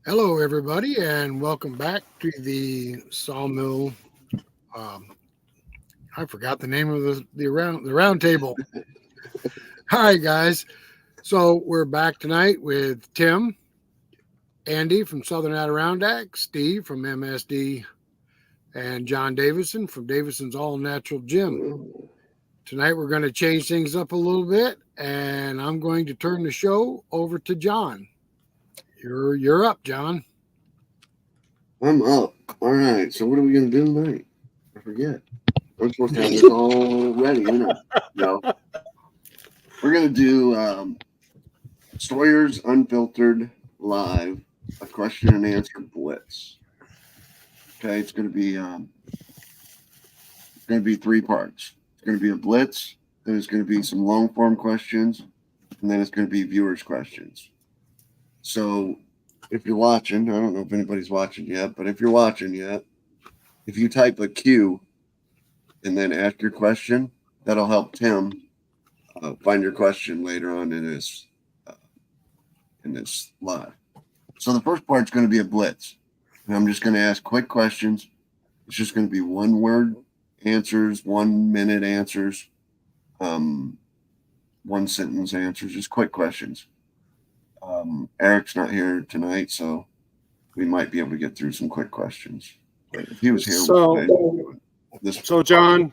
Hello, everybody, and welcome back to the Sawmill. I forgot the name of the round table. Hi, guys. So we're back tonight with Tim, Andy from Southern Adirondack, Steve from MSD, and John Davison from Davison's All Natural Gym. Tonight we're going to change things up a little bit, and I'm going to turn the show over to John. You're up, John. I'm up. All right. So what are we going to do tonight? I forget. I'm supposed to have this all ready, isn't it? No. We're going to do Sawyer's Unfiltered Live, a question and answer blitz. Okay. It's going to be 3 parts. It's going to be a blitz. Then it's going to be some long form questions. And then it's going to be viewers' questions. So if you're watching, I don't know if anybody's watching yet, but if you're watching yet, if you type a Q and then ask your question, that'll help Tim find your question later on in this live. So the first part's going to be a blitz. And I'm just going to ask quick questions. It's just going to be 1 word answers, 1 minute answers, 1 sentence answers, just quick questions. Eric's not here tonight, so we might be able to get through some quick questions. But if he was here, so John.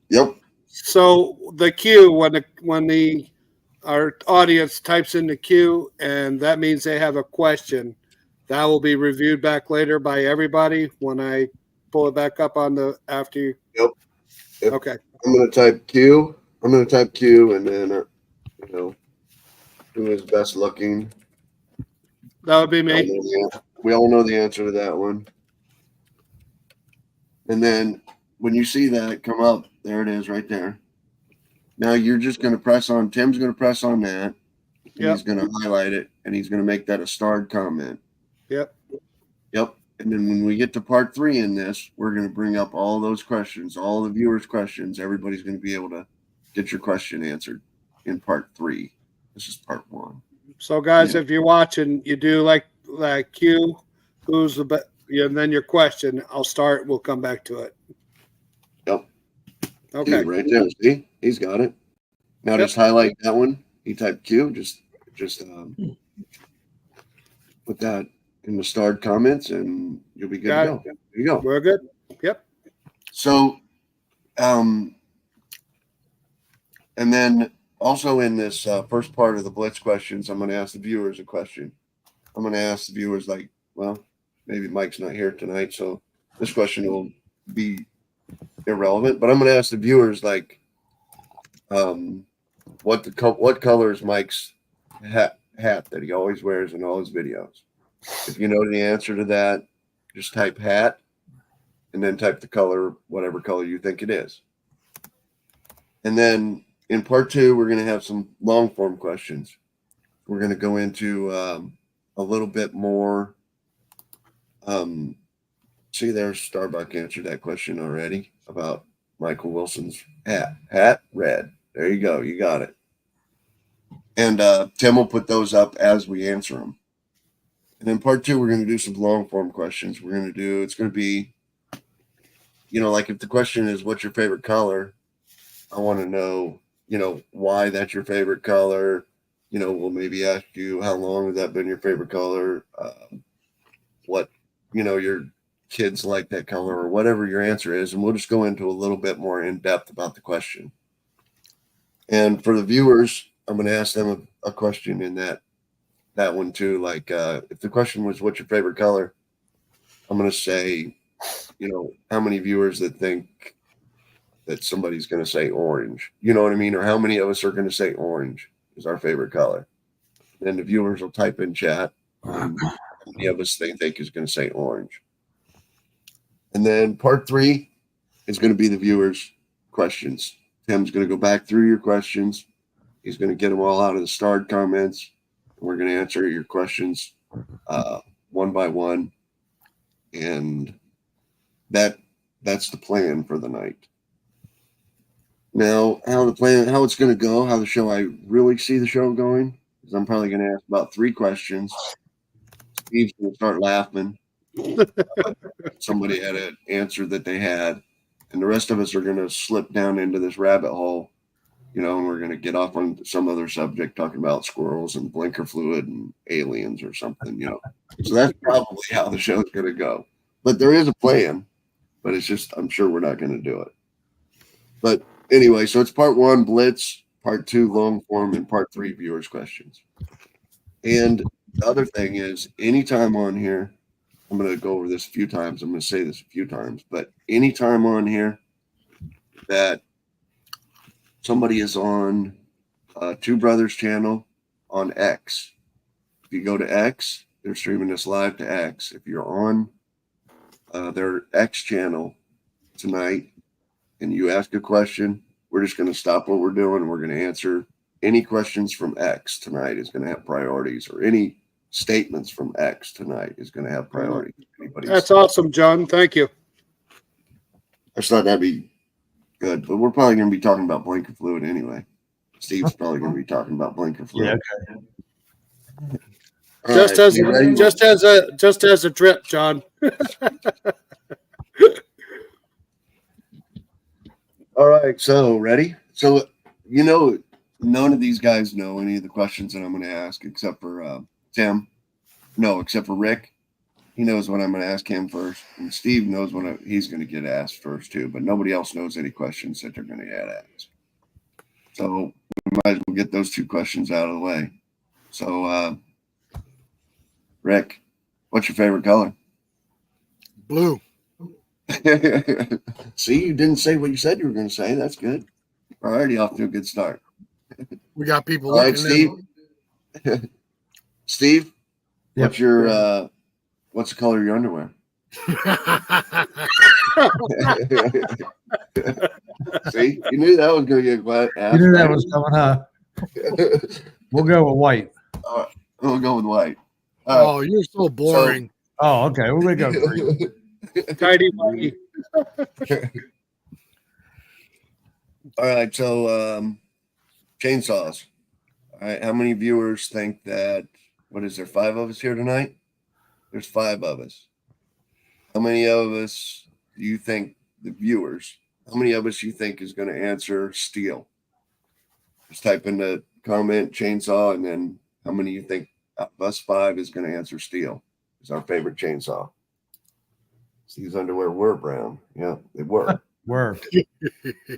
Yep. So the Q, when our audience types in the Q, and that means they have a question, that will be reviewed back later by everybody when I pull it back up on the after you. Yep. Okay. I'm going to type Q. And then who is best looking? That would be me. We all know the answer to that one. And then when you see that come up, there it is right there. Now you're just going to press on, Tim's going to press on that. And He's going to highlight it, and he's going to make that a starred comment. Yep. And then when we get to part 3 in this, we're going to bring up all those questions, all the viewers' questions. Everybody's going to be able to get your question answered in part 3. This is part 1. So, guys, if you're watching, you do like Q, who's the best, and then your question. I'll start. We'll come back to it. Yep. Okay. Q right there. See, he's got it. Now just highlight that one. He typed Q. Just put that in the starred comments, and you'll be good to go. There you go. We're good. Yep. So, and then also in this first part of the blitz questions, I'm going to ask the viewers a question. I'm going to ask the viewers maybe Mike's not here tonight, so this question will be irrelevant. But I'm going to ask the viewers what color is Mike's hat that he always wears in all his videos. If you know the answer to that, just type hat and then type the color, whatever color you think it is. And then in part 2, we're going to have some long form questions. We're going to go into a little bit more. See, there's Starbuck answered that question already about Michael Wilson's hat. Hat, red. There you go. You got it. And Tim will put those up as we answer them. And in part 2, we're going to do some long form questions. It's going to be, like if the question is, what's your favorite color? I want to know, why that's your favorite color. We'll maybe ask you, how long has that been your favorite color? What, your kids like that color, or whatever your answer is. And we'll just go into a little bit more in depth about the question. And for the viewers, I'm going to ask them a question in that one too. Like if the question was, what's your favorite color? I'm going to say, how many viewers that think that somebody's going to say orange, you know what I mean? Or how many of us are going to say orange is our favorite color? And the viewers will type in chat how many of us they think is going to say orange. And then part 3 is going to be the viewers' questions. Tim's going to go back through your questions. He's going to get them all out of the starred comments. We're going to answer your questions one by one. And that's the plan for the night. Now, how it's going to go, how the show, I really see the show going, is I'm probably going to ask about 3 questions. Steve's going to start laughing. Somebody had an answer that they had. And the rest of us are going to slip down into this rabbit hole, and we're going to get off on some other subject, talking about squirrels and blinker fluid and aliens or something, So that's probably how the show is going to go. But there is a plan, but it's just, I'm sure we're not going to do it. But anyway, so it's part 1, blitz, part 2, long form, and part 3, viewers' questions. And the other thing is, anytime on here, I'm going to go over this a few times. I'm going to say this a few times, but anytime on here that somebody is on Two Brothers channel on X, if you go to X, they're streaming this live to X. If you're on their X channel tonight and you ask a question, we're just going to stop what we're doing. We're going to answer any questions from X tonight is going to have priorities, or any statements from X tonight is going to have priority. That's awesome, John. Thank you. I just thought that'd be good, but we're probably going to be talking about blinker fluid anyway. Steve's probably going to be talking about blinker fluid. Yeah, okay. Just as a drip, John. All right, so ready? So none of these guys know any of the questions that I'm going to ask except for Tim. No, except for Rick. He knows what I'm going to ask him first, and Steve knows what he's going to get asked first too. But nobody else knows any questions that they're going to get asked. So we might as well get those 2 questions out of the way. So, Rick, what's your favorite color? Blue. See, you didn't say what you said you were going to say. That's good. Already off to a good start. We got people All right, looking Steve. Steve, Yep. what's the color of your underwear? See, you knew that was going to get wet. You knew that was coming, huh? We'll go with white. All right, we'll go with white. Oh, you're so boring. Oh, okay. We'll go green. Tidy whitey. All right, so chainsaws. All right, how many viewers think that? What is there? 5 of us here tonight. There's 5 of us. How many of us do you think, the viewers? How many of us you think is going to answer steel? Just type in the comment chainsaw, and then how many you think of us 5 is going to answer steel? Is our favorite chainsaw. Steve's underwear were brown. Yeah, they were. Were.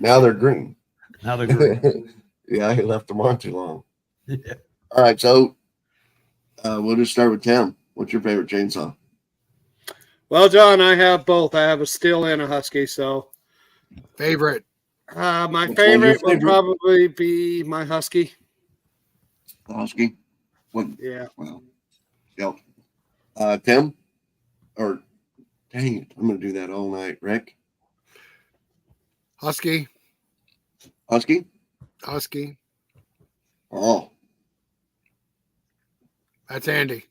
Now they're green. Now they're green. Yeah, he left them on too long. Yeah. All right, so we'll just start with Tim. What's your favorite chainsaw? Well, John, I have both. I have a Steel and a Husky. So, Favorite. my Which favorite one's your would probably be my Husky. The Husky. What? Yeah. Well, yep. Tim, or dang it, I'm gonna do that all night. Rick, Husky. Husky. Husky. Oh, That's Andy.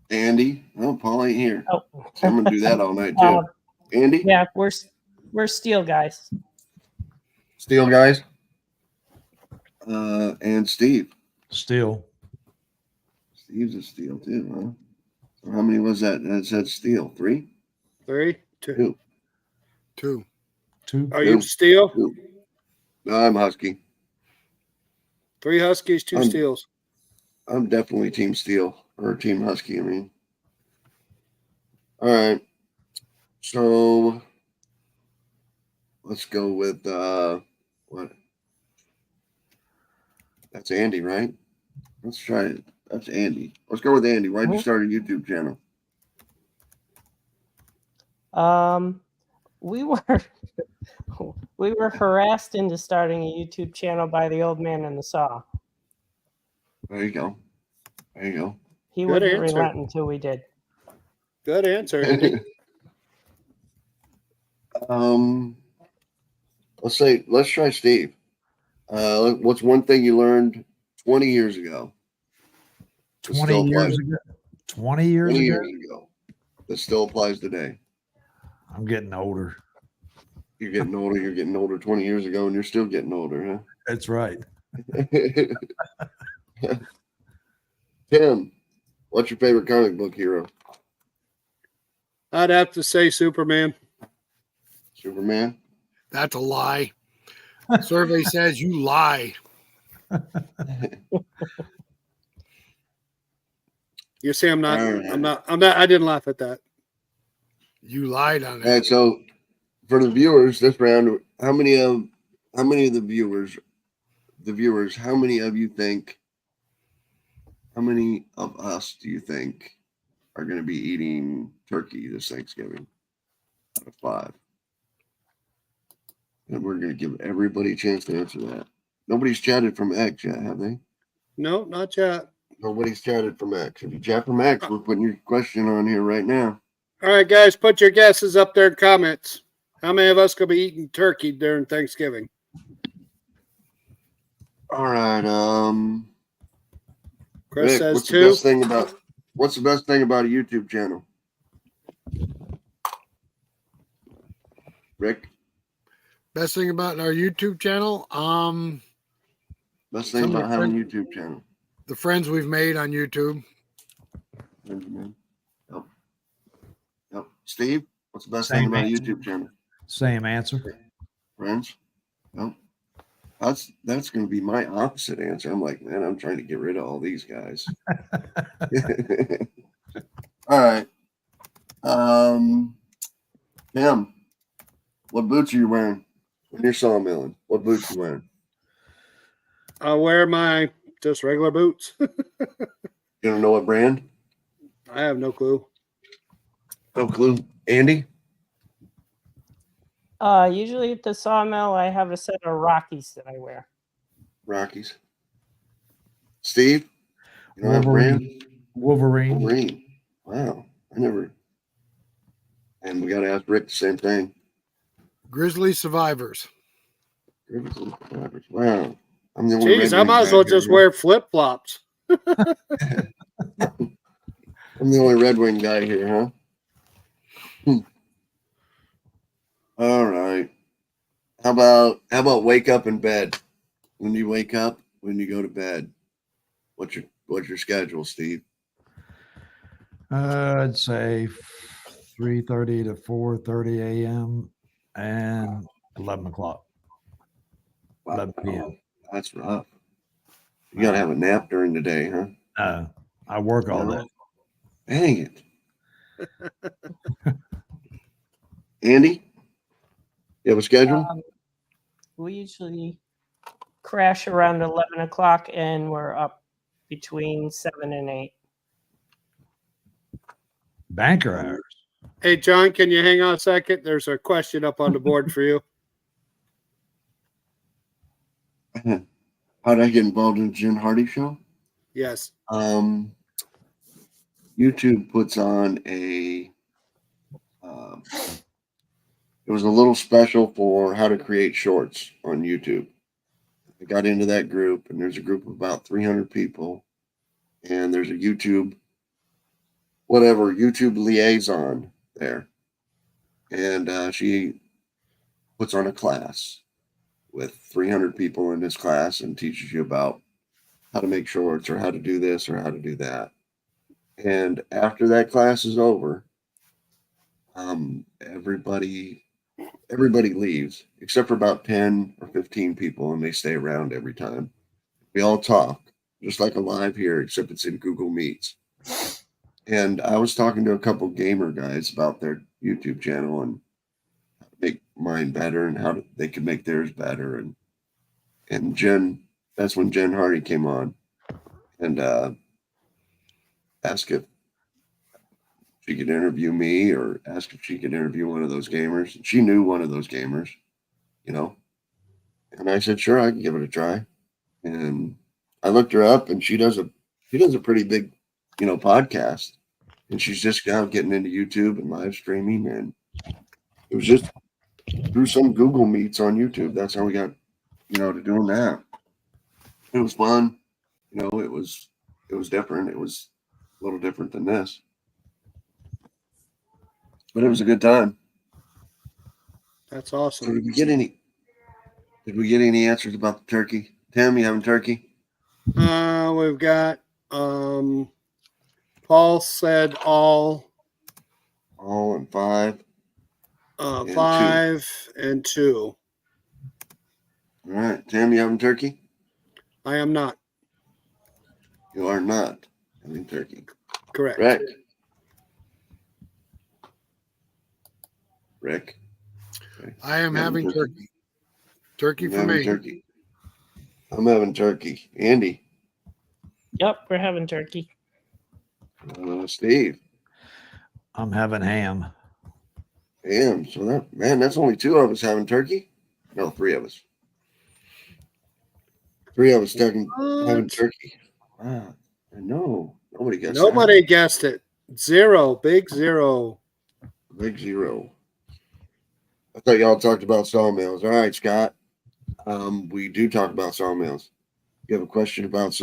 Andy. Oh, Paul ain't here. Oh. So I'm gonna do that all night too. Andy. Yeah, we're steel guys. Steel guys. And Steve. Still. Steve's a steel too, huh? So how many was that? That said steel. 3? 3, 2. 2. 2. Are you Steel? 2. No, I'm Husky. 3 Huskies, 2 Steels. I'm definitely team steel, or team Husky, I mean. All right. So let's go with what? That's Andy, right? Let's try it. That's Andy. Let's go with Andy. Why'd you start a YouTube channel? We were we were harassed into starting a YouTube channel by the old man in the saw. There you go. There you go. He Good wouldn't answer. relent until we did. Good answer, Andy. Let's try Steve. What's one thing you learned 20 years ago? that 20 still years applies- ago. 20 years 20 ago. years ago. That still applies today. I'm getting older. You're getting older. You're getting older 20 years ago, and you're still getting older, That's right. huh? Tim, what's your favorite comic book hero? I'd have to say Superman. Superman? That's a lie. Survey says you lie. You see, I'm not. All right. I'm not. I didn't laugh at that. You lied on All it. right, so for the viewers this round, how many of the viewers, how many of us do you think are going to be eating turkey this Thanksgiving? Out of 5. And we're going to give everybody a chance to answer that. Nobody's chatted from X yet, have they? No, not yet. Nobody's chatted from X. If you chat from X, we're putting your question on here right now. All right, guys, put your guesses up there in comments. How many of us could be eating turkey during Thanksgiving? All right. Chris Rick, says what's 2. the best thing about a YouTube channel? Rick, Best thing about our YouTube channel, best thing Some of about the having a friends- YouTube channel. the friends we've made on YouTube. Benjamin. Yep. Steve, what's the best Same thing about a answer. YouTube channel? Same answer. Friends? Yep. That's going to be my opposite answer. I'm like, man, I'm trying to get rid of all these guys. All right. Tim, what boots are you wearing when you're sawmilling? What boots are you wearing? I'll wear my just regular boots. You don't know what brand? I have no clue. No clue. Andy? Usually at the sawmill, I have a set of Rockies that I wear. Rockies. Steve? You don't have a brand? Wolverine. Wolverine. Wow. I never. And we got to ask Rick the same thing. Grizzly Survivors. Wow. I'm the only Jeez, Red I Wing might as guy well here, just huh? wear flip flops. I'm the only Red Wing guy here, huh? All right. How about wake up in bed? When you wake up, when you go to bed, what's your schedule, Steve? I'd say 3:30 to 4:30 a.m. and 11 o'clock. 11 p.m. That's rough. You gotta have a nap during the day, huh? I work all No? day. Dang it. Andy, you have a schedule? We usually crash around 11 o'clock and we're up between 7 and 8. Banker hours. Hey, John, can you hang on a second? There's a question up on the board for you. How did I get involved in the Jim Hardy show? Yes. YouTube puts on it was a little special for how to create shorts on YouTube. I got into that group, and there's a group of about 300 people, and there's a YouTube liaison there, and she puts on a class with 300 people in this class and teaches you about how to make shorts or how to do this or how to do that. And after that class is over, everybody leaves except for about 10 or 15 people, and they stay around every time. We all talk just like a live here, except it's in Google Meets. And I was talking to a couple gamer guys about their YouTube channel and how to make mine better and how they could make theirs better. And Jen that's when Jen Hardy came on and asked if she could interview me or asked if she could interview one of those gamers. And she knew one of those gamers, you know. And I said, sure, I can give it a try. And I looked her up, and she does a pretty big, podcast. And she's just now getting into YouTube and live streaming. And it was just through some Google Meets on YouTube. That's how we got, to doing that. It was fun. It was different. It was a little different than this. But it was a good time. That's So awesome. did we get any answers about the turkey? Tim, you having turkey? We've got Paul said all And 5. And 5 and 2. All right. Tim, you having turkey? I am not. You are not having turkey. Correct. Rick. I am having turkey. Turkey for me. Turkey. I'm having turkey. Andy. Yep, we're having turkey. Steve. I'm having ham. Damn. So that's only 2 of us having turkey? No, 3 of us. 3 of us having turkey. Wow. No, nobody guessed Nobody guessed it. 0. Big 0. Big 0. I thought y'all talked about sawmills. All right, Scott. We do talk about sawmills. If you have a question about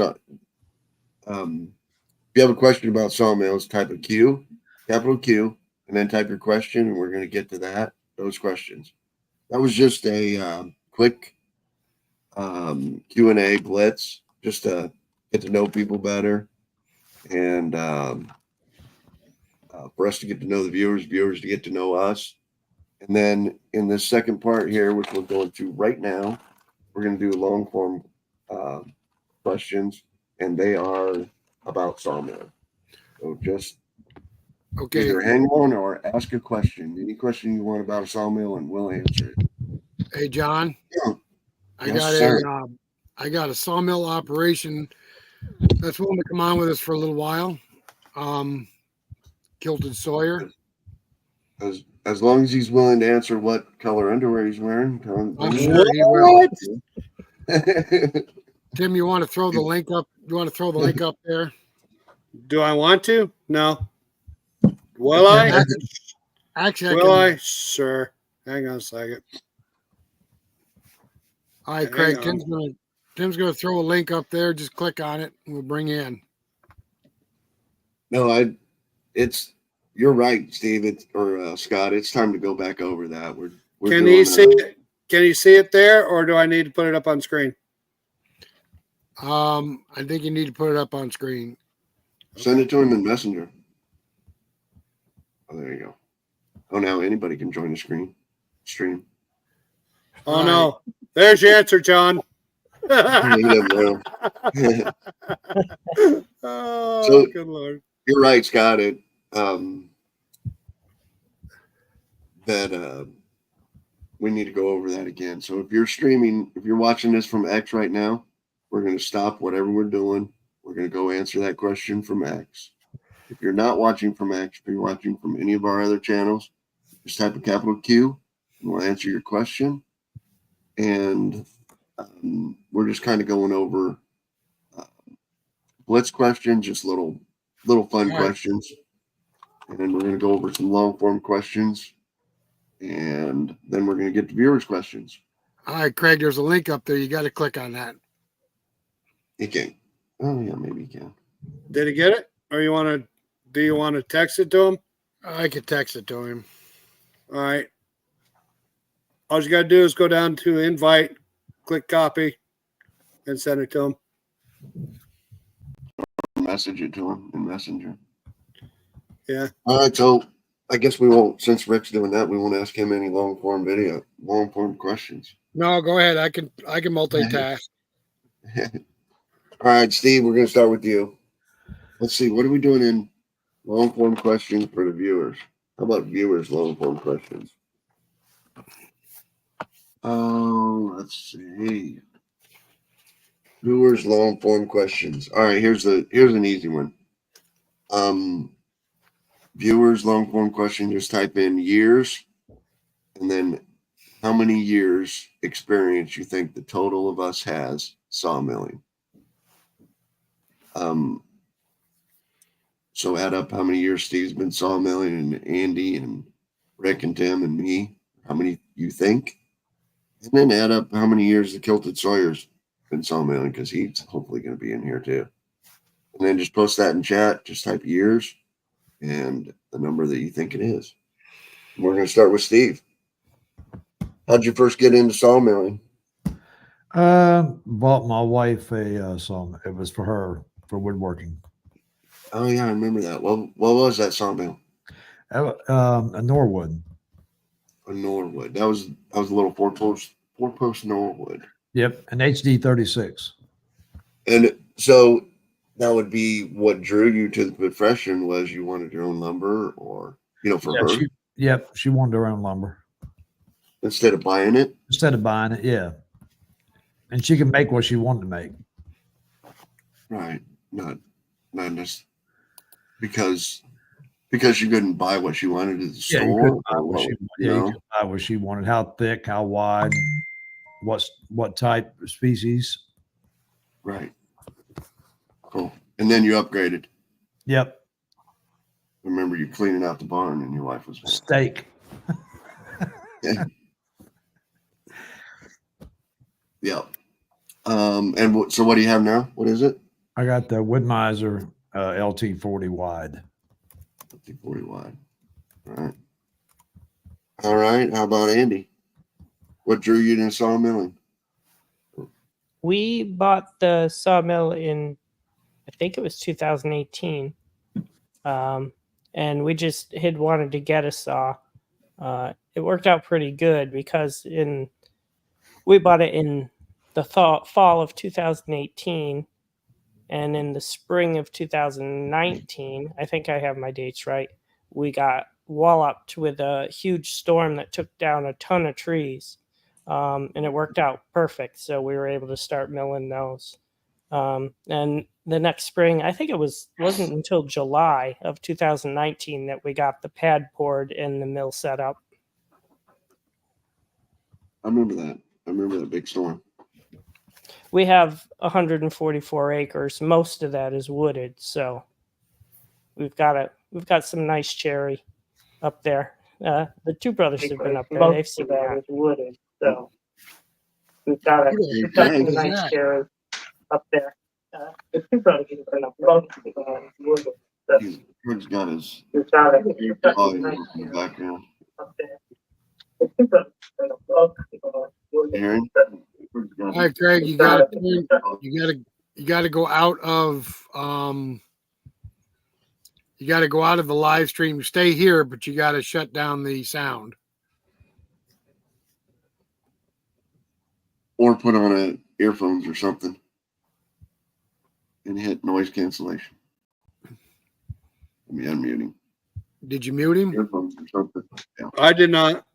sawmills, type a Q, capital Q, and then type your question, and we're going to get to those questions. That was just a quick Q&A blitz, just to get to know people better, and for us to get to know the viewers to get to know us. And then in this second part here, which we're going to right now, we're going to do long form questions, and they are about sawmill. So just either hang on or ask a question. Any question you want about a sawmill, and we'll answer it. Hey, John. Yeah. I got a sawmill operation that's willing to come on with us for a little while. Kilted Sawyer. As long as he's willing to answer what color underwear he's wearing. I'm sure he will. Tim, you want to throw the link up? You want to throw the link up there? Do I want to? No. Will I? Actually, Will I? Sure. Hang on a second. All right, Craig. Tim's gonna throw a link up there. Just click on it, and we'll bring you in. No, you're right, Steve. Scott. It's time to go back over that. Can he see it? Can you see it there, or do I need to put it up on screen? I think you need to put it up on screen. Send it to him in Messenger. Oh, there you go. Oh, now anybody can join the stream. Oh, no. There's your answer, John. Oh, so, good Lord. You're right, Scott. We need to go over that again. So if you're streaming, if you're watching this from X right now, we're going to stop whatever we're doing. We're going to go answer that question from X. If you're not watching from X, if you're watching from any of our other channels, just type a capital Q and we'll answer your question. And we're just kind of going over blitz questions, just little fun questions. And then we're going to go over some long form questions. And then we're going to get to viewers' questions. All right, Craig, there's a link up there. You got to click on that. You can. Oh, yeah, maybe you can. Did he get it? Or do you want to text it to him? I could text it to him. All right. All you got to do is go down to invite, click copy, and send it to him. Message it to him in Messenger. Yeah. All right, so I guess we won't, since Rick's doing that, we won't ask him any long form questions. No, go ahead. I can multitask. All right, Steve, we're going to start with you. Let's see, what are we doing in long form questions for the viewers? How about viewers' long form questions? Oh, let's see. Viewers long form questions. All right, here's an easy one. Viewers long form question, just type in years and then how many years experience you think the total of us has sawmilling. So add up how many years Steve's been sawmilling and Andy and Rick and Tim and me, how many you think, and then add up how many years the Kilted Sawyer's been sawmilling, because he's hopefully going to be in here too. And then just post that in chat, just type years and the number that you think it is. And we're going to start with Steve. How'd you first get into sawmilling? Bought my wife a sawmill. It was for her for woodworking. Oh yeah, I remember that. What was that sawmill? A Norwood. A Norwood. That was a little four post Norwood. Yep, an HD 36. And so that would be what drew you to the profession, was you wanted your own lumber, or for her. She wanted her own lumber Instead of buying it. instead of buying it. Yeah, and she could make what she wanted to make. Right. Not just because she couldn't buy what she wanted at the Yeah, you store. couldn't buy what she wanted. Yeah, you could buy what she wanted. How thick, how wide, what type of species. Right. Cool. And then you upgraded. Yep. Remember you cleaning out the barn and your wife was there. Steak. Yeah. Yep. And so what do you have now? What is it? I got the Woodmizer LT40 wide. LT40 wide. All right. All right. How about Andy? What drew you to sawmilling? We bought the sawmill in, I think it was 2018. And we just had wanted to get a saw. It worked out pretty good because we bought it in the fall of 2018, and in the spring of 2019, I think I have my dates right, we got walloped with a huge storm that took down a ton of trees, and it worked out perfect. So we were able to start milling those. And the next spring, I think it wasn't until July of 2019 that we got the pad poured and the mill set up. I remember that. I remember that big storm. We have 144 acres. Most of that is wooded, so we've got some nice cherry up there. The two brothers have been up there. They've seen that is wooded, so we've got some nice cherry up there. The two brothers have been up there. Both of them are wooded. So He's got his volume in the background. up there. The two brothers have been up there. Both of them are wooded. Aaron? All right, Craig, you got to go out of the live stream. Stay here, but you got to shut down the sound. Or put on earphones or something and hit noise cancellation. Let me unmute him. Did you mute him? Earphones or something. Yeah. I did not.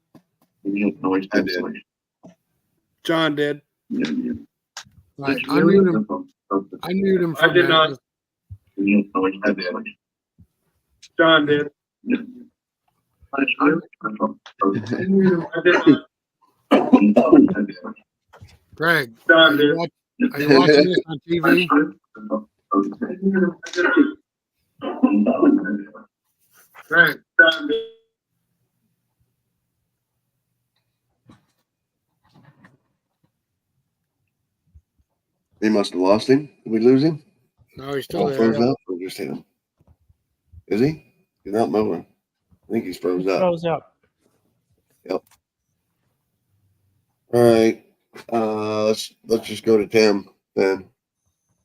Hit noise cancellation. John did. Right, unmute him. Unmute him. I did not. John did. Greg, John are did. you watching this on TV? Greg, John did. They must have lost him. Did we lose him? no, he's still there. Froze up or just him? Is he? He's not moving. I think he's froze up. Froze up. Yep. All right. Let's just go to Tim then.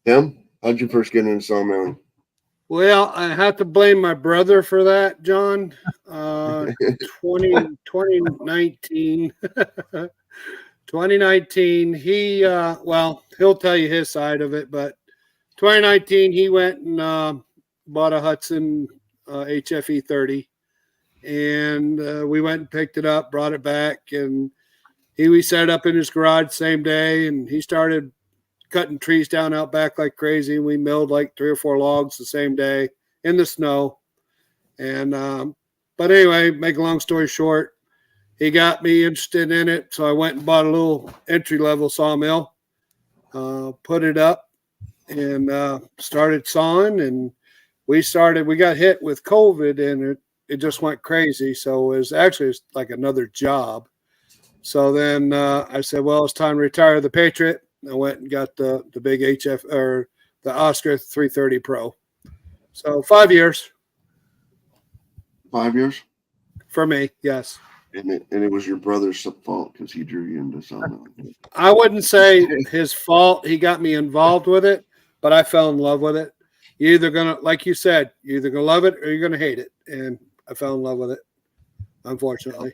Tim, how'd you first get into sawmilling? Well, I have to blame my brother for that, John. 2019. 2019, he'll tell you his side of it, but 2019, he went and bought a Hudson HFE 30, and we went and picked it up, brought it back, and we set it up in his garage same day, and he started cutting trees down out back like crazy. We milled like 3 or 4 logs the same day in the snow. And but anyway, make a long story short, he got me interested in it, so I went and bought a little entry-level sawmill, put it up, and started sawing. And we got hit with COVID, and it just went crazy. So it was actually like another job. So then I said, well, it's time to retire the Patriot. I went and got the big HF or the Oscar 330 Pro. So 5 years 5 years? for me, yes. And it was your brother's fault because he drew you into sawmill. I wouldn't say his fault. He got me involved with it, but I fell in love with it. You're either gonna, like you said, you're either gonna love it or you're gonna hate it. And I fell in love with it, unfortunately.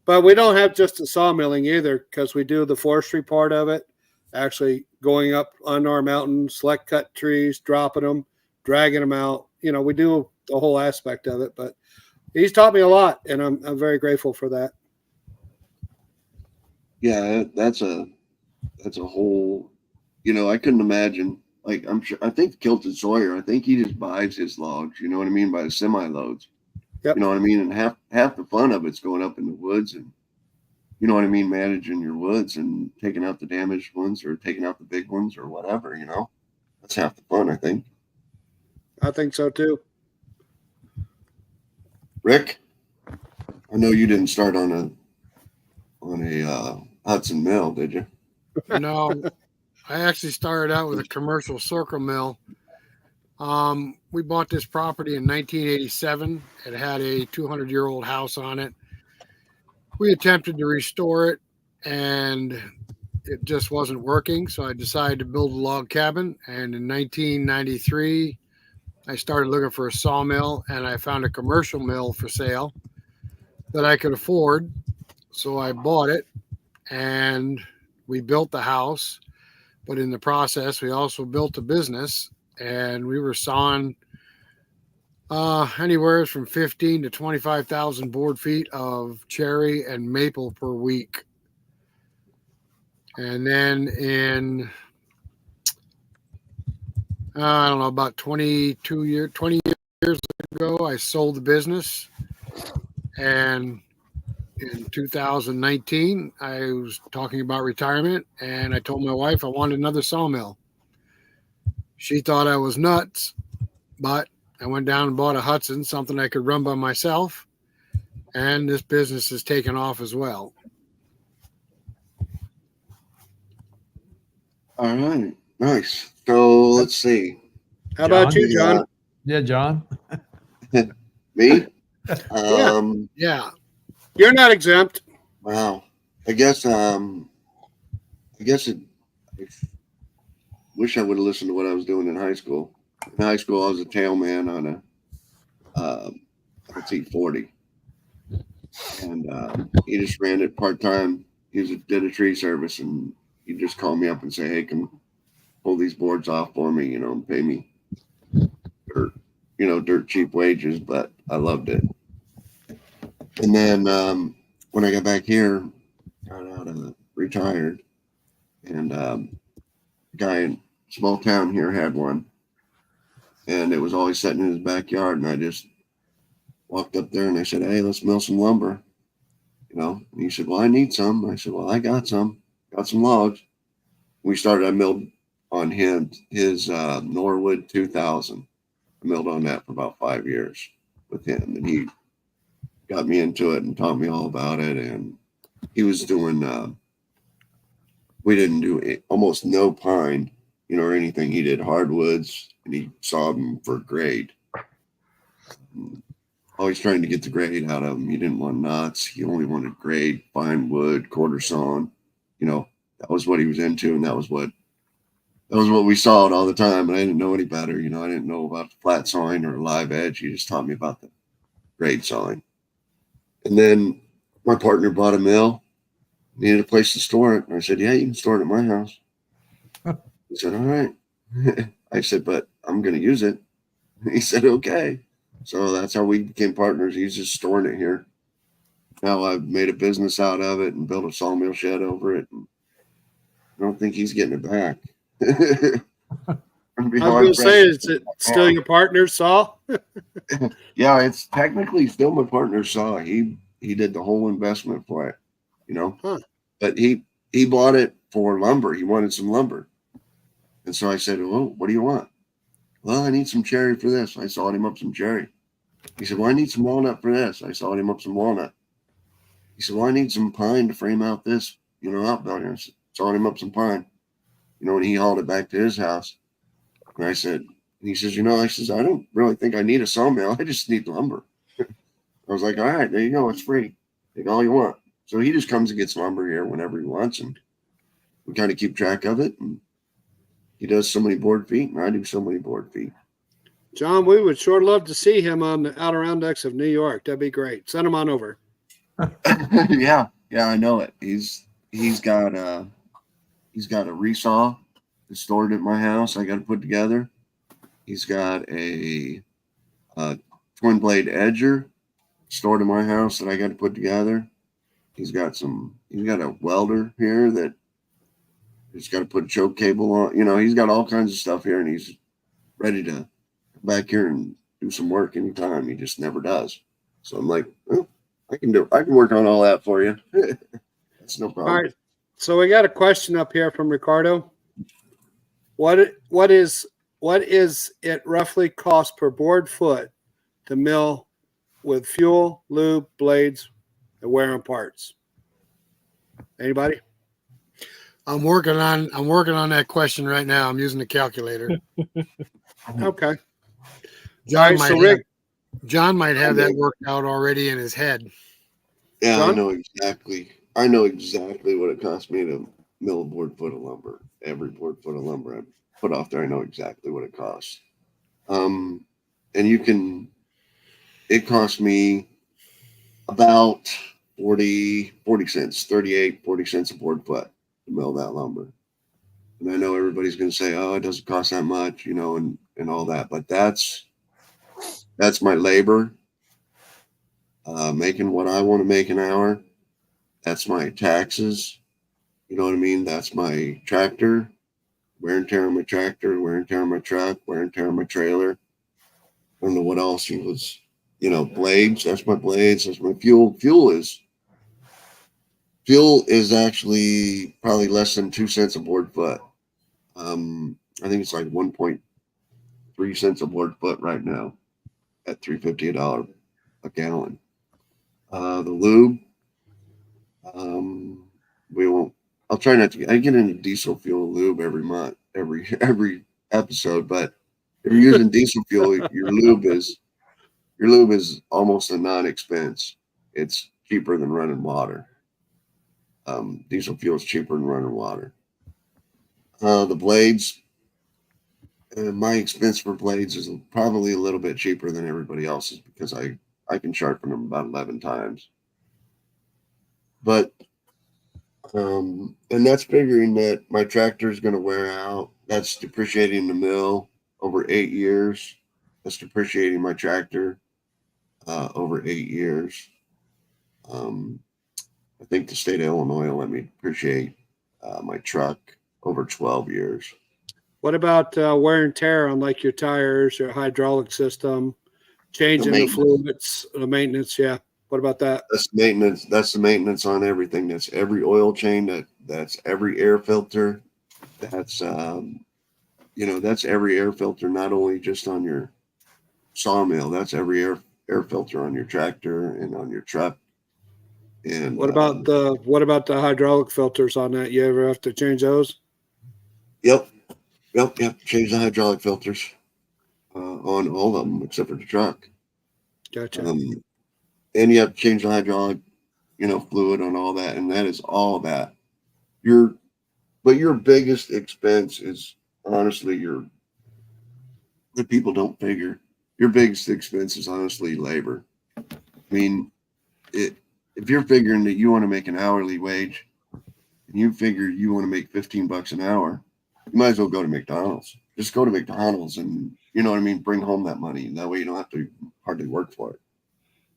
But we don't have just the sawmilling either, because we do the forestry part of it, actually going up on our mountain, select cut trees, dropping them, dragging them out. You know, we do the whole aspect of it. But he's taught me a lot, and I'm very grateful for that. Yeah, that's a whole, you know, I couldn't imagine. Like, I think Kilted Sawyer, I think he just buys his logs, you know what I mean, by the semi loads. Yep. You know what I mean? And half the fun of it's going up in the woods and, you know what I mean, managing your woods and taking out the damaged ones or taking out the big ones or whatever, you know. That's half the fun, I think. I think so too. Rick, I know you didn't start on a Hudson mill, did you? No, I actually started out with a commercial circle mill. We bought this property in 1987. It had a 200-year-old house on it. We attempted to restore it, and it just wasn't working. So I decided to build a log cabin. And in 1993, I started looking for a sawmill, and I found a commercial mill for sale that I could afford. So I bought it, and we built the house. But in the process, we also built a business, and we were sawing anywhere from 15 to 25,000 board feet of cherry and maple per week. And then in, I don't know, about 20 years ago, I sold the business. And in 2019, I was talking about retirement, and I told my wife I wanted another sawmill. She thought I was nuts, but I went down and bought a Hudson, something I could run by myself, and this business has taken off as well. All right, nice. So let's see. How about you, John? Yeah, John. Me? Yeah. You're not exempt. Wow. I guess I wish I would have listened to what I was doing in high school. In high school, I was a tailman on a LT40, and he just ran it part time. He did a tree service, and he'd just call me up and say, "Hey, come pull these boards off for me, you know, and pay me dirt cheap wages." But I loved it. And then when I got back here, got out of retired, and a guy in a small town here had one, and it was always sitting in his backyard. And I just walked up there and I said, "Hey, let's mill some lumber," you know. And he said, "Well, I need some." I said, "Well, I got some logs." I milled on his Norwood 2000. I milled on that for about 5 years with him, and he got me into it and taught me all about it. And he was doing, we didn't do almost no pine, you know, or anything. He did hardwoods, and he sawed them for grade. Always trying to get the grade out of them. He didn't want knots. He only wanted grade, fine wood, quarter sawn. You know, that was what he was into, and that was what we sawed all the time. And I didn't know any better. You know, I didn't know about the flat sawing or live edge. He just taught me about the grade sawing. And then my partner bought a mill, needed a place to store it. And I said, "Yeah, you can store it at my house." He said, "All right." I said, "But I'm going to use it." He said, "Okay." So that's how we became partners. He's just storing it here. Now I've made a business out of it and built a sawmill shed over it. And I don't think he's getting it back. I was going to say, is it still your partner's saw? Yeah, it's technically still my partner's saw. He did the whole investment for it, you know. Huh. But he bought it for lumber. He wanted some lumber. And so I said, well, what do you want? Well, I need some cherry for this. I sawed him up some cherry. He said, well, I need some walnut for this. I sawed him up some walnut. He said, well, I need some pine to frame out this, outbuilding. I sawed him up some pine. And he hauled it back to his house. And I said, and he says, I don't really think I need a sawmill. I just need lumber. I was like, all right, there you go. It's free. Take all you want. So he just comes and gets lumber here whenever he wants. And we kind of keep track of it. And he does so many board feet, and I do so many board feet. John, we would sure love to see him on the Adirondacks of New York. That'd be great. Send him on over. Yeah, I know it. He's got a resaw that's stored at my house. I got to put together. He's got a twin blade edger stored in my house that I got to put together. He's got a welder here that he's got to put a choke cable on. He's got all kinds of stuff here, and he's ready to come back here and do some work anytime. He just never does. So I'm like, well, I can work on all that for you. That's no problem. All right. So we got a question up here from Ricardo. What is it roughly cost per board foot to mill with fuel, lube, blades, and wear and parts? Anybody? I'm working on that question right now. I'm using the calculator. Okay. John All right, John might have that worked out already in his head. Yeah, John? I know exactly what it cost me to mill a board foot of lumber. Every board foot of lumber I put off there, I know exactly what it costs. And it cost me about 40 cents, 40 cents a board foot to mill that lumber. And I know everybody's going to say, oh, it doesn't cost that much, and all that. But that's my labor, making what I want to make an hour. That's my taxes. You know what I mean? That's my tractor, wear and tear on my tractor, wear and tear on my truck, wear and tear on my trailer. I don't know what else it was, blades. That's my blades. That's my fuel. Fuel is actually probably less than 2 cents a board foot. I think it's like 1.3 cents a board foot right now at $3.50 a gallon. The lube, I'll try not to. I get into diesel fuel lube every month, every episode. But if you're using diesel fuel, your lube is almost a non-expense. It's cheaper than running water. Diesel fuel is cheaper than running water. The blades, my expense for blades is probably a little bit cheaper than everybody else's because I can sharpen them about 11 times. But and that's figuring that my tractor is going to wear out. That's depreciating the mill over 8 years. That's depreciating my tractor over 8 years. I think the state of Illinois will let me depreciate my truck over 12 years. What about wear and tear on like your tires, your hydraulic system, changing the fluids, the maintenance? Yeah. What about that? That's maintenance. That's the maintenance on everything. That's every oil change. That's every air filter. That's that's every air filter, not only just on your sawmill. That's every air filter on your tractor and on your truck. And what about the hydraulic filters on that? You ever have to change those? Yep. Change the hydraulic filters on all of them except for the truck. Gotcha. And you have to change the hydraulic, fluid on all that, and that is all that. Your biggest expense is honestly that people don't figure. Your biggest expense is honestly labor. I mean, if you're figuring that you want to make an hourly wage, and you figure you want to make $15 an hour, you might as well go to McDonald's. Just go to McDonald's and bring home that money. And that way you don't have to hardly work for it.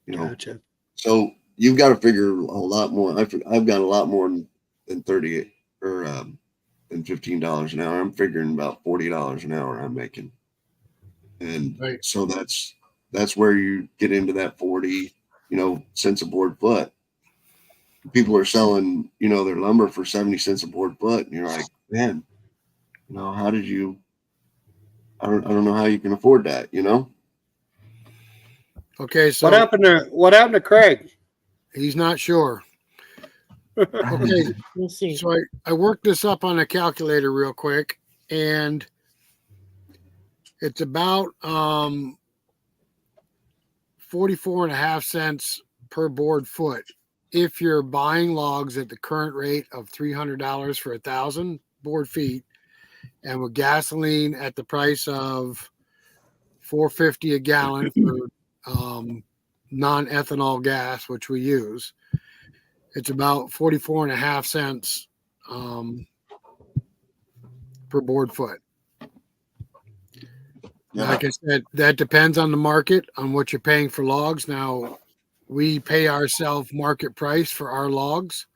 Gotcha. So you've got to figure a lot more. I've got a lot more than 30 or than $15 an hour. I'm figuring about $40 an hour I'm making. And Right. so that's where you get into that 40, cents a board foot. People are selling, their lumber for 70 cents a board foot. And you're like, man, how did you, I don't know how you can afford that, Okay, so What happened to Craig? he's not sure. Okay, Let's see. so I worked this up on a calculator real quick, and it's about 44.5 cents per board foot if you're buying logs at the current rate of $300 for 1,000 board feet, and with gasoline at the price of $4.50 a gallon for non-ethanol gas, which we use. It's about 44.5 cents per board foot. Yeah. Like I said, that depends on the market, on what you're paying for logs. Now, we pay ourselves market price for our logs.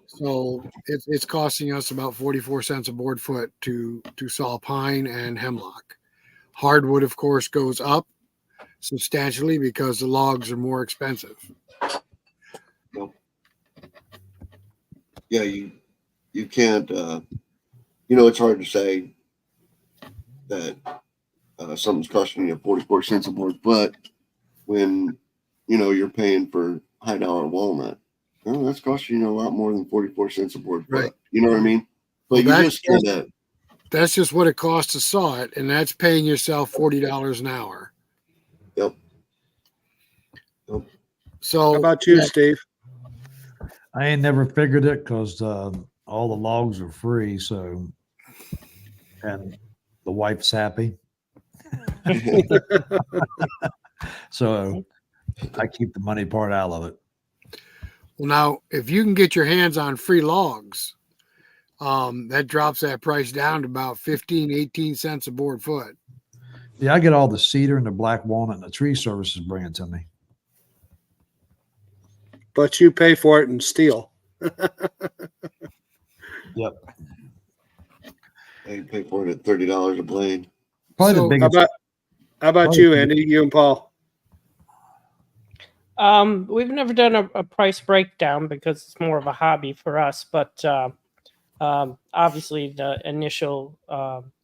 So it's costing us about 44 cents a board foot to saw pine and hemlock. Hardwood, of course, goes up substantially because the logs are more expensive. Yeah, you can't, it's hard to say that something's costing you 44 cents a board foot when, you're paying for high dollar walnut. Well, that's costing you a lot more than 44 cents a board foot. Right. You know what I mean? But Well, you just kind of, that's just what it costs to saw it, and that's paying yourself $40 an hour. Yep. So How about you, Steve? I ain't never figured it because all the logs are free. So, and the wife's happy. So I keep the money part out of it. Well, now, if you can get your hands on free logs, that drops that price down to about 15, 18 cents a board foot. Yeah, I get all the cedar and the black walnut and the tree services bring it to me. But you pay for it in steel. Yep. they pay for it at $30 a blade. Probably So, the biggest. How about you, Andy? You and Paul? We've never done a price breakdown because it's more of a hobby for us, but obviously the initial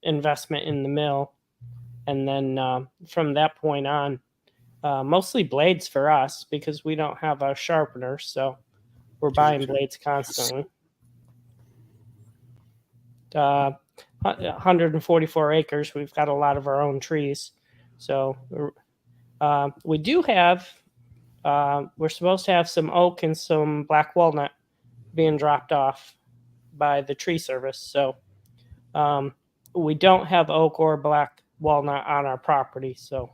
investment in the mill, and then from that point on, mostly blades for us because we don't have a sharpener, so we're buying blades constantly. 144 acres. We've got a lot of our own trees, so we do have. We're supposed to have some oak and some black walnut being dropped off by the tree service. So we don't have oak or black walnut on our property. So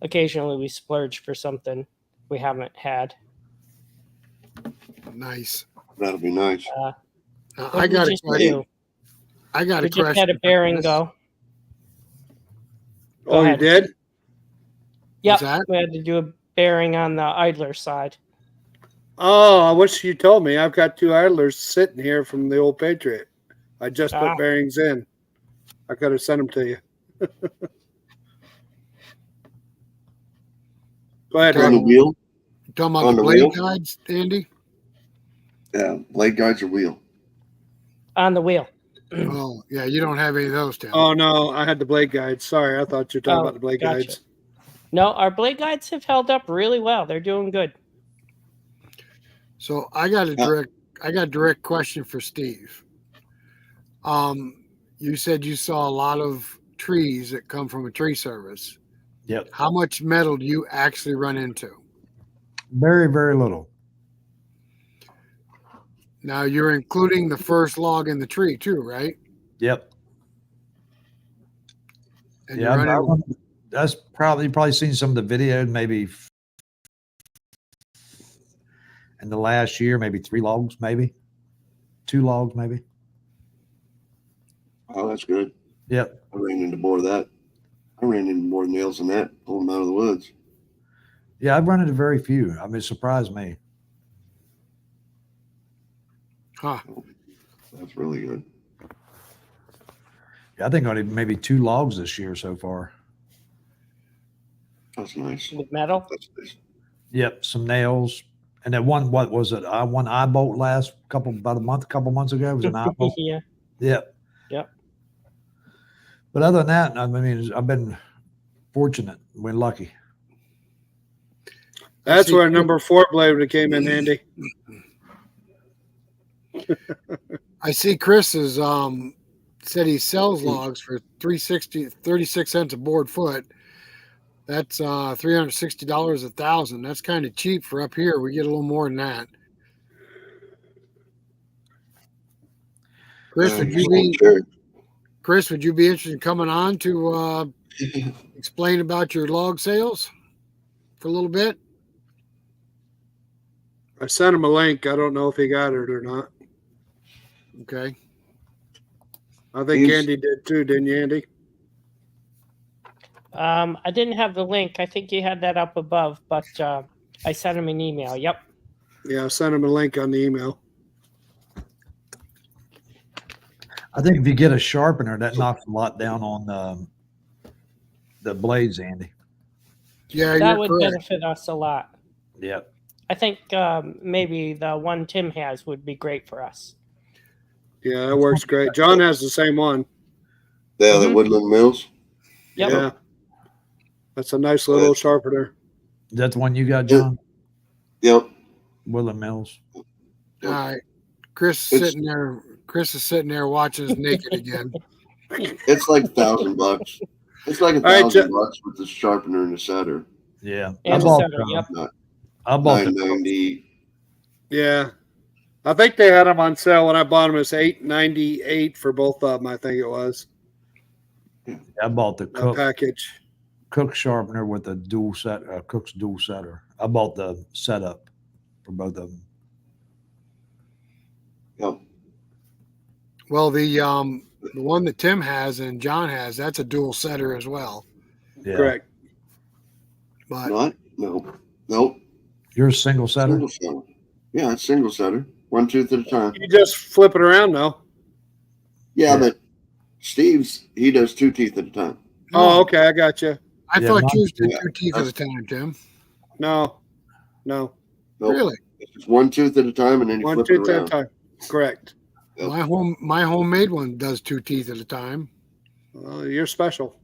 occasionally we splurge for something we haven't had. Nice. That'll be nice. I got a question. We just had a bearing go. Go Oh, ahead. you did? Yep, What's that? we had to do a bearing on the idler side. Oh, I wish you told me. I've got 2 idlers sitting here from the old Patriot. I just put bearings in. I could have sent them to you. Go ahead, On the Rick. wheel? You talking about On the the blade wheel? guides, Andy? Yeah, blade guides or wheel. On the wheel. Oh, yeah, you don't have any of those, Tim. Oh, no, I had the blade guides. Sorry, I thought you were talking Oh, about the blade gotcha. guides. No, our blade guides have held up really well. They're doing good. So I got a direct question for Steve. You said you saw a lot of trees that come from a tree service. Yep. How much metal do you actually run into? Very, very little. Now you're including the first log in the tree too, right? Yep. And Yeah, you're running, that's probably seen some of the video, maybe in the last year, maybe 3 logs, maybe 2 logs, maybe. Oh, that's good. Yep. I ran into more of that. I ran into more nails than that, pulling them out of the woods. Yeah, I've run into very few. I mean, it surprised me. huh? That's really good. I think only maybe 2 logs this year so far. That's nice. With metal. That's nice. Yep, some nails. And then one, what was it? One eye bolt last couple months ago. It was an eye bolt. Yeah. Yep. Yep. But other than that, I mean, I've been fortunate. Been lucky. That's where number 4 blade would have came in handy. I see Chris has said he sells logs for $36 a board foot. That's $360 a thousand. That's kind of cheap for up here. We get a little more than that. Chris, would you be interested in coming on to explain about your log sales for a little bit? I sent him a link. I don't know if he got it or not. Okay. I think Andy did too, didn't you, Andy? I didn't have the link. I think you had that up above, but I sent him an email. Yep. Yeah, I sent him a link on the email. I think if you get a sharpener, that knocks a lot down on the blades, Andy. Yeah, That you're would correct. benefit us a lot. Yep. I think maybe the one Tim has would be great for us. Yeah, that works great. John has the same one. Yeah, the Mhm. Woodland Mills. Yep. Yeah. That's a nice little sharpener. Is that the one you got, John? Yep. Woodland Mills. All right. Chris is sitting there watching us naked again. It's like $1,000. It's like right, $1,000 with the sharpener and the setter. Yeah. And I bought, center, yep. I bought the $9.90. Yeah. I think they had them on sale when I bought them. It's $8.98 for both of them, I think it was. Cook Package. Cook sharpener with a dual set, Cook's dual setter. I bought the setup for both of them. Yep. Well, the one that Tim has and John has, that's a dual setter as well. Yeah. Correct. But Not? No. Nope. You're a single setter? Single setter. Yeah, it's single setter. 1 tooth at a time. You just flip it around though. Yeah, Yeah. but Steve's, he does 2 teeth at a time. Oh, okay. I got you. I Yeah, thought mine- you did yeah, 2 teeth at a time, Tim. No. Nope. Really? It's 1 tooth at a time, and then you One flip tooth it at a around. time. Correct. Yep. My homemade one does 2 teeth at a time. You're special.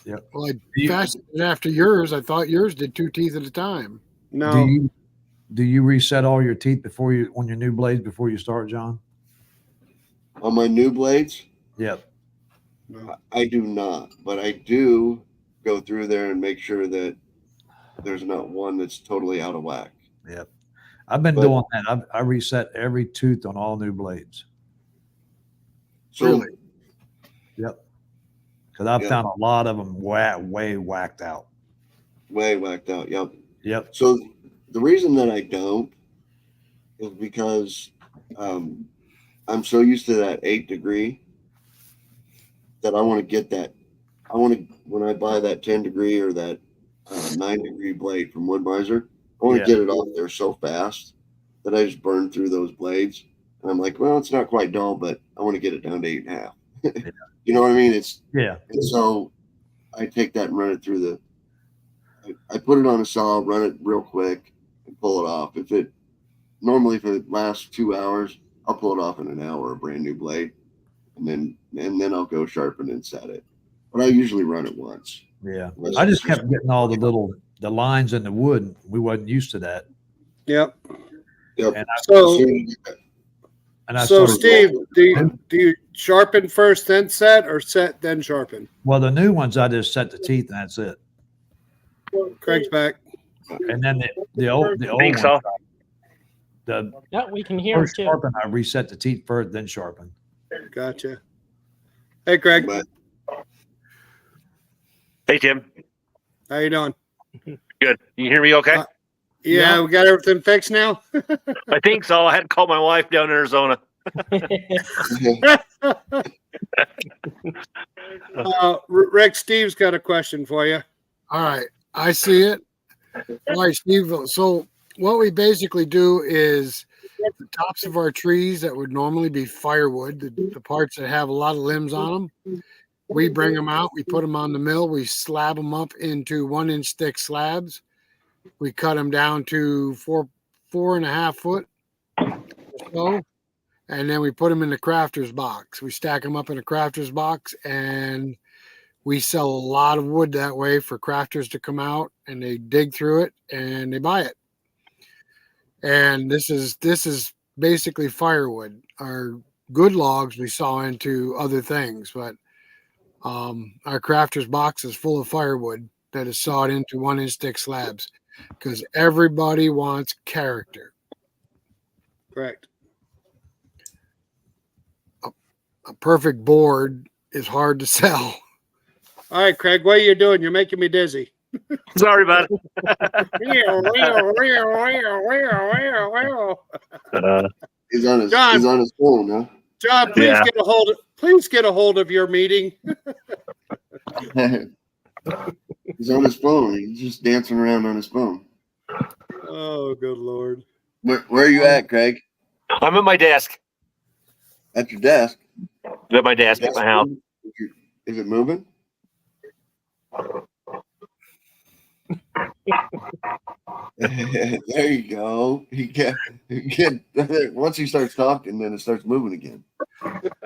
Well, I fastened it after yours. I thought yours did 2 teeth at a time. No. Do you reset all your teeth on your new blades before you start, John? On my new blades, Yep. No. I do not, but I do go through there and make sure that there's not one that's totally out of whack. Yep. I've been But- doing that. I reset every tooth on all new blades. So, Really? Yep. Because I've Yeah. found a lot of them way whacked out. way whacked out. Yep. Yep. So the reason that I don't is because I'm so used to that 8 degree that I want to get that. I want to, when I buy that 10 degree or that 9 degree blade from Woodmizer, I want to Yeah. get it off there so fast that I just burn through those blades. And I'm like, well, it's not quite dull, but I want to get it down to 8.5. You know what I mean? Yeah. And so I take that and run it through I put it on a saw, run it real quick, and pull it off. If it lasts 2 hours, I'll pull it off in an hour, a brand new blade, and then I'll go sharpen and set it. But I usually run it once. Yeah. I just kept getting all the lines in the wood. We wasn't used to that. Yep. Yep. And So, I so started, Steve, do you sharpen first, then set, or set then sharpen? well, the new ones, I just set the teeth and that's it. Craig's back. And then the old think ones, so. Yeah, we can hear him first too. sharpen, I reset the teeth first, then sharpen. Gotcha. Hey, Craig. But Hey, Tim. How you doing? Good. You hear me okay? Yeah, we got everything fixed now. I think so. I had to call my wife down in Arizona. Rick, Steve's got a question for you. All right. I see it. All right, Steve. So what we basically do is the tops of our trees that would normally be firewood, the parts that have a lot of limbs on them, We bring them out, we put them on the mill, we slab them up into 1-inch thick slabs. We cut them down to 4.5 foot or so, and then we put them in the crafter's box. We stack them up in a crafter's box, and we sell a lot of wood that way for crafters to come out and they dig through it and they buy it. And this is basically firewood. Our good logs we saw into other things, but our crafter's box is full of firewood that is sawed into 1-inch thick slabs because everybody wants character. Correct. A perfect board is hard to sell. All right, Craig, what are you doing? You're making me dizzy. Sorry about it. He's on his John. he's on his phone, huh? John, please Yeah. get a hold of your meeting. He's on his phone. He's just dancing around on his phone. Oh, good Lord. Where are you at, Craig? I'm at my desk. At your desk? I'm at my desk at my house. Is it moving? There you go. He can once he starts talking, then it starts moving again.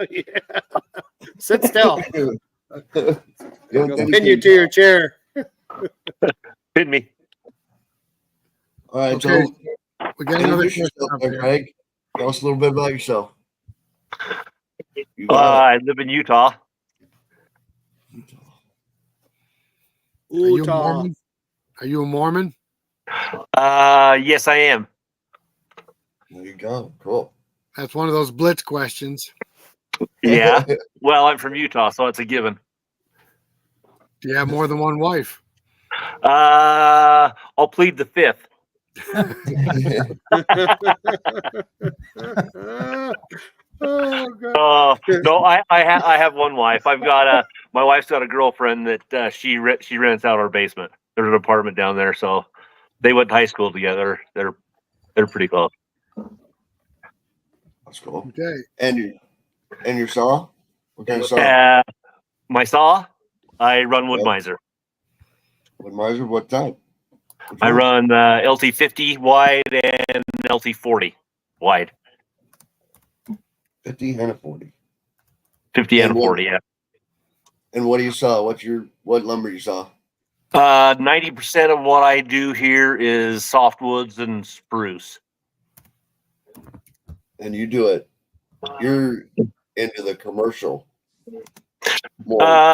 Yeah. Sit still. Then Pin you to your chair. Pin me. All right, Okay. so We got another introduce question yourself up there, here. Craig. Tell us a little bit about yourself. You got I live in Utah. it. Are you a Utah. Mormon? Are you a Mormon? Yes, I am. There you go. Cool. That's one of those blitz questions. Yeah. Well, I'm from Utah, so it's a given. Do you have more than one wife? I'll plead the fifth. Oh, God. No, I have one wife. My wife's got a girlfriend that she rents out our basement. There's an apartment down there, so they went to high school together. They're pretty close. That's cool. Okay. And your saw? What kind of saw? My saw, I run Woodmizer. Woodmizer? What type? Which I one? run LT50 wide and LT40 wide. 50 and a 40. 50 and And a what- 40, yeah. And what do you saw? What lumber you saw? 90% of what I do here is softwoods and spruce. And you do it. You're into the commercial. More.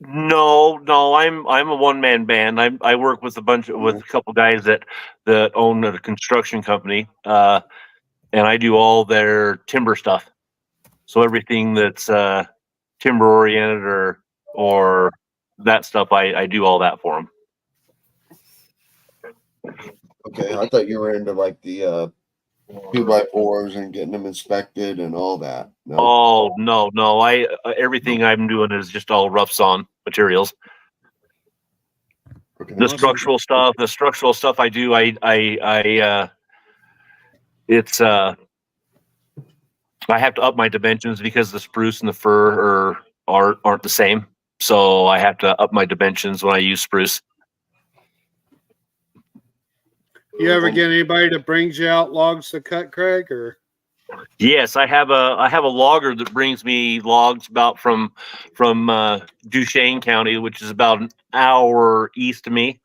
No, I'm a one-man band. I work with a couple guys that own a construction company, and I do all their timber stuff. So everything that's timber oriented or that stuff, I do all that for them. Okay, I thought you were into like the 2x4s and getting them inspected and all that. No. Oh no! Everything I'm doing is just all rough sawn materials. Okay. The structural stuff I do, it's I have to up my dimensions because the spruce and the fir aren't the same. So I have to up my dimensions when I use spruce. You ever get anybody that brings you out logs to cut, Craig? Or Yes, I have a logger that brings me logs about from Duchesne County, which is about an hour east of me.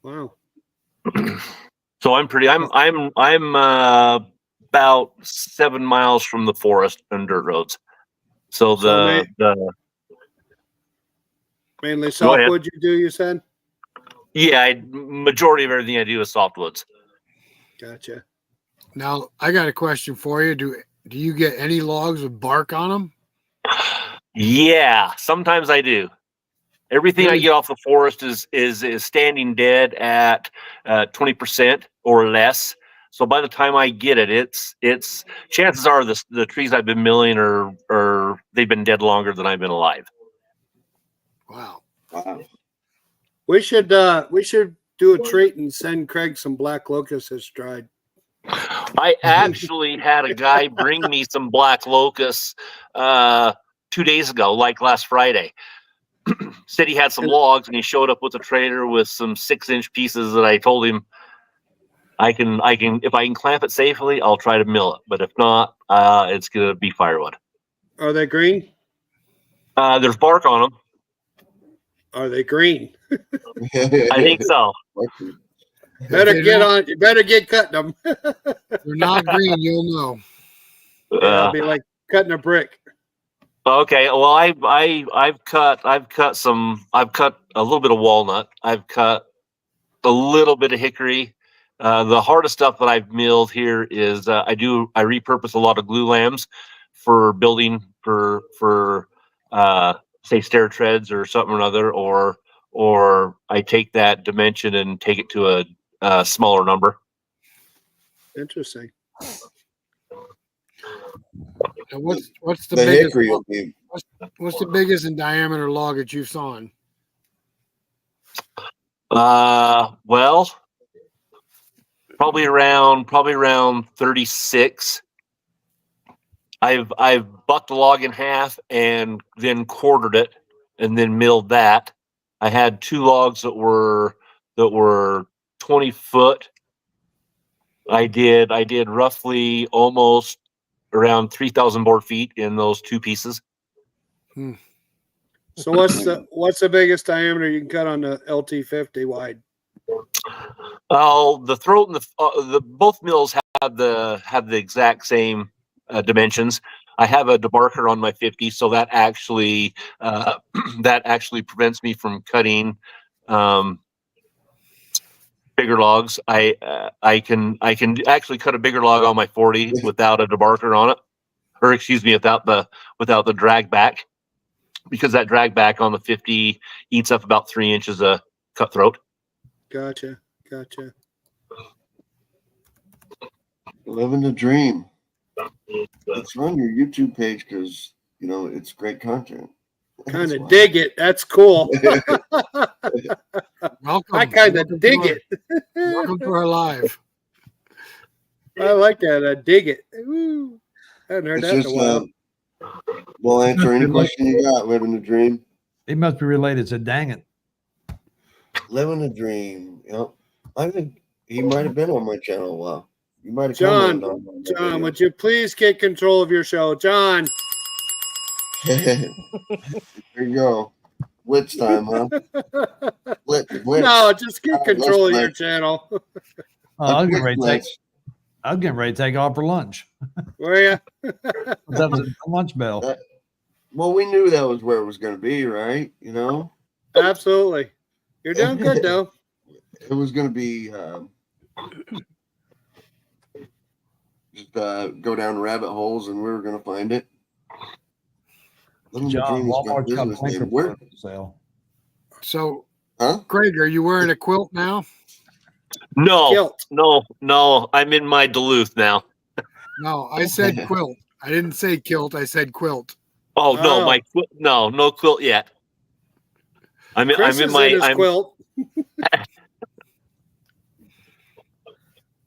wow, So I'm about 7 miles from the forest and dirt roads. So the mainly Go ahead. softwood you do, you said? Majority of everything I do is softwoods. Gotcha. Now I got a question for you. Do you get any logs with bark on them? Yeah, sometimes I do. Everything I Really? get off the forest is standing dead at 20% or less. So by the time I get it, it's chances are the trees I've been milling or they've been dead longer than I've been alive. Wow. Wow. We should do a treat and send Craig some black locusts that's dried. I actually had a guy bring me some black locusts 2 days ago, like last Friday. Said he had some logs, and he showed up with a trailer with some 6-inch pieces that I told him I can if I can clamp it safely, I'll try to mill it. But if not, it's gonna be firewood. Are they green? There's bark on them. Are they green? I think so. Better They're get not- on. You better get cutting them. If they're not green, you'll know. It'll be like cutting a brick. Okay, well, I've cut a little bit of walnut. I've cut a little bit of hickory. The hardest stuff that I've milled here is I repurpose a lot of glue lambs for building for say stair treads or something or another, or I take that dimension and take it to a smaller number. Interesting. And what's the The biggest? hickory will be What's the biggest in diameter log that you've sawn? Well, probably around 36. I've bucked the log in half and then quartered it and then milled that. I had 2 logs that were 20 foot. I did roughly almost around 3,000 board feet in those 2 pieces. So what's the biggest diameter you can cut on the LT50 wide? Oh, the throat and the both mills have the exact same dimensions. I have a debarker on my 50, so that actually prevents me from cutting bigger logs. I can actually cut a bigger log on my 40 without a debarker on it, or excuse me, without the drag back, because that drag back on the 50 eats up about 3 inches of cutthroat. Gotcha. living the dream. Let's run your YouTube page because it's great content. Kind of dig it. That's cool. Welcome. I kind of Welcome dig to it. Welcome to our live. I like that. I dig it. Ooh, I haven't heard It's that in just a while. we'll answer any question you got. Living the dream. He must be related to Dang It. Living the dream. I think he might have been on my channel a while. You might have John, commented on my John, video. would you please get control of your show? John. There you go. Blitz time, huh? Blitz. No, just get control of your Blitz. channel. I'll get ready to take. Blitz. I'm getting ready to take off for lunch. Where ya? That was a lunch bell. Well, we knew that was where it was going to be, right? Absolutely. You're doing good, though. It was going to be just go down rabbit holes, and we were going to find it. Living the John, dream is my Walmart's got business blinker name. Where? for sale. So, Huh? Craig, are you wearing a quilt now? No, Kilt. no. I'm in my Duluth now. No, I said quilt. I didn't say kilt. I said quilt. Oh, no, Oh. my quilt. No quilt yet. Chris is in his quilt.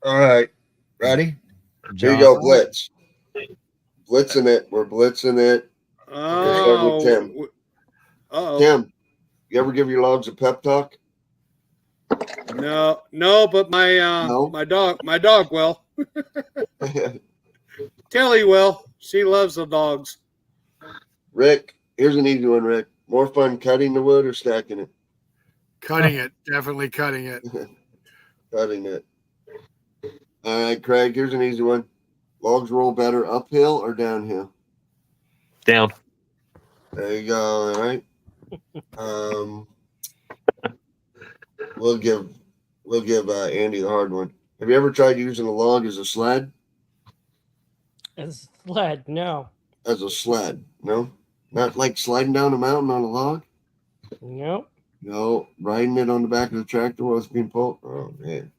All right. Ready? Here you John, go, Blitz. Blitzing it. We're blitzing it. Oh. Tim. Uh-oh. Tim, you ever give your logs a pep talk? No, but No? my dog will. Kelly will. She loves the dogs. Rick, here's an easy one, Rick. More fun cutting the wood or stacking it? Cutting it. Definitely cutting it. Cutting it. All right, Craig, here's an easy one. Logs roll better uphill or downhill? Down. There you go. All right. We'll give Andy the hard one. Have you ever tried using a log as a sled? As sled, no. As a sled? No? Not like sliding down a mountain on a log? Nope. No. Riding it on the back of the tractor while it's being pulled? Oh, man.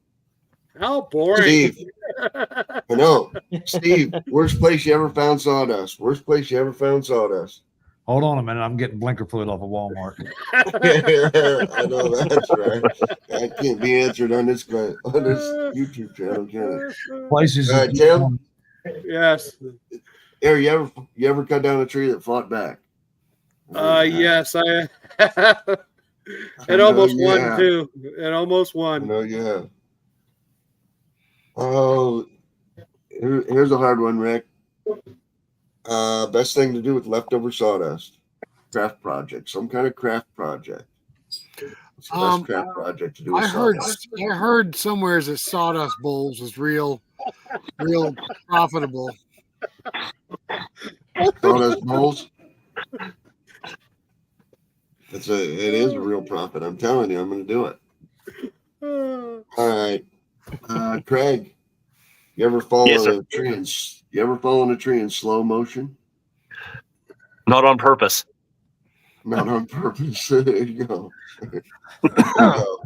How boring. Steve. I know. Steve, worst place you ever found sawdust? Worst place you ever found sawdust? hold on a minute. I'm getting blinker fluid off of Walmart. I know that's right. That can't be answered on this YouTube channel, can it? Places. Tim? Yes. Here, you ever cut down a tree that fought back? Yes, I. I It know almost you won have. too. It almost I won. know you have. Oh, here's a hard one, Rick. Best thing to do with leftover sawdust? Craft project, some kind of craft project. What's the best craft project to do with sawdust? I heard somewhere that sawdust bowls is real profitable. Sawdust bowls. It is a real profit. I'm telling you, I'm going to do it. All right, Craig. You ever fall Yes, in sir. a tree in slow motion? Not on purpose. Not on purpose. There you go. There you go.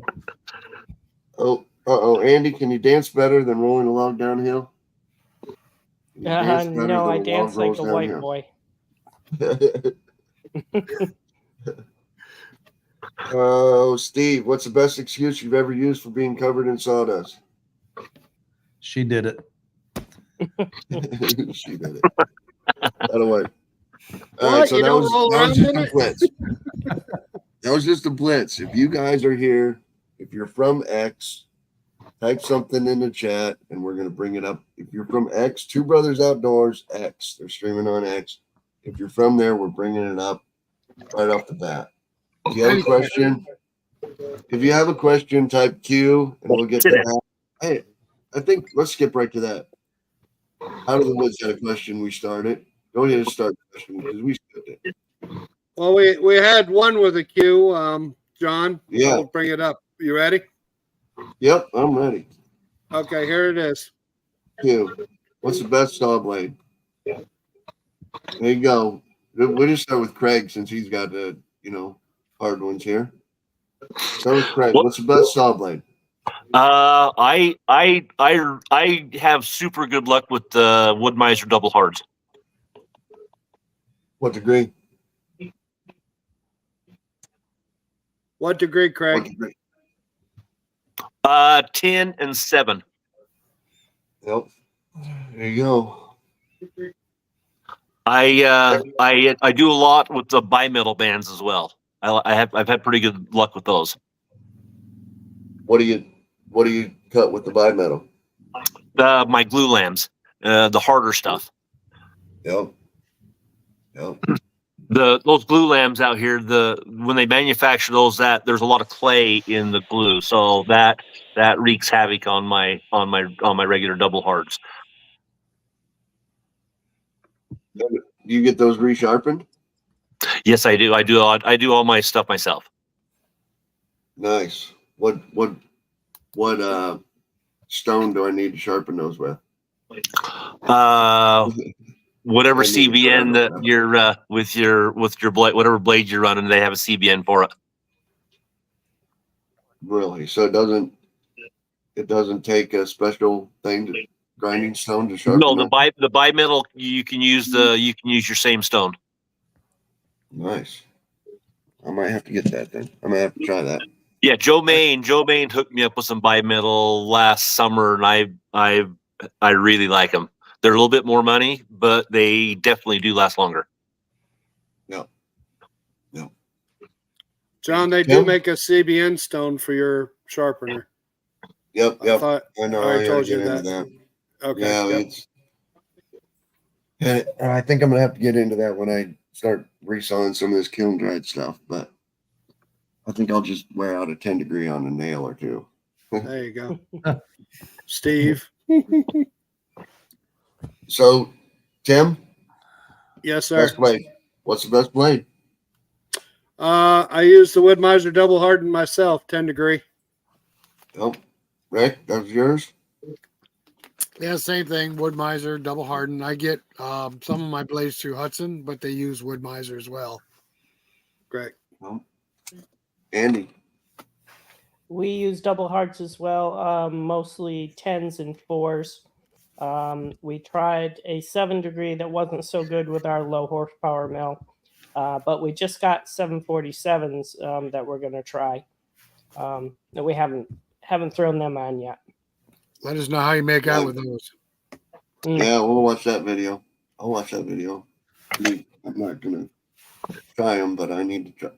Oh, Andy, can you dance better than rolling a log downhill? Can you dance better No, than I a log dance like rolls a white downhill? boy. Oh, Steve, what's the best excuse you've ever used for being covered in sawdust? She did it. She did it. By the way. All What? right, so You that don't was roll around just in a it? blitz. That was just a blitz. If you guys are here, if you're from X, type something in the chat and we're going to bring it up. If you're from X, Two Brothers Outdoors, X, they're streaming on X. If you're from there, we're bringing it up right off the bat. If you have a question, type Q and we'll get to that. Hey, I think let's skip right to that. Out of the Woods had a question we started. Go ahead and start the question because we skipped it. Well, we had one with a Q, John. Yeah. I'll bring it up. You ready? Yep, I'm ready. Okay, here it is. Q. What's the best saw blade? There you go. We'll just start with Craig since he's got the hard ones here. Start with Craig. What's the best saw blade? I have super good luck with the Woodmizer double hards. What degree? What degree, What Craig? degree? 10 and 7. Yep. There you go. I do a lot with the bimetal bands as well. I've had pretty good luck with those. What do you cut with the bimetal? My glue lambs, the harder stuff. Yep. Yep. Those glue lambs out here, when they manufacture those, that there's a lot of clay in the glue, so that wreaks havoc on my regular double hards. Do you get those resharpened? Yes, I do. I do all my stuff myself. Nice. What stone do I need to sharpen those with? Whatever I need to CBN that sharpen you're with your blade, whatever blade you're running, they have a CBN for it. Really? So it doesn't take a special grinding stone to sharpen? No, the bimetal you can use your same stone. Nice. I might have to get that then. I might have to try that. Yeah, Joe Main hooked me up with some bimetal last summer, and I really like them. They're a little bit more money, but they definitely do last longer. No. John, they do make a CBN stone for your sharpener. Yep. I know. already I told get you into that. that. Okay. Yeah, Yep. I think I'm gonna have to get into that when I start resawing some of this kiln dried stuff, but I think I'll just wear out a 10 degree on a nail or two. There you go. Steve. So, Tim, Yes, sir. best blade. What's the best blade? I use the Woodmizer double hardened myself, 10 degree. Oh, Rick, that was yours? Yeah, same thing. Woodmizer, double hardened. I get some of my blades through Hudson, but they use Woodmizer as well. Great. Andy. We use double hards as well, mostly 10s and 4s. We tried a 7 degree that wasn't so good with our low horsepower mill, but we just got 747s that we're going to try. And we haven't thrown them on yet. Let us know how you make out with those. Yeah, we'll watch that video. I'll watch that video. I'm not gonna try them, but I need to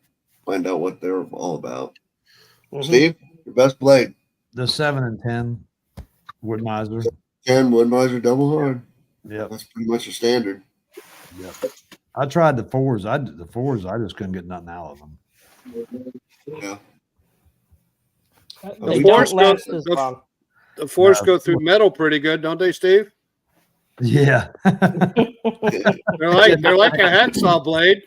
find out what they're all about. Mhm. Steve, your best blade. The 7 and 10 Woodmizer. 10 Woodmizer double hard. Yep. That's pretty much a standard. Yep. I tried the fours. I just couldn't get nothing out of them. Yeah. They The don't force last goes- as long. The force No. go through metal pretty good, don't they, Steve? Yeah. They're like a handsaw blade.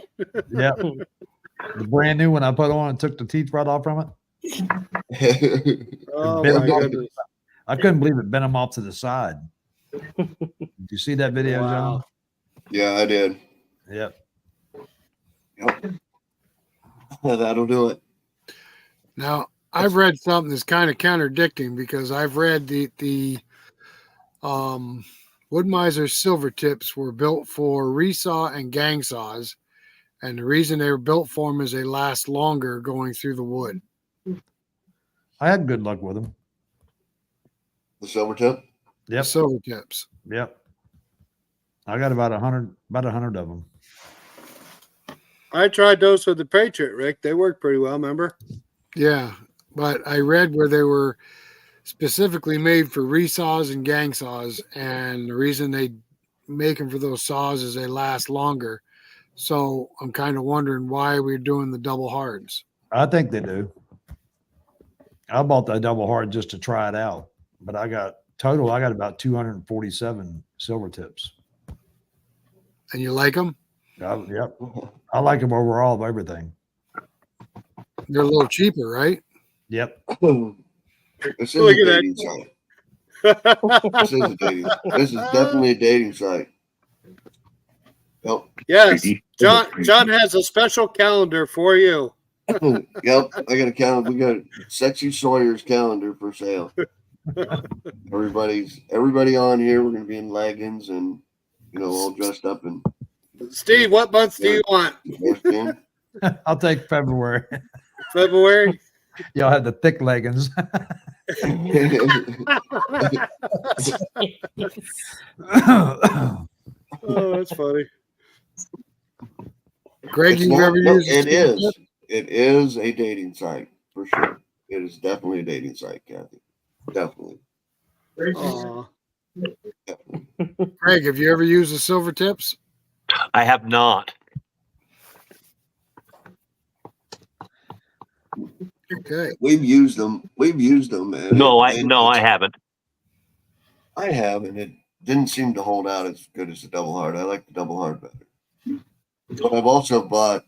Yep. The brand new one I put on and took the teeth right off from it. Oh Bit my 'em off. goodness! I couldn't believe it bent them off to the side. Did you see that video, Wow. John? Yeah, I did. Yep. Yep. That'll do it. Now, I've read something that's kind of contradicting because I've read the Woodmizer silver tips were built for resaw and gang saws, and the reason they were built for them is they last longer going through the wood. I had good luck with them. The silver tip. The Yep. silver tips. Yep. I got about 100 of them. I tried those with the Patriot, Rick. They worked pretty well. Remember? Yeah, but I read where they were specifically made for resaws and gang saws, and the reason they make them for those saws is they last longer. So I'm kind of wondering why we're doing the double hards. I think they do. I bought that double hard just to try it out, but I got about 247 silver tips. And you like them? Yep. I like them overall of everything. They're a little cheaper, right? Yep. This is Look a at that. dating site. This is definitely a dating site. Yep. Yes, John has a special calendar for you. Yep. I got a calendar. We got Sexy Sawyer's calendar for sale. Everybody on here, we're gonna be in leggings and all dressed up in Steve, what month do you want? foreskin. I'll take February. February? Y'all have the thick leggings. Oh, that's funny. Greg, It's you not- ever no, used it is. It is a dating site for sure. It is definitely a dating site, Kathy. Definitely. Aw. Greg, have you ever used the silver tips? I have not. Okay. We've used them. And No, I haven't. I have, and it didn't seem to hold out as good as the double hard. I like the double hard better. But I've also bought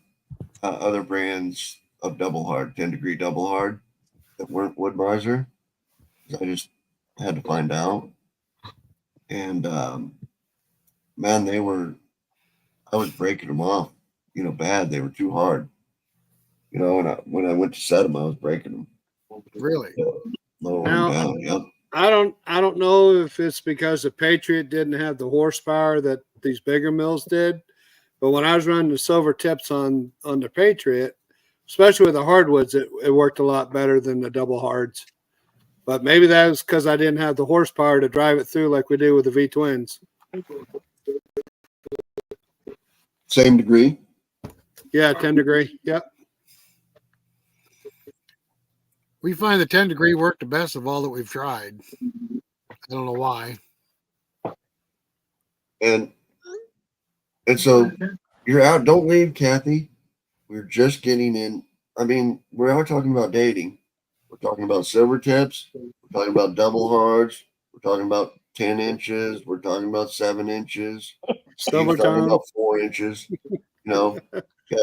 other brands of double hard, 10-degree double hard, that weren't Woodmizer. I just had to find out. And man, I was breaking them off, bad. They were too hard. And when I went to set them, I was breaking them. Really? Lower Now- them down. Yep. I don't know if it's because the Patriot didn't have the horsepower that these bigger mills did, but when I was running the silver tips on the Patriot, especially with the hardwoods, it worked a lot better than the double hards. But maybe that was because I didn't have the horsepower to drive it through like we do with the V twins. Same degree. Yeah, 10-degree. Yep. We find the 10-degree work the best of all that we've tried. I don't know why. And so you're out. Don't leave, Kathy. We're just getting in. I mean, we are talking about dating. We're talking about silver tips. We're talking about double hards. We're talking about 10 inches. We're talking about 7 inches. Silver Steve's talking tone. about 4 inches. Yeah,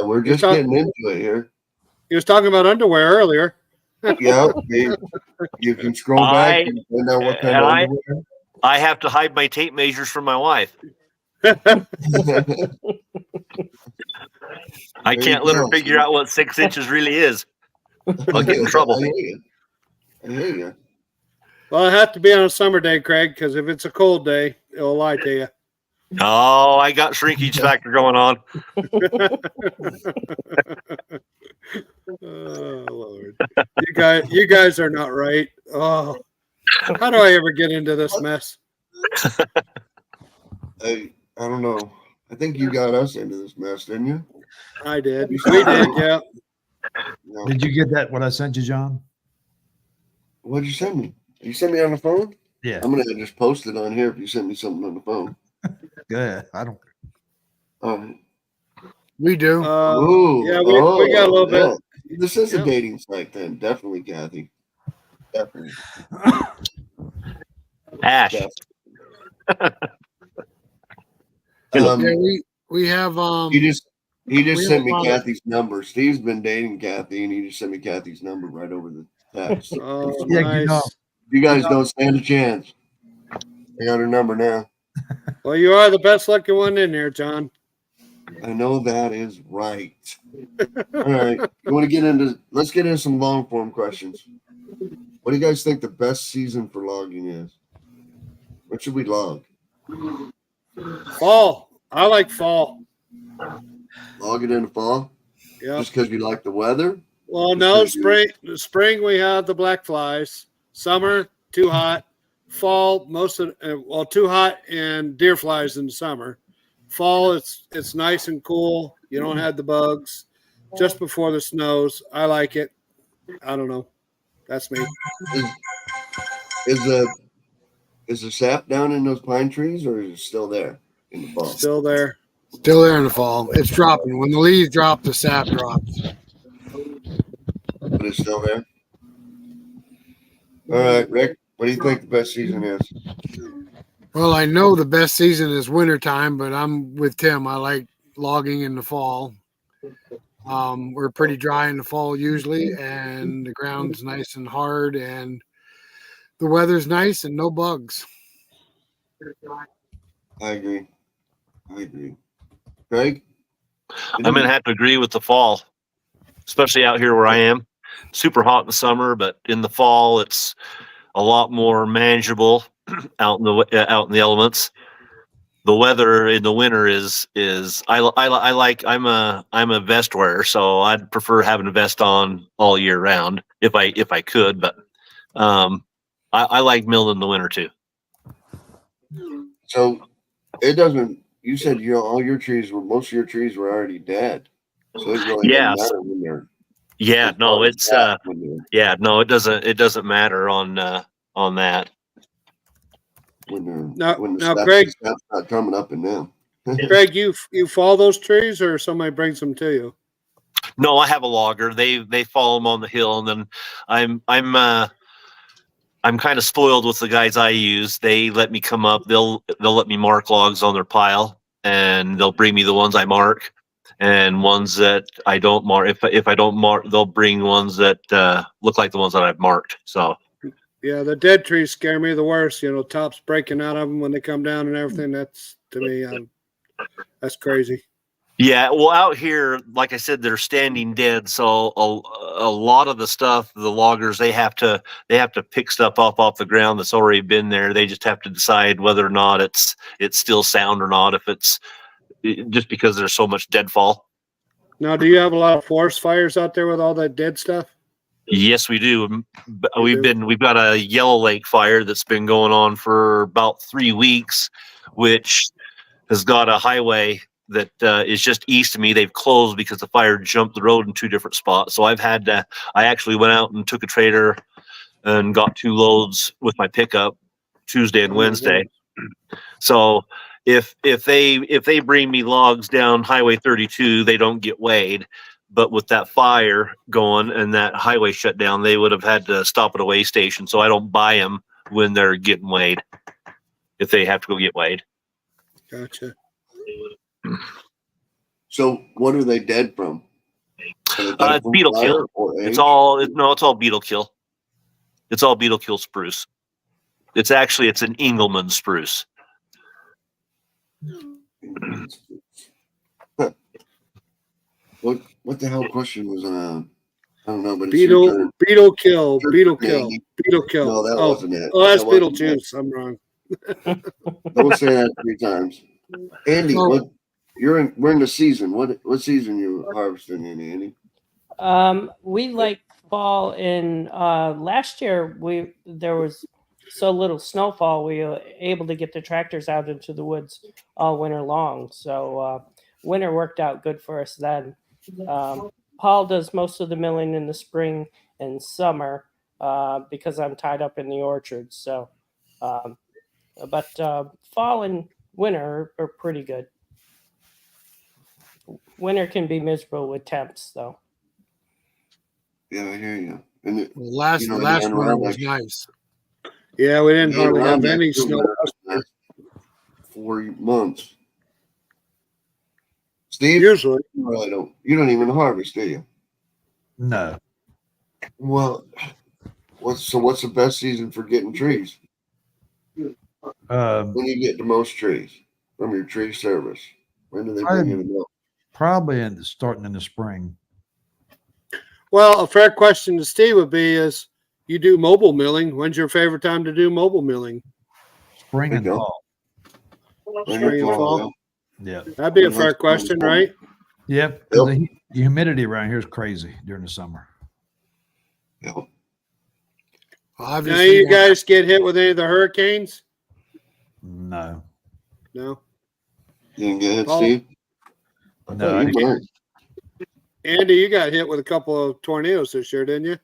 we're just talk- getting into it here. He was talking about underwear earlier. Yeah, you can scroll back and find out what kind of underwear. I have to hide my tape measures from my wife. I There can't you let her go. figure out what 6 inches really is. I'll get in trouble. I hear you. Well, it has to be on a summer day, Craig, because if it's a cold day, it'll lie to you. Oh, I got shrinkage factor going on. Oh Lord, you guys are not right. Oh, how do I ever get into this mess? I don't know. I think you got us into this mess, didn't you? I did. We did, yeah. No. Did you get that? What I sent you, John? What'd you send me? You sent me on the phone? Yeah. I'm gonna just post it on here if you send me something on the phone. Good. I don't. All right. We do. Yeah, we got a little bit. This is a Yep. dating site then. Definitely, Kathy. Definitely. Ash. Definitely. Hello. Yeah, we have He just we sent have me a lot of- Kathy's number. Steve's been dating Kathy, and he just sent me Kathy's number right over the text. Oh, Yeah, nice. you know. You guys don't stand a chance. I got her number now. Well, you are the best looking one in there, John. I know that is right. All right. You want to get into? Let's get into some long form questions. What do you guys think the best season for logging is? What should we log? Fall. I like fall. Log it in the fall? Yeah. Just because you like the weather? Well, Just no, 'cause you- spring we have the black flies. Summer, too hot. Fall, too hot and deer flies in the summer. Fall, it's nice and cool. You don't have the bugs. Just before the snows, I like it. I don't know. That's me. Is the sap down in those pine trees, or is it still there in the fall? Still there. still there in the fall. It's dropping. When the leaves drop, the sap drops. But it's still there. All right, Rick. What do you think the best season is? Well, I know the best season is wintertime, but I'm with Tim. I like logging in the fall. We're pretty dry in the fall usually, and the ground's nice and hard, and the weather's nice and no bugs. I agree. Craig? I'm gonna have to agree with the fall, especially out here where I am. Super hot in the summer, but in the fall it's a lot more manageable out in the elements. The weather in the winter is I'm a vest wearer, so I'd prefer having a vest on all year round if I could, but I like milling in the winter too. So it doesn't. You said most of your trees were already dead. So it really Yes. doesn't matter when they're. Yeah, no, it's when they're yeah, no, it doesn't matter on that. when Now, the now, sap's Craig, not coming up in them. Greg, you fall those trees, or somebody brings them to you? No, I have a logger. They follow them on the hill, and then I'm kind of spoiled with the guys I use. They let me come up. They'll let me mark logs on their pile, and they'll bring me the ones I mark, and ones that I don't mark. If I don't mark, they'll bring ones that look like the ones that I've marked. So Yeah, the dead trees scare me the worst. Tops breaking out of them when they come down and everything. That's, to me, that's crazy. yeah, well, out here, like I said, they're standing dead. So a lot of the stuff, the loggers, they have to pick stuff up off the ground that's already been there. They just have to decide whether or not it's still sound or not. If it's just because there's so much deadfall. Now, do you have a lot of forest fires out there with all that dead stuff? Yes, we do. We've got a Yellow Lake fire that's been going on for about 3 weeks, which has got a highway that is just east of me. They've closed because the fire jumped the road in 2 different spots. So I actually went out and took a trailer and got 2 loads with my pickup Tuesday and Wednesday. So if they bring me logs down Highway 32, they don't get weighed. But with that fire going and that highway shut down, they would have had to stop at a weigh station. So I don't buy them when they're getting weighed, if they have to go get weighed. Gotcha. So what are they dead from? It's beetle kill. It's all beetle kill. It's all beetle kill spruce. It's an Engelmann spruce. What the hell question was on? I don't know, but it's Beetle kill. No, that wasn't it. Oh, that's That wasn't Beetlejuice. I'm wrong. Don't say that 3 times. Andy, Well- we're in the season. What season you harvesting in, Andy? We like fall in last year there was so little snowfall we were able to get the tractors out into the woods all winter long. So winter worked out good for us then. Paul does most of the milling in the spring and summer because I'm tied up in the orchard. So, but fall and winter are pretty good. Winter can be miserable with temps, though. Yeah, I hear you. And it, Well, last you know, last Dan winter was Ramax- nice. Yeah, we didn't Dan hardly have Ramax any too, snow. man, that's 4 months. Steve, Usually, you really don't. You don't even harvest, do you? No. Well, what's the best season for getting trees? Um, When you get the most trees from your tree service? When do they I- bring you the milk? Probably starting in the spring. well, a fair question to Steve would be: is you do mobile milling? When's your favorite time to do mobile milling? Spring There and you go. fall. Spring and fall. Yeah. That'd be a fair question, right? Yep. 'Cause the humidity around here is crazy during the summer. Yeah. Now, Obviously, you guys get hit with any of the hurricanes? No. No. You didn't get hit, Paul? Steve? No. Oh, I you didn't- might. Andy, you got hit with a couple of tornadoes this year, didn't you?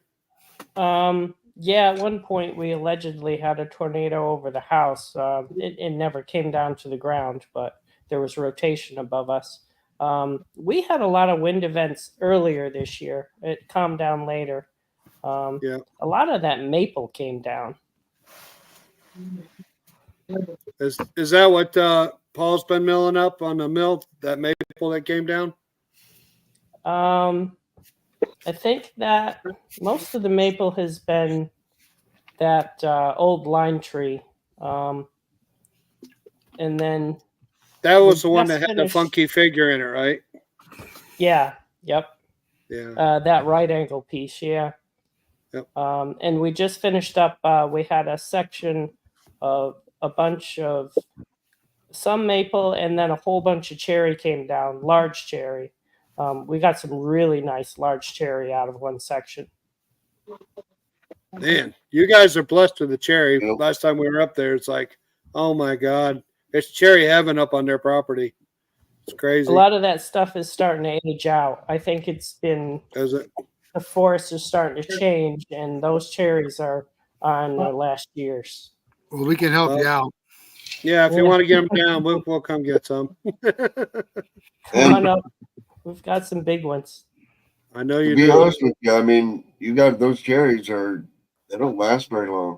Yeah, at one point we allegedly had a tornado over the house. It never came down to the ground, but there was rotation above us. We had a lot of wind events earlier this year. It calmed down later. Yeah. A lot of that maple came down. Is that what Paul's been milling up on the mill? That maple that came down? I think that most of the maple has been that old lime tree. And then, That was the We one just that had the finished- funky figure in it, right? yeah, yep. Yeah. That right angle piece, yeah. Yep. And we just finished up. We had a section of a bunch of some maple, and then a whole bunch of cherry came down, large cherry. We got some really nice large cherry out of one section. Man, you guys are blessed with the cherry. Yep. Last time we were up there, it's like, oh my God, it's cherry heaven up on their property. It's crazy. A lot of that stuff is starting to age out. I think it's been Is it? the forest is starting to change, and those cherries are on their last years. well, we can help you out. Yeah, if you Yeah. want to get them down, we'll come get some. Come on up. We've got some big ones. I know To you be do. honest with you, I mean, you got those cherries they don't last very long.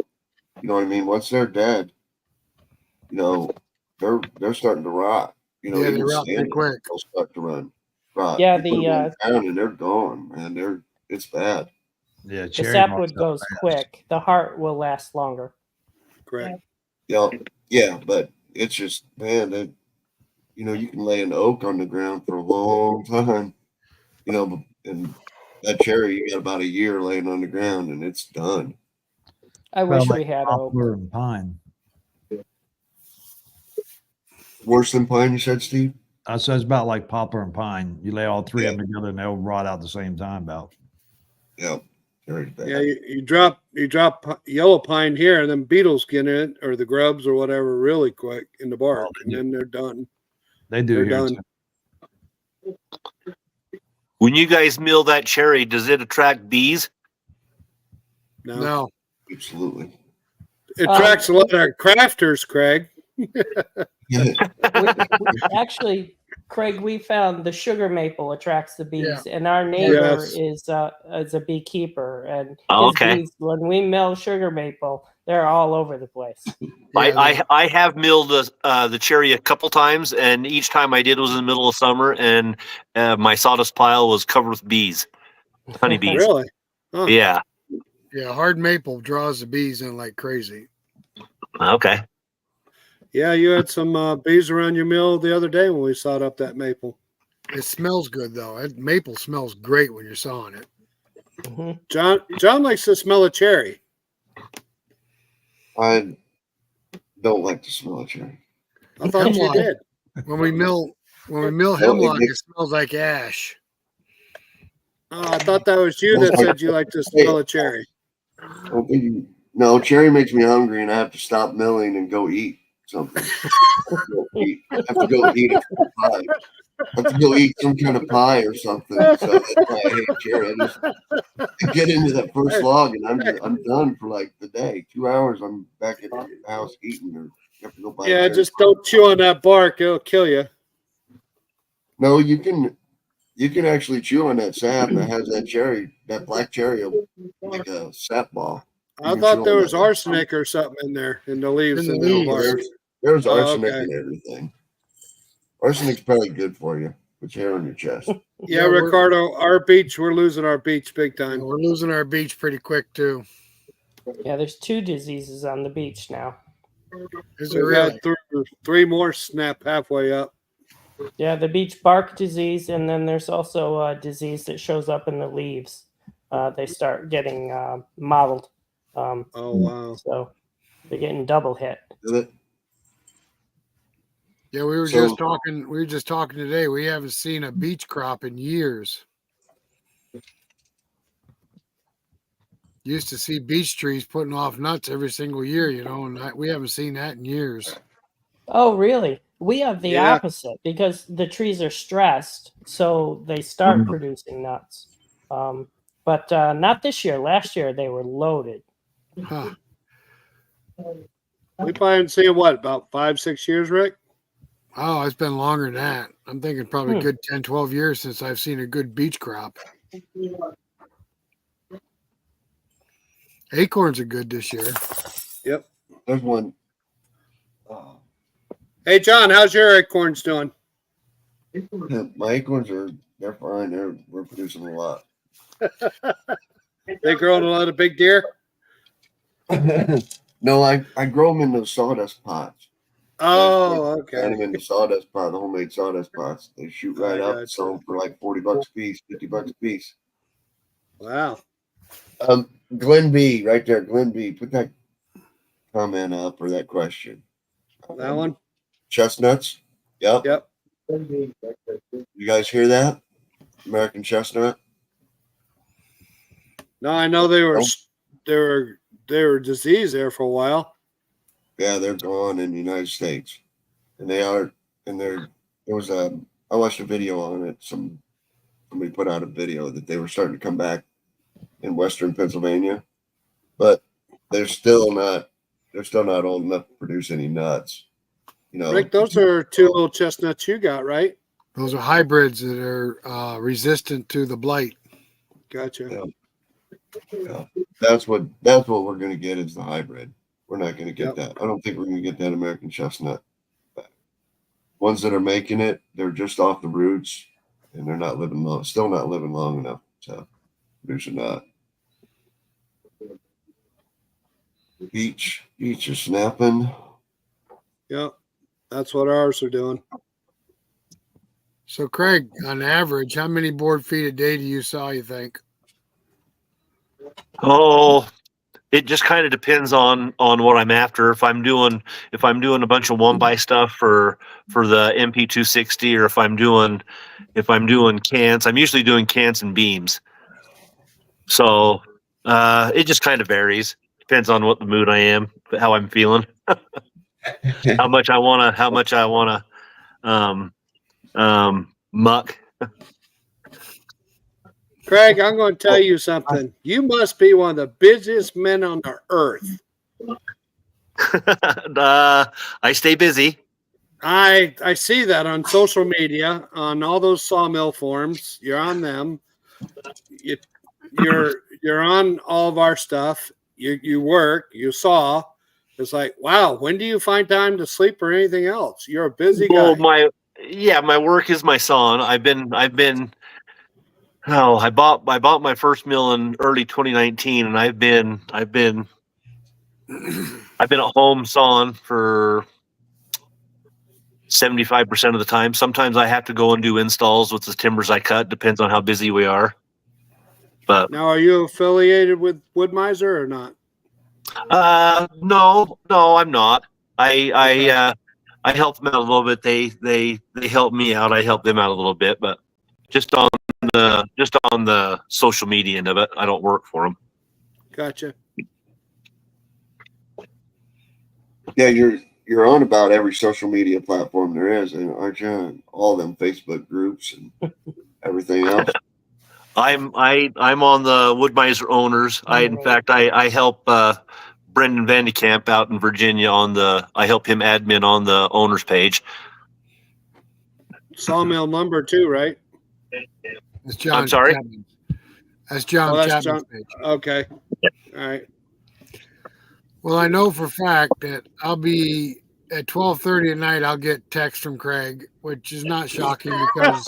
You know what I mean? Once they're dead, you know, they're starting to rot. You know, Yeah, they even rot pretty standing, quick. they'll start to rot. Yeah, You put them on down and they're gone, man. It's bad. Yeah. The cherry sapwood marks goes out quick. The heart will last longer. Correct. Yeah, but it's just, man, you know, you can lay an oak on the ground for a long time, you know, and that cherry, you got about a year laying on the ground and it's done. I wish like we had oak. poplar and pine. Worse than pine, you said, Steve? So it's about like poplar and pine. You lay all three of them together and they'll rot out at the same time. About. Yeah, cherry's bad. Yeah, you drop yellow pine here, and then beetles get in it, or the grubs or whatever, really quick in the bark, they and do. then they're done. They do They're here done. too. When you guys mill that cherry, does it attract bees? No, No, Absolutely. it attracts a lot of crafters, Craig. Yeah. Actually, Craig, we found the sugar maple attracts the bees, Yeah. and our neighbor Yes. is a beekeeper, and his Oh, okay. bees. When we mill sugar maple, they're all over the place. yeah, I have milled the cherry a couple times, and each time I did was in the middle of summer, and my sawdust pile was covered with bees, honeybees. Really? Huh. Yeah. yeah, hard maple draws the bees in like crazy. Okay. Yeah, you had some bees around your mill the other day when we sawed up that maple. It smells good though. Maple smells great when you're sawing it. Mhm. John likes the smell of cherry. I don't like the smell of cherry. I thought you Hemlock. did. When we mill it hemlock, it makes- smells like ash. Oh, I thought that was you that said you like the smell of cherry. I don't think no, cherry makes me hungry and I have to stop milling and go eat something. I have to go eat a couple pies. have to go eat some kind of pie or something. So that's why I hate Jerry. I just get into that first log and I'm done for like the day. 2 hours, I'm back at the house eating, or you have to go buy. Yeah, Jerry. just don't chew on that bark; it'll kill you. No, you can actually chew on that sap that has that cherry, that black cherry, like a sap ball. You I can thought chew there on was that. arsenic or something in there in the leaves In the and the leaves. bark. There's Oh, arsenic okay. in everything. Arsenic's probably good for you. Put your hair on your chest. Yeah, Yeah, Ricardo, our beach, we're losing our beach big time. We're losing our beach pretty quick too. Yeah, there's 2 diseases on the beach now. Is it We've really? had three more snap halfway up. Yeah, the beach bark disease, and then there's also a disease that shows up in the leaves. They start getting mottled. Oh wow! So they're getting double hit. Yeah, we were So- just talking. We were just talking today. We haven't seen a beach crop in years. Used to see beech trees putting off nuts every single year, and we haven't seen that in years. Oh, really? We have the Yeah. opposite because the trees are stressed, so they start producing nuts. But not this year. Last year they were loaded. Huh. We probably haven't seen what about 5-6 years, Rick? Oh, it's been longer than that. I'm thinking probably a good 10, 12 years since I've seen a good beech crop. Acorns are good this year. Yep. There's one. Hey, John, how's your acorns doing? My acorns they're fine. We're producing a lot. They growing a lot of big deer? No, I grow them in those sawdust pots. Oh, Put them okay. in the sawdust pot, the homemade sawdust pots. They shoot right I up, gotcha. sell them for like $40 a piece, $50 a piece. Wow. Glenn B, right there, Glenn B, put that comment up or that question. That one? Chestnuts. Yep. Yep. You guys hear that? American chestnut. No, I know they were diseased there for a while. Yeah, they're gone in the United States, and they are. And there was I watched a video on it. Somebody put out a video that they were starting to come back in Western Pennsylvania, but they're still not old enough to produce any nuts. Rick, those are 2 little chestnuts you got, right? Those are hybrids that are resistant to the blight. Gotcha. Yeah. That's what we're going to get is the hybrid. We're not going to get that. I don't think we're going to get that American chestnut back. Ones that are making it, they're just off the roots, and they're not living long. Still not living long enough to produce a nut. Beach is snapping. Yep. That's what ours are doing. So, Craig, on average, how many board feet a day do you saw, you think? Oh, it just kind of depends on what I'm after. If I'm doing a bunch of 1x stuff for the MP260, or if I'm doing cants, I'm usually doing cants and beams. So it just kind of varies. Depends on what the mood I am, how I'm feeling, how much I wanna muck. Craig, I'm going to tell you something. You must be one of the busiest men on the earth. I stay busy. I see that on social media, on all those sawmill forums. You're on them. You're on all of our stuff. You work. You saw. It's like, wow. When do you find time to sleep or anything else? You're a busy guy. Well, my work is my song. I bought my first mill in early 2019, and I've been at home sawing for 75% of the time. Sometimes I have to go and do installs with the timbers I cut. Depends on how busy we are. But Now, are you affiliated with Woodmizer or not? no, I'm not. I help them out a little bit. They help me out. I help them out a little bit, but just on the social media end of it. I don't work for them. Gotcha. Yeah, you're on about every social media platform there is, and aren't you on all them Facebook groups and everything else? I'm on the Woodmizer owners. In fact I help Brendan Vandekamp out in Virginia I help him admin on the owners page. Sawmill Lumber too, right? It's John I'm sorry? Chapman. That's John Oh, that's Chapman's John. page. Okay. All right. Well, I know for a fact that I'll be at 12:30 at night. I'll get text from Craig, which is not shocking because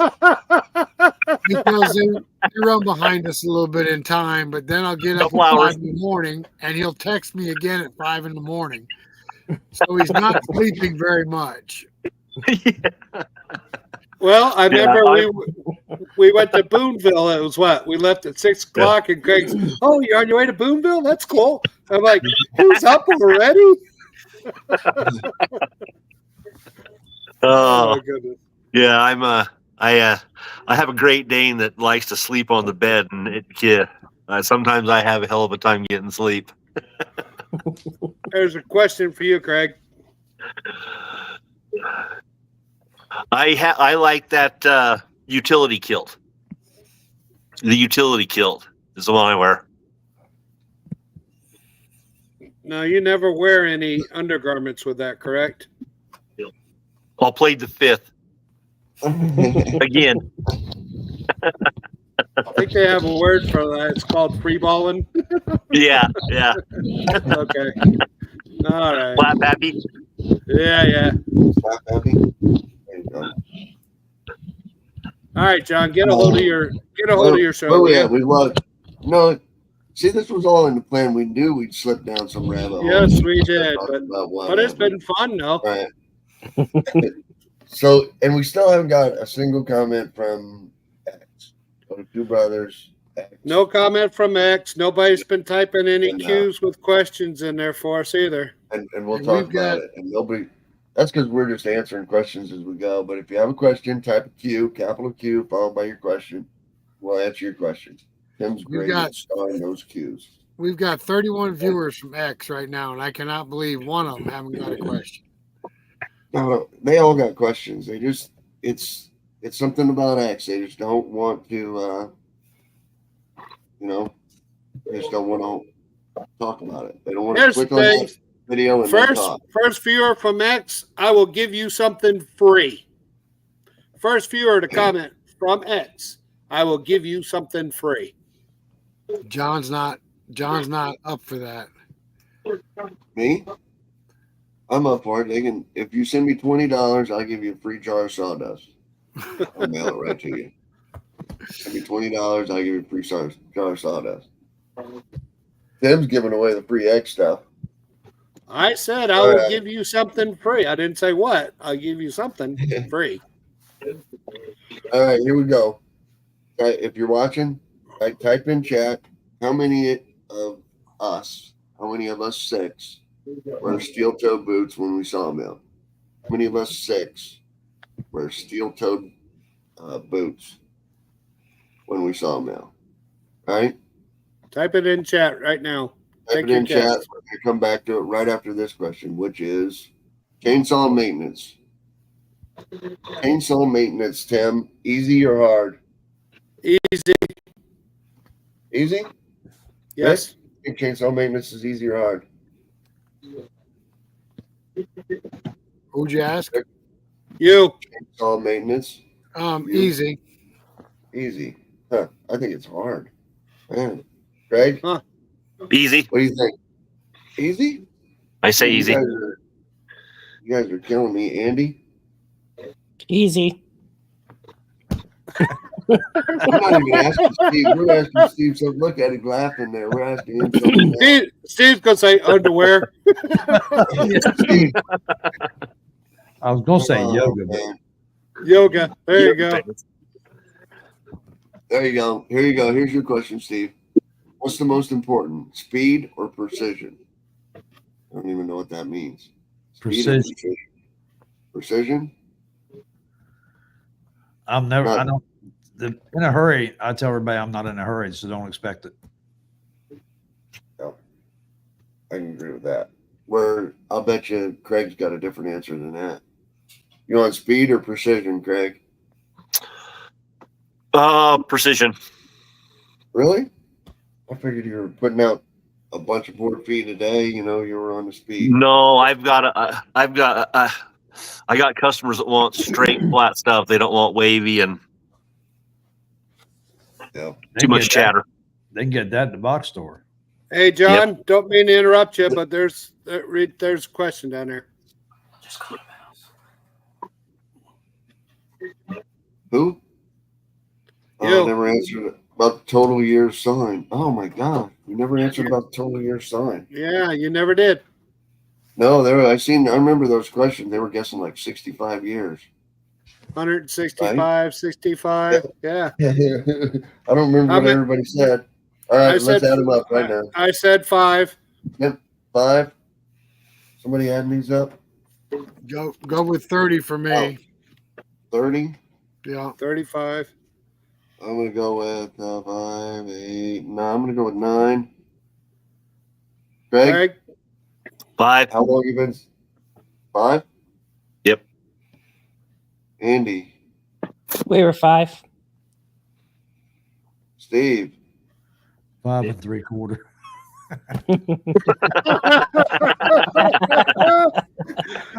they run behind us a little bit in time. But then I'll get up at Couple hours. 5 in the morning, and he'll text me again at 5 in the morning. So he's not sleeping very much. Well, I Yeah, remember we went to Boonville. It was what? We left at 6 o'clock, and Craig's, oh, you're on your way to Boonville? That's cool. I'm like, who's up already? Oh, my goodness. yeah, I have a Great Dane that likes to sleep on the bed, and sometimes I have a hell of a time getting sleep. There's a question for you, Craig. I like that utility kilt. The utility kilt is the one I wear. No, you never wear any undergarments with that, correct? I'll plead the fifth again. I think they have a word for that. It's called free balling. Yeah. Okay. All right. Flap happy. Yeah. Slap happy. There you go. All right, John. Get a hold of your show. Where we at? We love. No, see, this was all in the plan. We knew we'd slip down some rabbit holes. Yes, we did, but it's happened. been fun, though. Right. So, and we still haven't got a single comment from X. So the two brothers. X. No comment from X. Nobody's been typing any And, queues with questions in there for us either. And we'll And talk we've got- about it. And nobody. That's because we're just answering questions as we go. But if you have a question, type a Q, capital Q, followed by your question. We'll answer your question. Tim's great at starring those Qs. We've got 31 viewers from X right now, and I cannot believe one of them haven't got a question. No, they all got questions. They just it's something about X. They just don't want to they just don't want to talk about it. They don't want to Here's click the on thing. that video and then talk. First viewer from X, I will give you something free. First viewer to comment from X, I will give you something free. John's not up for that. Me? I'm up for it. They can if you send me $20, I'll give you a free jar of sawdust. I'll mail it right to you. Send me $20, I'll give you a free jar of sawdust. Tim's giving away the free X stuff. I said I will give you something free. I didn't say what. I'll give you something free. All right, here we go. If you're watching, type in chat how many of us 6, wear steel-toed boots when we sawmill? How many of us 6 wear steel-toed boots when we sawmill? All right? Type it in chat right now. Type it in chat. We're going to come back to it right after this question, which is chainsaw maintenance. Chainsaw maintenance, Tim, easy or hard? Easy. Easy? Yes. I think chainsaw maintenance is easy or hard? Who'd you ask? You. Chainsaw maintenance. Easy. Easy. Huh. I think it's hard. Man. Greg? Huh. Easy. What do you think? Easy? I say easy. You guys are killing me. Andy? Easy. I'm not even asking Steve. We're asking Steve. So look at him laughing there. We're asking him something else. Steve's going to say underwear. Steve. I was going to say yoga, but Man. Yoga. There you go. There you go. Here you go. Here's your question, Steve. What's the most important, speed or precision? I don't even know what that means. Speed or precision. Precision? I'm never. I don't. In a hurry, I tell everybody I'm not in a hurry, so don't expect it. No, I can agree with that. where I'll bet you Craig's got a different answer than that. You want speed or precision, Craig? Precision. Really? I figured you were putting out a bunch of board feet a day. You know, you were on the speed. No, I got customers that want straight flat stuff. They don't want wavy and Yeah. too much chatter. They can get that at the box store. Hey, John, don't mean to interrupt you, but there's a question down there. Who? You. I never answered about the total year sign. Oh my God. You never answered about the total year sign. Yeah, you never did. No, I remember those questions. They were guessing like 65 years. 165, Right? 65. Yeah. I don't remember what everybody said. All right, let's add them up right now. I said 5. Yep, 5. Somebody add these up. Go with 30 for me. 30. Yeah. 35. I'm gonna go with 5, 8. No, I'm gonna go with 9. Greg, 5. how long you been? 5. Yep. Andy, We were 5. Steve, 5 3/4.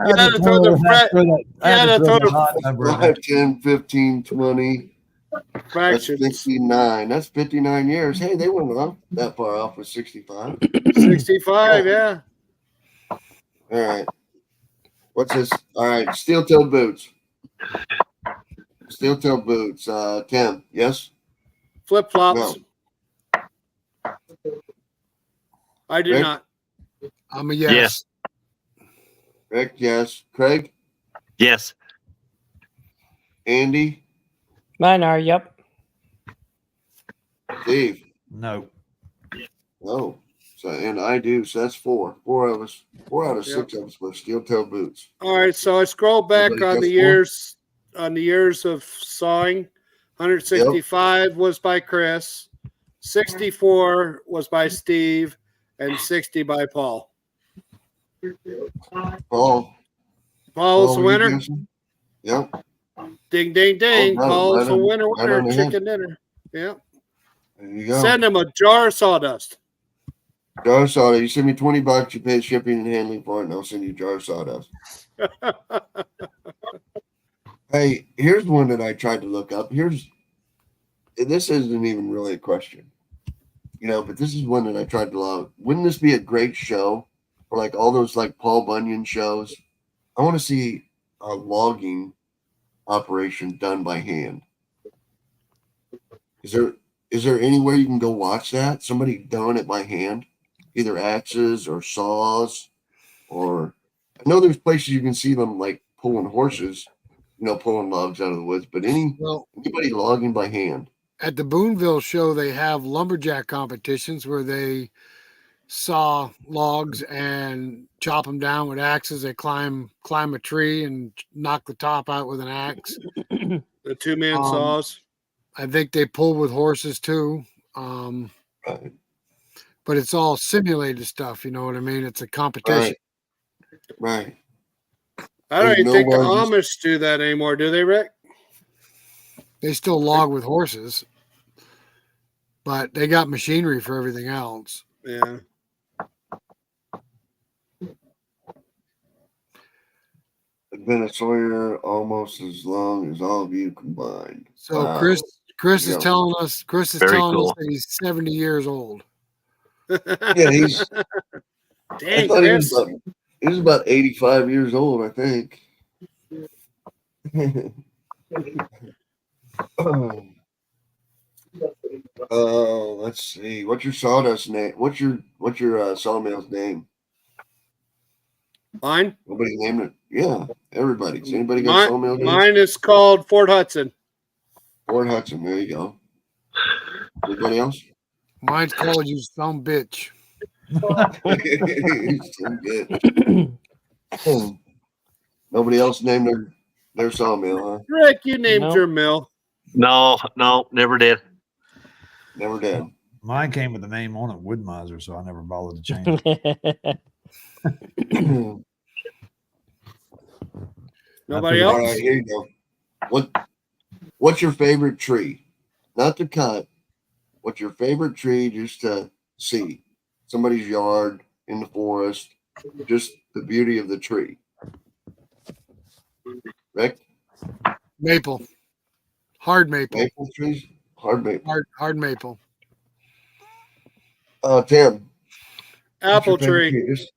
You had to throw the fret. You had to throw the 5, 10, 15, 20. That's fractions. 59. That's 59 years. Hey, they weren't off that far off with 65. 65, yeah. All right. What's this? All right. Steel-toed boots. Steel-toed boots. Tim, yes? Flip flops. No. I do Rick? not. I'm a yes. Yes. Rick, yes. Craig? Yes. Andy? Mine are, yep. Steve? No. No. So, and I do. So that's 4. 4 of us. 4 out of 6 of us with steel-toed boots. All right, so I scroll back Everybody on the guess years of sawing. 165 was by Chris, 64 was by Steve, and 60 by Paul. Paul? Paul's the were you winner. guessing? Yep. Ding, ding, ding. Oh, right, Paul's right the on- winner. right on the head. Chicken dinner. Yeah. There you go. Send him a jar of sawdust. Jar of sawdust. You send me $20, you pay shipping and handling for it, and I'll send you a jar of sawdust. Hey, here's one that I tried to look up. This isn't even really a question, but this is one that I tried to log. Wouldn't this be a great show for like all those like Paul Bunyan shows? I want to see a logging operation done by hand. Is there anywhere you can go watch that? Somebody doing it by hand, either axes or saws, or I know there's places you can see them like pulling horses, pulling logs out of the woods, but anybody logging by hand. At the Boonville show, they have lumberjack competitions where they saw logs and chop them down with axes. They climb a tree and knock the top out with an axe. The 2-man saws. I think they pull with horses too. Right. But it's all simulated stuff. You know what I mean? It's a competition. Right. I don't There's even think the no one Amish do that anymore, do they, Rick? They still log with horses, but they got machinery for everything else. Yeah. I've been a sawyer almost as long as all of you combined. So Wow. Chris is Yeah. telling us Very cool. that he's 70 years old. Yeah, he's. I Dang, thought Chris. he was about 85 years old, I think. Let's see. What's your sawdust name? What's your sawmill's name? Mine? Nobody named it. Yeah, everybody's. Anybody got sawmill names? Mine is called Fort Hudson. Fort Hudson. There you go. Anybody else? Mine's called you some bitch. Some bitch. Nobody else named their sawmill, huh? Rick, you named No. your mill. No, never did. Never did. Mine came with the name on it, Woodmizer, so I never bothered to change it. Nobody All else? right, here you go. What's your favorite tree? Not to cut. What's your favorite tree just to see? Somebody's yard, in the forest, just the beauty of the tree. Rick? Maple. Hard maple. Maple trees? Hard maple. Hard maple. Tim. Apple what's your favorite tree. Just-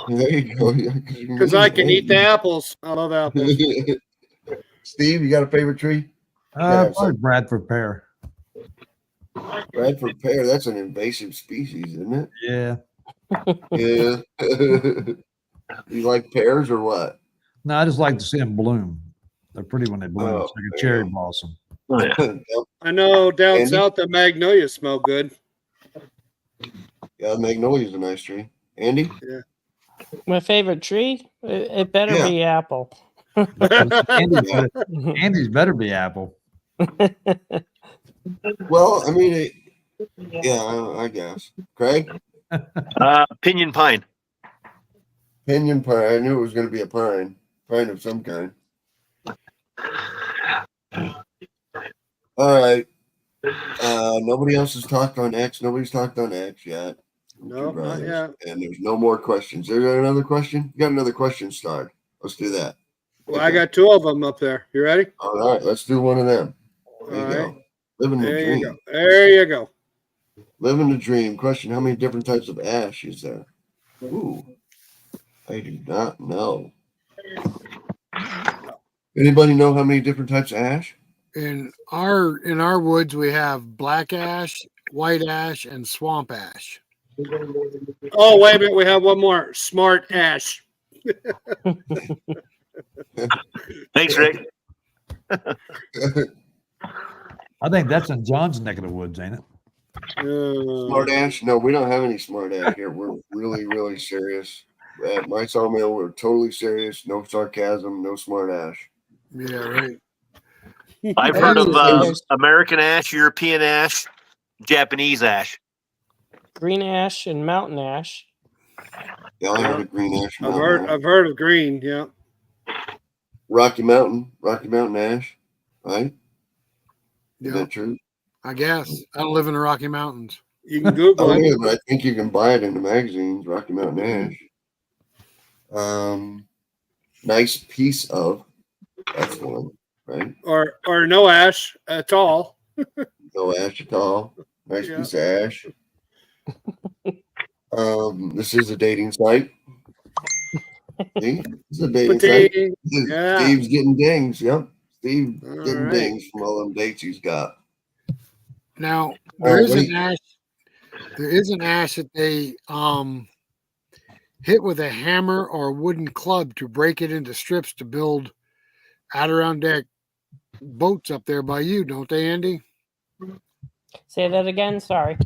there you go. Because I can eat the apples. I love apples. Steve, you got a favorite tree? Probably Bradford pear. Bradford pear, that's an invasive species, isn't it? Yeah. Yeah. You like pears or what? No, I just like to see them bloom. They're pretty when they bloom. Oh, It's like a there cherry you go. blossom. Oh, yeah. I know down Andy? south the magnolias smell good. Yeah, magnolia's a nice tree. Andy? My favorite tree? It better Yeah. be apple. Andy's better be apple. Well, I mean, I guess. Craig? Pinyon pine. Pinyon pine. I knew it was going to be a pine. Pine of some kind. All right. Nobody else has talked on X. Nobody's talked on X yet. No, Two not brothers. yet. And there's no more questions. Is there another question? You got another question starred. Let's do that. Well, I got two of them up there. You ready? All right. Let's do one of them. There you All go. right. Living the There dream. you go. There you go. Living the dream. Question: how many different types of ash is there? Ooh, I do not know. Anybody know how many different types of ash? In our woods, we have black ash, white ash, and swamp ash. Oh, wait a minute. We have one more. Smart ash. Thanks, Rick. I think that's in John's neck of the woods, ain't it? Smart ash? No, we don't have any smart ash here. We're really, really serious. At my sawmill, we're totally serious. No sarcasm. No smart ash. Yeah, right. I've heard of There's American ash, European ash, Japanese ash. green ash and mountain ash. Yeah, I heard of green ash. I've mountain ash. heard of green. Yeah. Rocky Mountain ash, right? Is Yeah, that true? I guess. I don't live in the Rocky Mountains. You can Google Oh, it. yeah, but I think you can buy it in the magazines. Rocky Mountain ash. Nice piece of. That's one, right? Or no ash at all. No ash at all. Nice Yeah. piece of ash. This is a dating site. See? This is a dating site. Petite. Yeah. Steve's getting dings. Yep. Steve All getting right. dings from all them dates he's got. Now Oh, there is wait. an ash. There is an ash that they hit with a hammer or a wooden club to break it into strips to build Adirondack boats up there by you, don't they, Andy? Say that again. Sorry.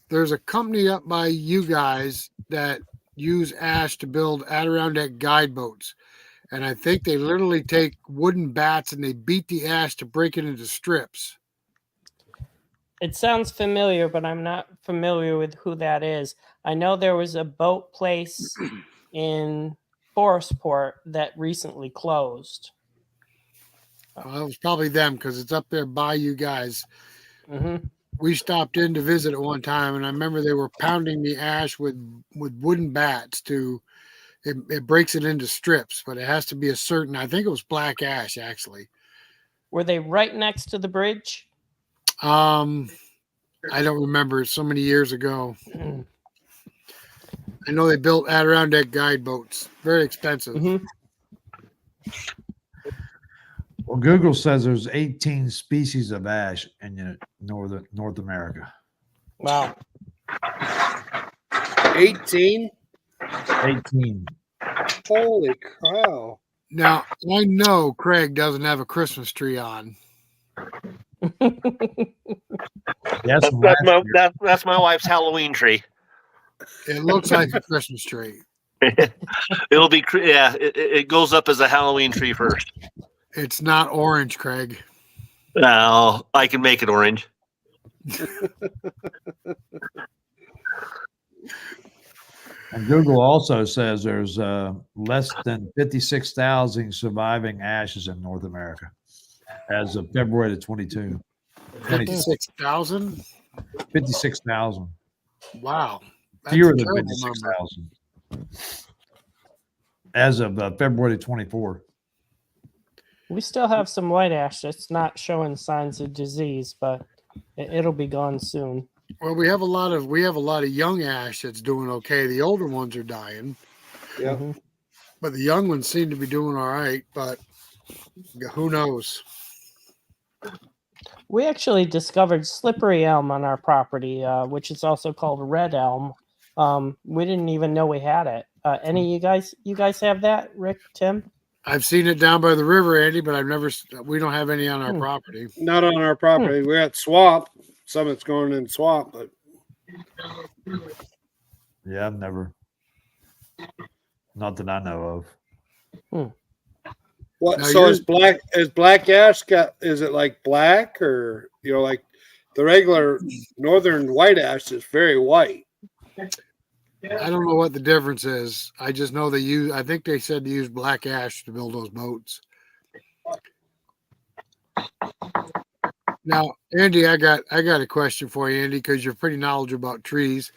There's a company up by you guys that use ash to build Adirondack guide boats. And I think they literally take wooden bats and they beat the ash to break it into strips. It sounds familiar, but I'm not familiar with who that is. I know there was a boat place in Forestport that recently closed. Well, it was probably them because it's up there by you guys. Hmm. We stopped in to visit at one time, and I remember they were pounding the ash with wooden bats to it breaks it into strips, but it has to be a certain. I think it was black ash actually. Were they right next to the bridge? I don't remember. It's so many years ago. I know they built Adirondack guide boats. Very expensive. Mm-hmm. Well, Google says there's 18 species of ash in North America. Wow. 18. 18. Holy cow. Now I know Craig doesn't have a Christmas tree on. Yes, That's my wife's Halloween tree. It looks like a Christmas tree. It'll be it goes up as a Halloween tree first. It's not orange, Craig. Now I can make it orange. And Google also says there's less than 56,000 surviving ashes in North America as of February the 22. 56,000. 56,000. Wow. That's Fewer a than terrible number. 56,000 as of February 24. We still have some white ash that's not showing signs of disease, but it'll be gone soon. Well, we have a lot of young ash that's doing okay. The older ones are dying, Yep. Mhm. but the young ones seem to be doing all right. But who knows? We actually discovered slippery elm on our property, which is also called red elm. We didn't even know we had it. Any of you guys have that, Rick, Tim? I've seen it down by the river, Andy, but we don't have any on our property. Not on our property. We're at swamp. Some of it's going in swamp, but Yeah, I've never. Not that I know of. what? Now So you're- is black ash is it like black, or like the regular northern white ash is very white? I don't know what the difference is. I just know I think they said to use black ash to build those boats. Now, Andy, I got a question for you, Andy, because you're pretty knowledgeable about trees.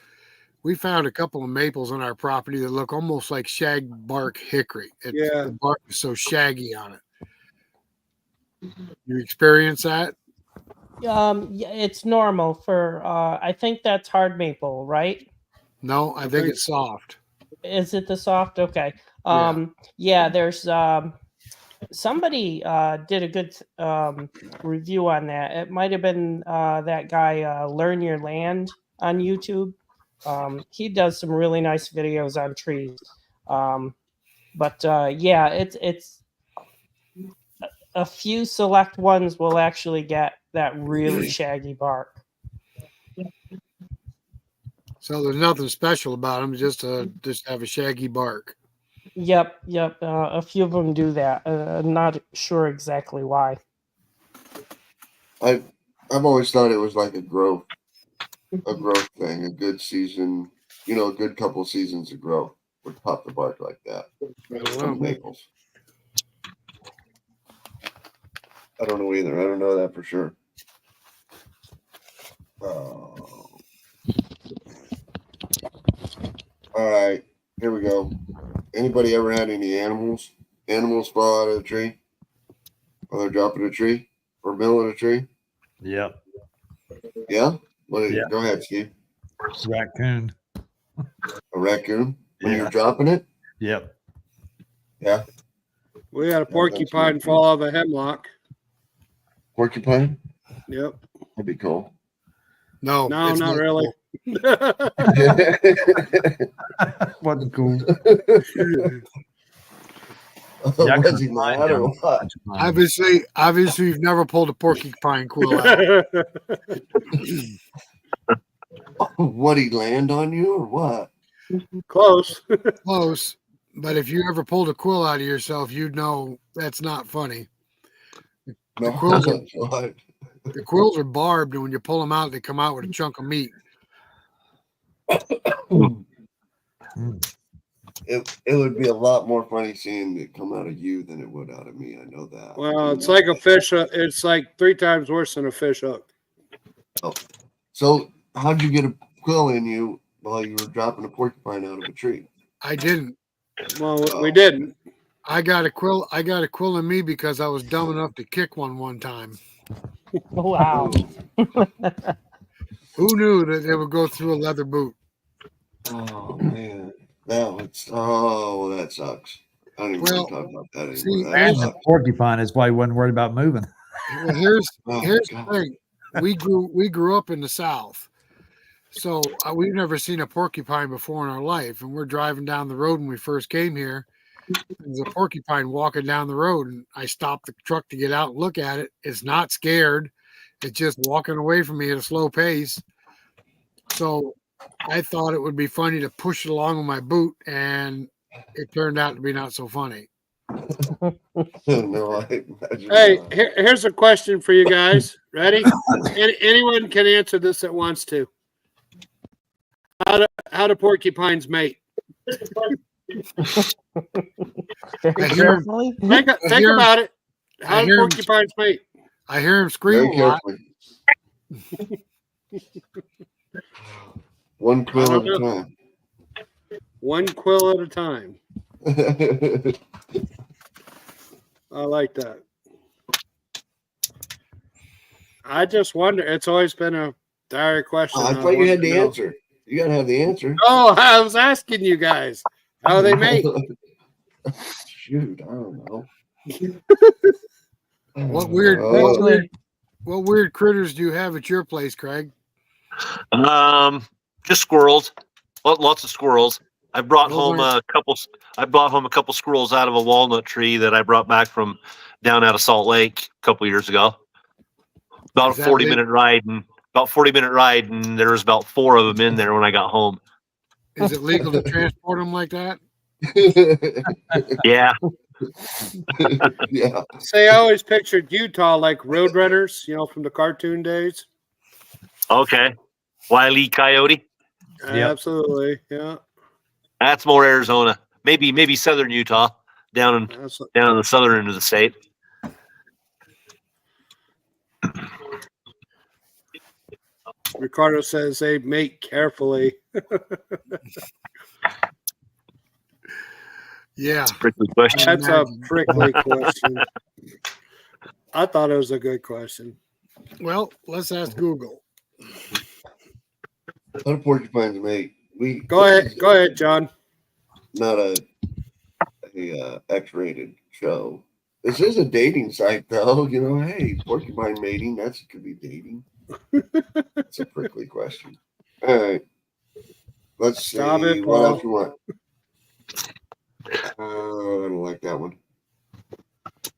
We found a couple of maples on our property that look almost like shag bark hickory. Yeah. The bark is so shaggy on it. You experience that? Yeah, it's normal for. I think that's hard maple, right? No, I think it's soft. Is it the soft? Okay. Yeah. Yeah, there's somebody did a good review on that. It might have been that guy Learn Your Land on YouTube. He does some really nice videos on trees. But yeah, it's a few select ones will actually get that really shaggy bark. So there's nothing special about them, just have a shaggy bark. Yep. A few of them do that. I'm not sure exactly why. I've always thought it was like a growth thing. A good season, a good couple seasons of growth would pop the bark like that. Some maples. I don't know either. I don't know that for sure. All right, here we go. Anybody ever had any animals fall out of a tree? While they're dropping a tree or milling a tree? Yep. Yeah? Yeah. Go ahead, Steve. Raccoon. A raccoon? When Yeah. you're dropping it? Yep. Yeah. We had a porcupine fall out of a hemlock. Porcupine? Yep. That'd be cool. No, No, it's not really. Wasn't cool. Was he mad or what? Obviously, you've never pulled a porcupine quill out. Would he land on you or what? Close. Close, but if you ever pulled a quill out of yourself, you'd know that's not funny. No, quills are- that's what. The quills are barbed, and when you pull them out, they come out with a chunk of meat. It would be a lot more funny seeing it come out of you than it would out of me. I know that. Well, it's like a fish. It's like 3 times worse than a fish hook. So how'd you get a quill in you while you were dropping a porcupine out of a tree? I didn't. Well, we didn't. I got a quill in me because I was dumb enough to kick one time. Wow. Who knew that they would go through a leather boot? Oh man, that sucks. I don't even want to talk about that anymore. see, That And the sucks. porcupine is why he wasn't worried about moving. Well, here's Oh, the God. thing. We grew up in the South, so we've never seen a porcupine before in our life. And we're driving down the road when we first came here. There's a porcupine walking down the road, and I stopped the truck to get out and look at it. It's not scared. It's just walking away from me at a slow pace. So I thought it would be funny to push it along with my boot, and it turned out to be not so funny. No, I imagine Hey, not. here's a question for you guys. Ready? Anyone can answer this that wants to. How do porcupines mate? Very I hear 'em. carefully. Think about it. How do hear 'em. porcupines mate? I hear him scream Very a lot. carefully. One I quill don't at a One quill at a time. time. I like that. I just wonder. It's always been a dire question. I I've thought you had wanted the to know. answer. You gotta have the answer. Oh, I was asking you guys how they mate. Shoot, I don't know. What weird, Oh, what weird critters do you have at your place, Craig? Just squirrels. Lots of squirrels. I brought Those home aren't- a couple. I brought home a couple squirrels out of a walnut tree that I brought back from down out of Salt Lake a couple years ago. About Is a that 40-minute ride, and there was about 4 of them in there when I got home. Is it legal to transport them like that? Yeah, yeah. Say, I always pictured Utah like Roadrunners, from the cartoon days. okay. Wile E. Coyote. Yep. Absolutely, yeah. That's more Arizona. Maybe southern Utah, down in That's, the southern end of the state. Ricardo says they mate carefully. Yeah. Prickly question. That's a imagine. prickly question. I thought it was a good question. Well, let's ask Google. How do porcupines mate? Go ahead, John. Not a X-rated show. This is a dating site, though. Hey, porcupine mating. That could be dating. It's a prickly question. All right. Let's see. Stop it, What Paul. else you want? I don't like that one.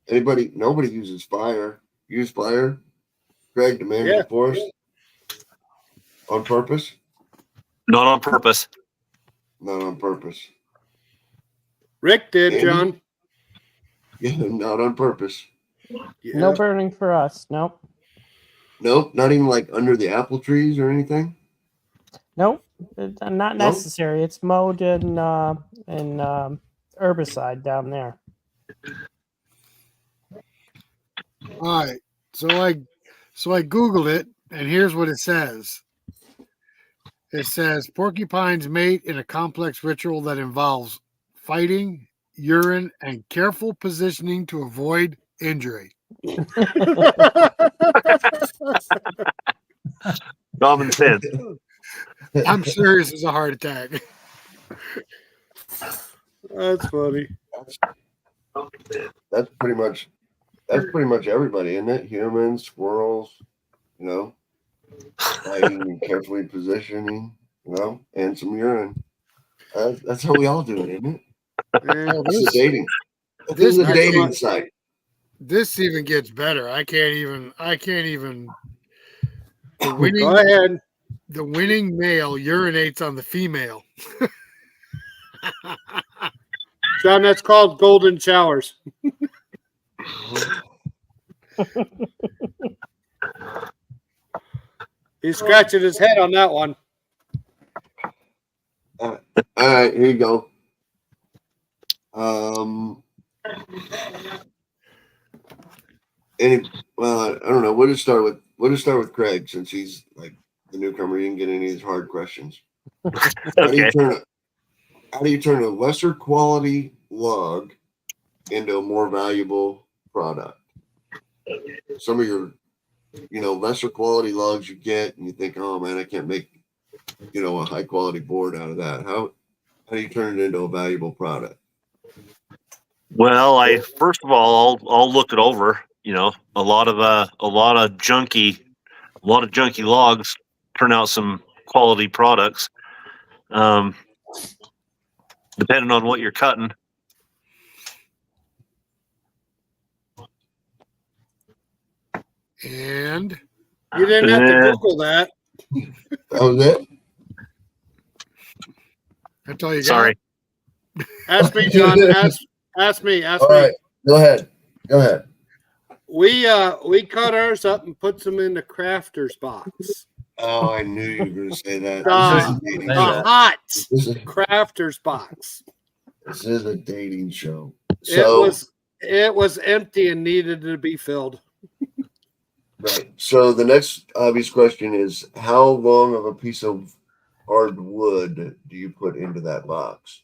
Nobody uses fire. Use fire? Craig, the man of the forest? On purpose? Not on purpose. Not on purpose. Rick did, Andy? John. Yeah, not on purpose. Yeah. No burning for us. Nope. Nope, not even like under the apple trees or anything. Nope. Not necessary. It's mowed in herbicide down there. All right. So I Googled it, and here's what it says. It says porcupines mate in a complex ritual that involves fighting, urine, and careful positioning to avoid injury. Common sense. I'm serious as a heart attack. That's funny. That's pretty much everybody, isn't it? Humans, squirrels, fighting and carefully positioning, and some urine. That's how we all do it, isn't it? Yeah, This is dating. This this is a is dating what- site. This even gets better. I can't even. The Go ahead. The winning male urinates on the female. John, that's called golden showers. He's scratching his head on that one. All right, here you go. I don't know. We'll just start with Craig, since he's like the newcomer. He didn't get any of these hard questions. How do you turn a lesser quality log into a more valuable product? Some of your, lesser quality logs you get, and you think, oh man, I can't make, a high quality board out of that. How do you turn it into a valuable product? Well, first of all, I'll look it over. A lot of junky logs turn out some quality products. Depending on what you're cutting. And You didn't have to Google that. That was it. that's all you got. Sorry. Ask me, John. Ask me. All right, go ahead. We cut ours up and put them in the crafter's box. Oh, I knew you were going to say that. The, This is a dating the show. hot This is, crafter's box. this is a dating show. It So, was empty and needed to be filled. right. So the next obvious question is, how long of a piece of hard wood do you put into that box?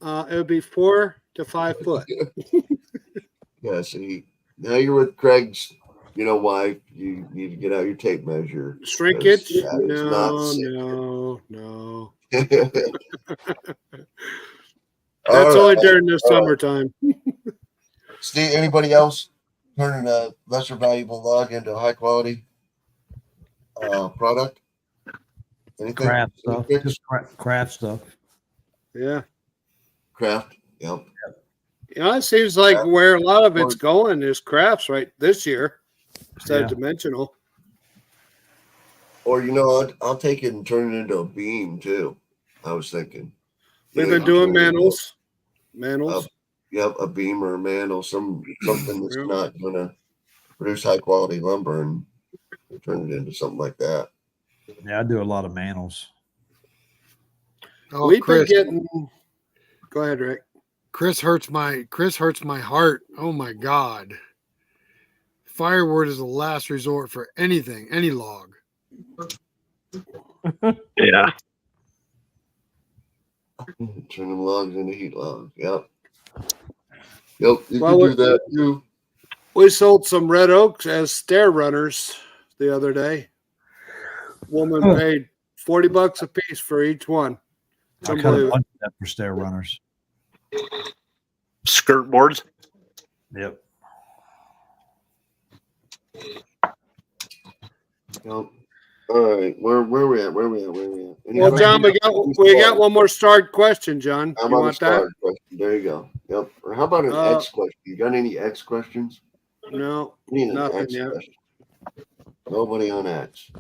It would be 4 to 5 foot. Yeah, see, now you're with Craig's, wife. You need to get out your tape measure. Shrinkage? That is not safe. No. All That's only right. during the All right. summertime. Steve, anybody else turning a lesser valuable log into a high quality product? Anything? Craft Any stuff, tricks? just craft stuff. Yeah. Craft. Yep. It seems like where a lot of it's Or- going is crafts right this year instead of Yeah. dimensional. Or I'll take it and turn it into a beam too. I was thinking. We've You been can doing turn it into mantels. Mantels. Yep, a beam or a mantle, something that's Yep. not gonna produce high quality lumber and turn it into something like that. Yeah, I do a lot of mantles. Oh, We've Chris, been getting. Go ahead, Rick. Chris hurts my heart. Oh my God. Firewood is the last resort for anything, any log. Yeah. Turn them logs into heat logs. Yep. Yep, you Well, can do that too. We sold some red oaks as stair runners the other day. Woman paid $40 a piece for each one. I cut a Unbelievable. bunch of that for stair runners. Skirt boards. Yep. Yep. All right, where we at? Any Well, John, questions? we got one more start question, John. How You about a want that? start question? There you go. Yep. Or how about an X question? You got any X questions? No, We need an nothing X yet. question. Nobody on X.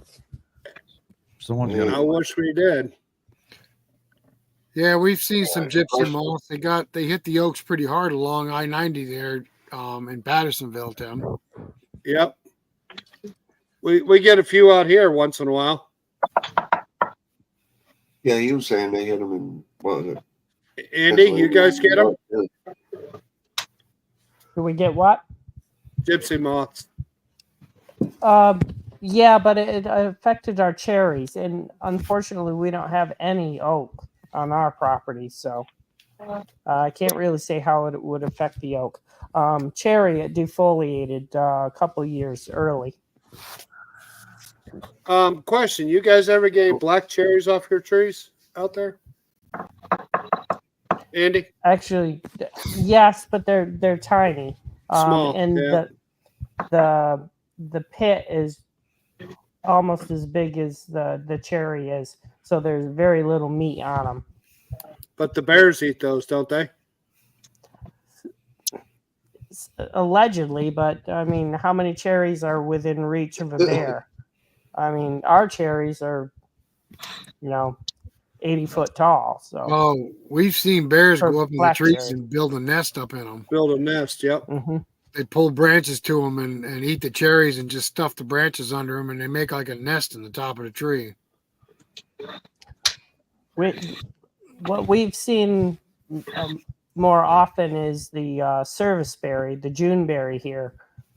Someone's Yeah. got I wish we did. Yeah, we've seen some Alright, gypsy question. moths. They hit the oaks pretty hard along I-90 there in Pattersonville, Tim. Yep. We get a few out here once in a while. Yeah, he was saying they hit them in what was it? Andy, you guys get them? Do we get what? Gypsy moths. Yeah, but it affected our cherries, and unfortunately, we don't have any oak on our property, so I can't really say how it would affect the oak. Cherry, it defoliated a couple years early. Question: you guys ever get any black cherries off your trees out there? Andy, Actually, yes, but they're tiny. Small, and yeah. the pit is almost as big as the cherry is, so there's very little meat on them. but the bears eat those, don't they? Allegedly, but I mean, how many cherries are within reach of a bear? I mean, our cherries are, 80 foot tall. So Oh, we've seen bears For go up in the black trees cherry. and build a nest up in them. Build a nest. Yep. They pull branches to them and eat the cherries and just stuff the branches under them, and they make like a nest in the top of the tree. what we've seen more often is the serviceberry, the Juneberry here.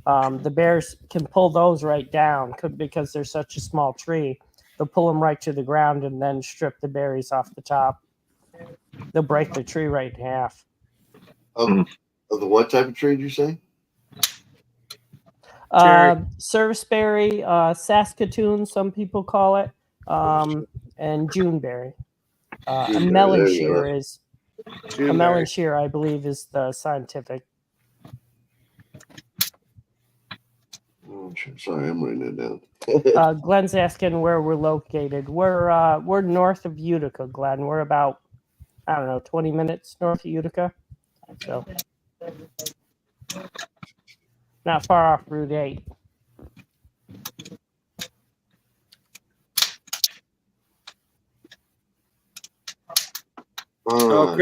The bears can pull those right down because they're such a small tree. They'll pull them right to the ground and then strip the berries off the top. They'll break the tree right in half. Of the what type of tree did you say? Serviceberry, Saskatoon, some people call it, and Juneberry. A melon there you shear go. is Juneberry. a melon shear, I believe, is the scientific. Oh, sorry, I'm writing it down. Glenn's asking where we're located. We're north of Utica, Glenn. We're about 20 minutes north of Utica, so not far off Route 8. Oh,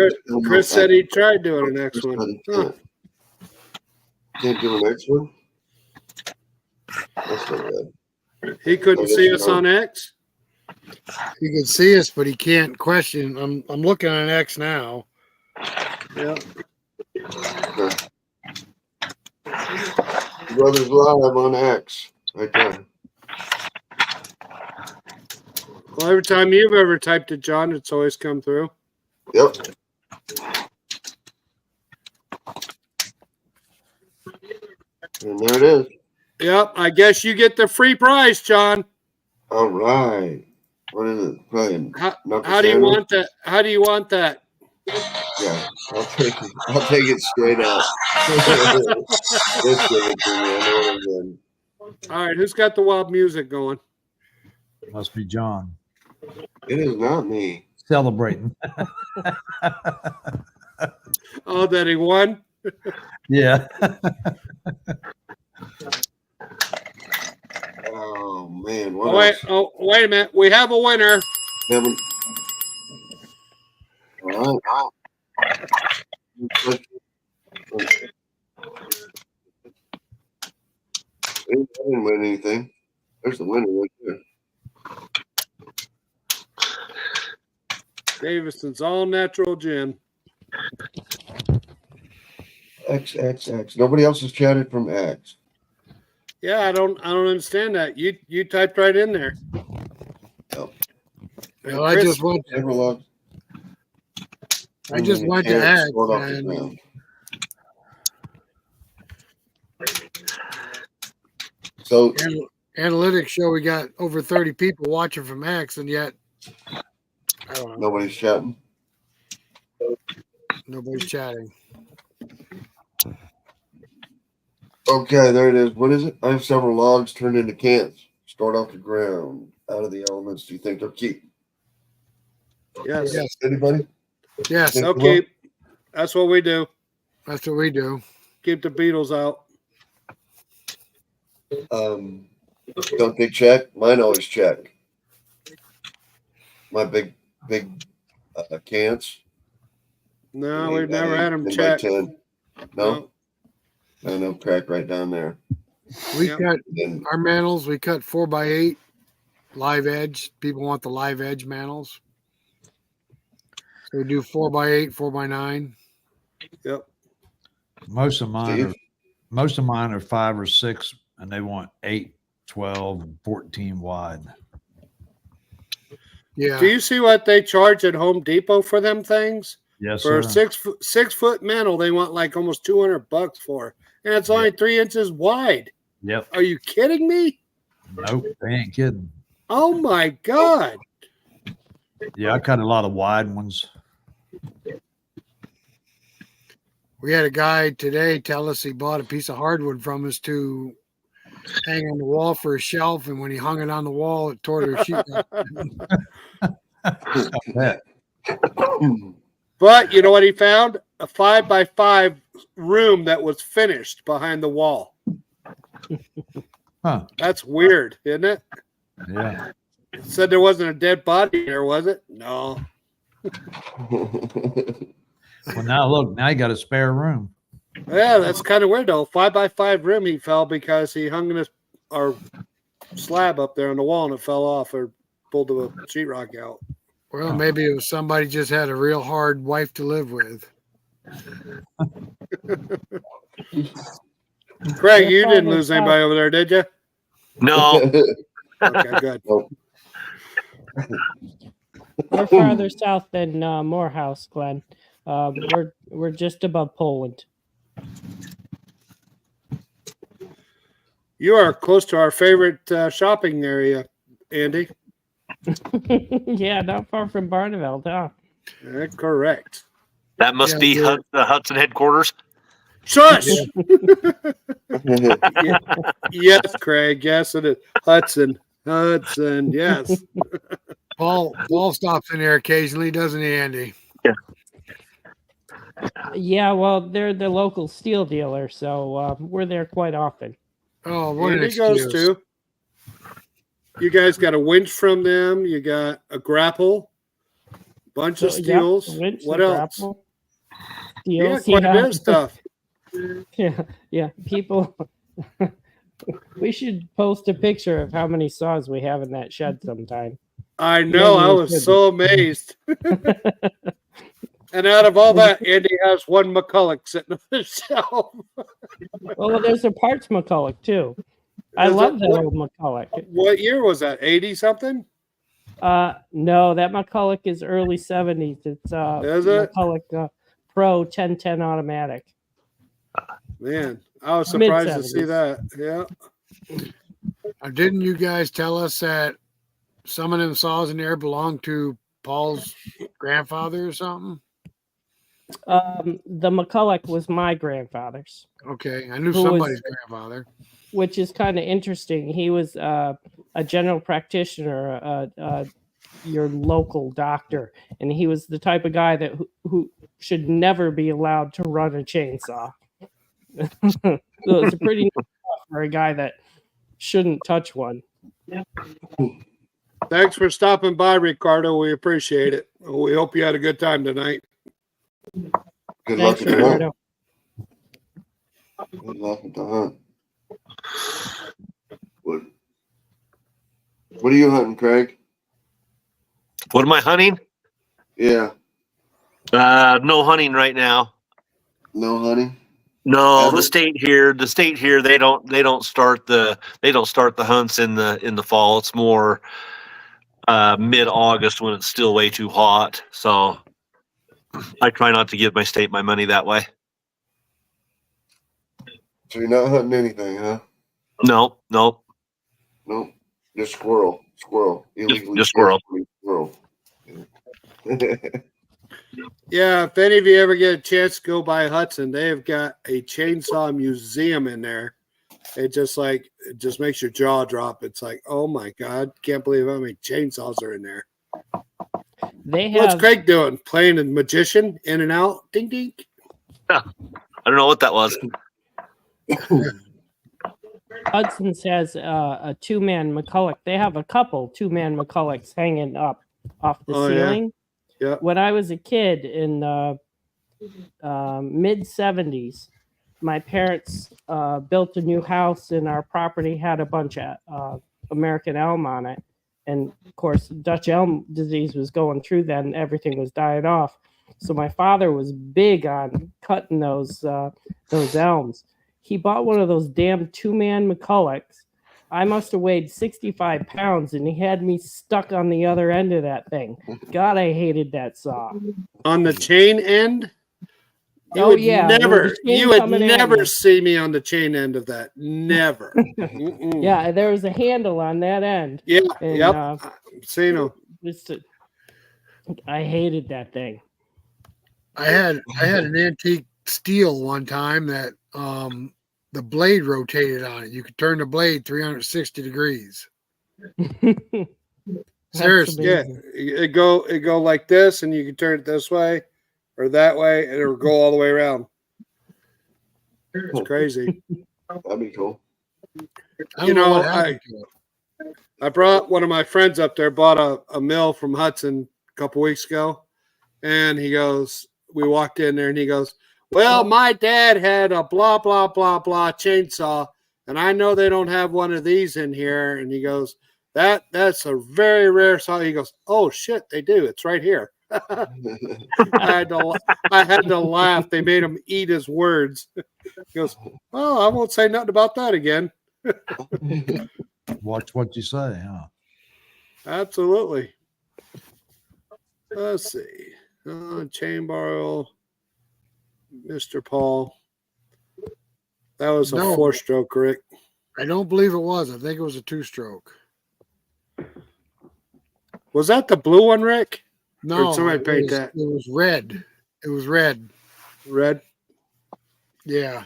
Chris said he tried doing an X one. Huh. Can't do an X one? That's not bad. He couldn't see us on X. He can see us, but he can't question. I'm looking on X now. Yeah. Brothers Live on X, right there. Well, every time you've ever typed it, John, it's always come through. Yep. And there it is. Yep. I guess you get the free prize, John. All right. What is it? Probably How do you want that? How do you want that? Yeah, I'll take it. I'll take it straight up. Just give it to me. I know what I'm doing. All right. Who's got the wild music going? Must be John It is not me. celebrating. Oh, that he won? Yeah. Oh man, what Oh, wait. else? Oh, wait a minute. We have a winner. Haven't. All right. I didn't win anything. There's the winner right there. Davison's all natural gin. XXX. Nobody else has chatted from X. Yeah, I don't understand that. You typed right in there. Oh. Well, I just went to X and so analytics show we got over 30 people watching from X, and yet I don't know. nobody's chatting. Nobody's chatting. Okay, there it is. What is it? I have several logs turned into cans, stored off the ground, out of the elements. Do you think they'll keep? Yes. Yes. Anybody? Yes, They'll keep. That's what we do. that's what we do. Keep the beetles out. Don't they check? Mine always check. My big cans. No, we've never About had them 10 by check. 10. No, I know, crack right down there. We Yep. cut And our mantles. We cut 4x8 live edge. People want the live edge mantles, so we do 4x8, 4x9. Yep. Most of mine Steve? are 5 or 6, and they want 8, 12, and 14 wide. Yeah, Do you see what they charge at Home Depot for them things? Yes, For sir. a 6-foot mantle, they want like almost $200 for, and it's only 3 inches wide. Yep. Are you kidding me? Nope. They ain't kidding. Oh my God! Yeah, I cut a lot of wide ones. we had a guy today tell us he bought a piece of hardwood from us to hang on the wall for a shelf, and when he hung it on the wall, it tore the sheet up. Bet. But you know what he found? A 5x5 room that was finished behind the wall. Huh. That's weird, isn't it? Yeah. Said there wasn't a dead body there, was it? No. Well, now look, now you got a spare room. Yeah, that's kind of weird though. 5x5 room he fell because he hung in our slab up there on the wall and it fell off or pulled the sheetrock out. Well, maybe it was somebody just had a real hard wife to live with. Craig, you didn't lose anybody over there, did you? No, Okay, good. We're farther south than Morehouse, Glenn. We're just above Poland. You are close to our favorite shopping area, Andy. Yeah, not far from Barneveld, huh? Correct. that must Yeah, be we're- the Hudson headquarters. Shush! Yes, Craig. Yes, it is. Hudson, yes. Paul stops in there occasionally, doesn't he, Andy? Yeah, well, they're the local steel dealer, so we're there quite often. Oh, what an Andy goes excuse. to. You guys got a winch from them. You got a grapple, bunch of So, steels. yep, winch, What the else? grapple, Yeah, steels, quite a bit of stuff. yeah. People, we should post a picture of how many saws we have in that shed sometime. I know. I was so amazed. And out of all that, Andy has one McCulloch sitting on the shelf. Well, there's a parts McCulloch too. I love that old McCulloch. What year was that? 80 something? No, that McCulloch is early 70s. It's Is it? McCulloch Pro 1010 automatic. Man, I was surprised to see Mid-70s. that. Yeah. Didn't you guys tell us that some of them saws in there belonged to Paul's grandfather or something? The McCulloch was my grandfather's, Okay, I knew Who somebody's was- grandfather. which is kind of interesting. He was a general practitioner, your local doctor, and he was the type of guy that who should never be allowed to run a chainsaw. So it's a pretty tough for a guy that shouldn't touch one. Thanks for stopping by, Ricardo. We appreciate it. We hope you had a good time tonight. Good luck Thanks, at the hunt. Ricardo. Good luck at the hunt. What are you hunting, Craig? What am I hunting? Yeah, No hunting right now. no hunting. No, Ever? the state here, they don't start the hunts in the fall. It's more mid-August when it's still way too hot. So I try not to give my state my money that way. So you're not hunting anything, huh? No. Nope. Just squirrel. Illegally Just squirrel. Squirrel. Yeah, if any of you ever get a chance to go by Hudson, they've got a chainsaw museum in there. It just makes your jaw drop. It's like, oh my God, can't believe how many chainsaws are in there. They What's have Craig doing? Playing a magician in and out? Ding ding. I don't know what that was. Hudson's has a two-man McCulloch. They have a couple two-man McCullochs hanging up off the Oh, yeah. ceiling. Yeah. When I was a kid in the mid-70s, my parents built a new house, and our property had a bunch of American elm on it. And of course, Dutch elm disease was going through then, and everything was dying off. So my father was big on cutting those elms. He bought one of those damn two-man McCullochs. I must have weighed 65 pounds, and he had me stuck on the other end of that thing. God, I hated that saw. On the chain end? Oh, yeah, with the chain You would coming at never you. see me on the chain end of that. Never. Mm-mm. Yeah, there was a handle on that end. Yeah. And, Yep. Seen them. I hated that thing. I had an antique steel one time that the blade rotated on it. You could turn the blade 360 degrees. Seriously. Yeah. Amazing. It go like this, and you can turn it this way or that way, and it'll go all the way around. It's crazy. That'd be cool. I You don't know know, what happened to it. I brought one of my friends up there, bought a mill from Hudson a couple weeks ago, and he goes, we walked in there, and he goes, well, my dad had a blah, blah, blah, blah chainsaw, and I know they don't have one of these in here. And he goes, that's a very rare saw. He goes, oh, shit, they do. It's right here. I had to laugh. They made him eat his words. He goes, well, I won't say nothing about that again. Watch what you say, huh? Absolutely. Let's see. Chain borrow, Mr. Paul. That was a No. 4-stroke, Rick. I don't believe it was. I think it was a 2-stroke. Was that the blue one, Rick? No, Or somebody it paint was, that? it was red. It was red. Red? Yeah.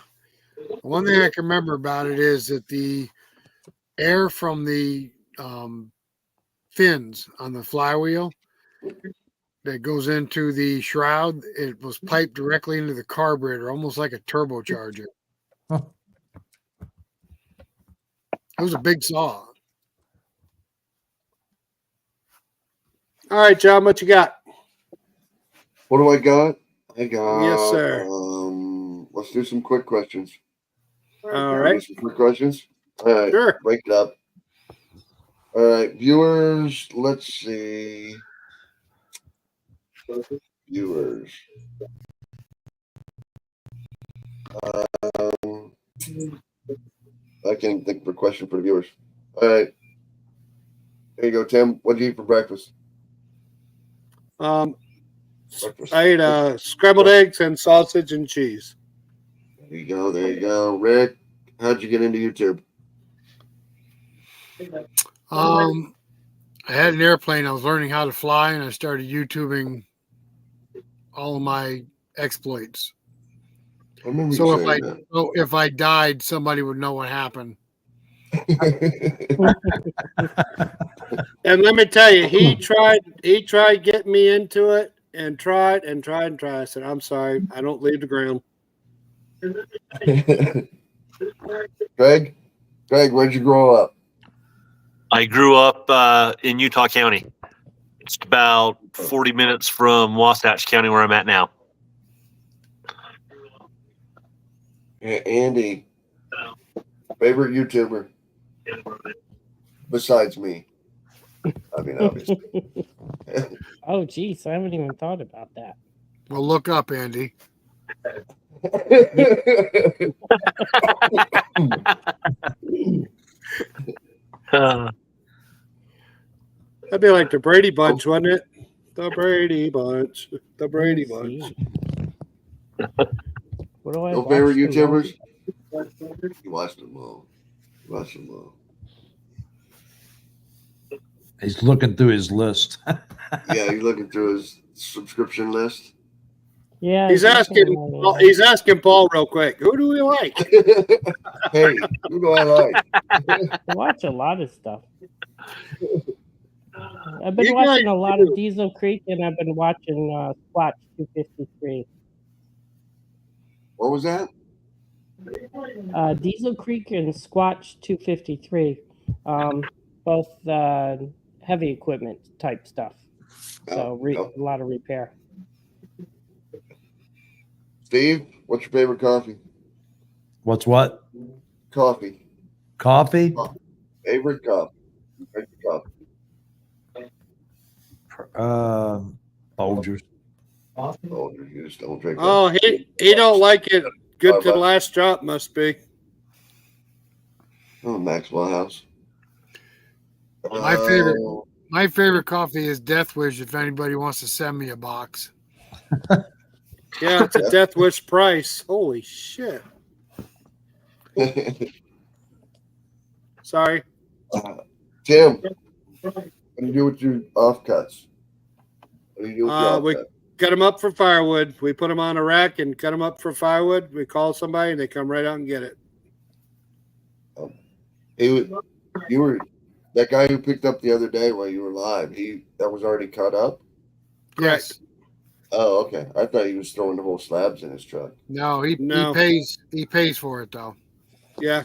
One thing I can remember about it is that the air from the fins on the flywheel that goes into the shroud, it was piped directly into the carburetor, almost like a turbocharger. Huh. It was a big saw. All right, John, what you got? What do I got? I got. Yes, sir. Let's do some quick questions. All right. Some quick questions. All right. Sure. Break it up. All right, viewers. Let's see. Viewers. I can't think of a question for the viewers. All right. There you go, Tim. What did you eat for breakfast? Breakfast. I ate scrambled eggs and sausage and cheese. There you go. There you go. Rick, how'd you get into YouTube? I had an airplane. I was learning how to fly, and I started YouTubing all of my exploits. I remember So you saying if I died, somebody would know what happened. that. And let me tell you, he tried getting me into it and tried. I said, I'm sorry, I don't leave the ground. Greg, where'd you grow up? I grew up in Utah County. It's about 40 minutes from Wasatch County, where I'm at now. Andy, favorite YouTuber besides me? I mean, obviously. Oh, geez, I haven't even thought about that. Well, look up, Andy. That'd be like the Brady Bunch, wouldn't it? The Brady Bunch. The Brady Let's Bunch. see. What do I No watch favorite the YouTubers? most? You watched them all. He's looking through his list. Yeah, you're looking through his subscription list. Yeah, He's asking Paul real quick. Who do we like? Hey, who do I like? I watch a lot of stuff. I've been You watching guys a lot do. of Diesel Creek, and I've been watching Squatch 253. What was that? Diesel Creek and Squatch 253, both heavy equipment type stuff. So Yep. a lot of repair. Steve, what's your favorite coffee? What's what? Coffee. Coffee? Favorite coffee. Folgers. Oh, you just don't drink that. Oh, he don't like it. Good to the last drop, must be. Oh, Maxwell House. My favorite coffee is Death Wish. If anybody wants to send me a box. Yeah, it's a Death Wish price. Holy shit. Sorry. Tim, what do you do with your offcuts? What do you do with your We offcuts? cut them up for firewood. We put them on a rack and cut them up for firewood. We call somebody and they come right out and get it. You were that guy who picked up the other day while you were live. That was already cut up. Yes. Oh, okay. I thought he was throwing the whole slabs in his truck. No, he pays for it though. Yeah.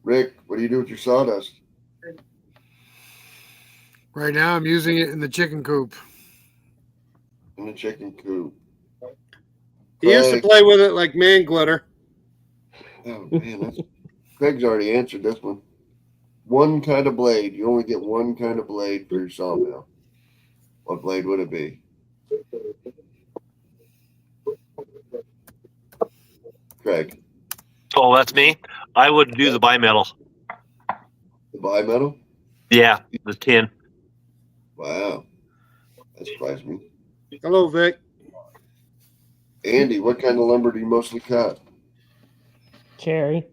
Rick, what do you do with your sawdust? Right now, I'm using it in the chicken coop. In the chicken coop. He used to play with it like man glitter. Oh man, Craig's already answered this one. One kind of blade. You only get one kind of blade for your sawmill. What blade would it be? Craig. Oh, that's me. I would do the bimetal. The bimetal? Yeah, the tin. Wow. That surprised me. Hello, Vic. Andy, what kind of lumber do you mostly cut? Cherry.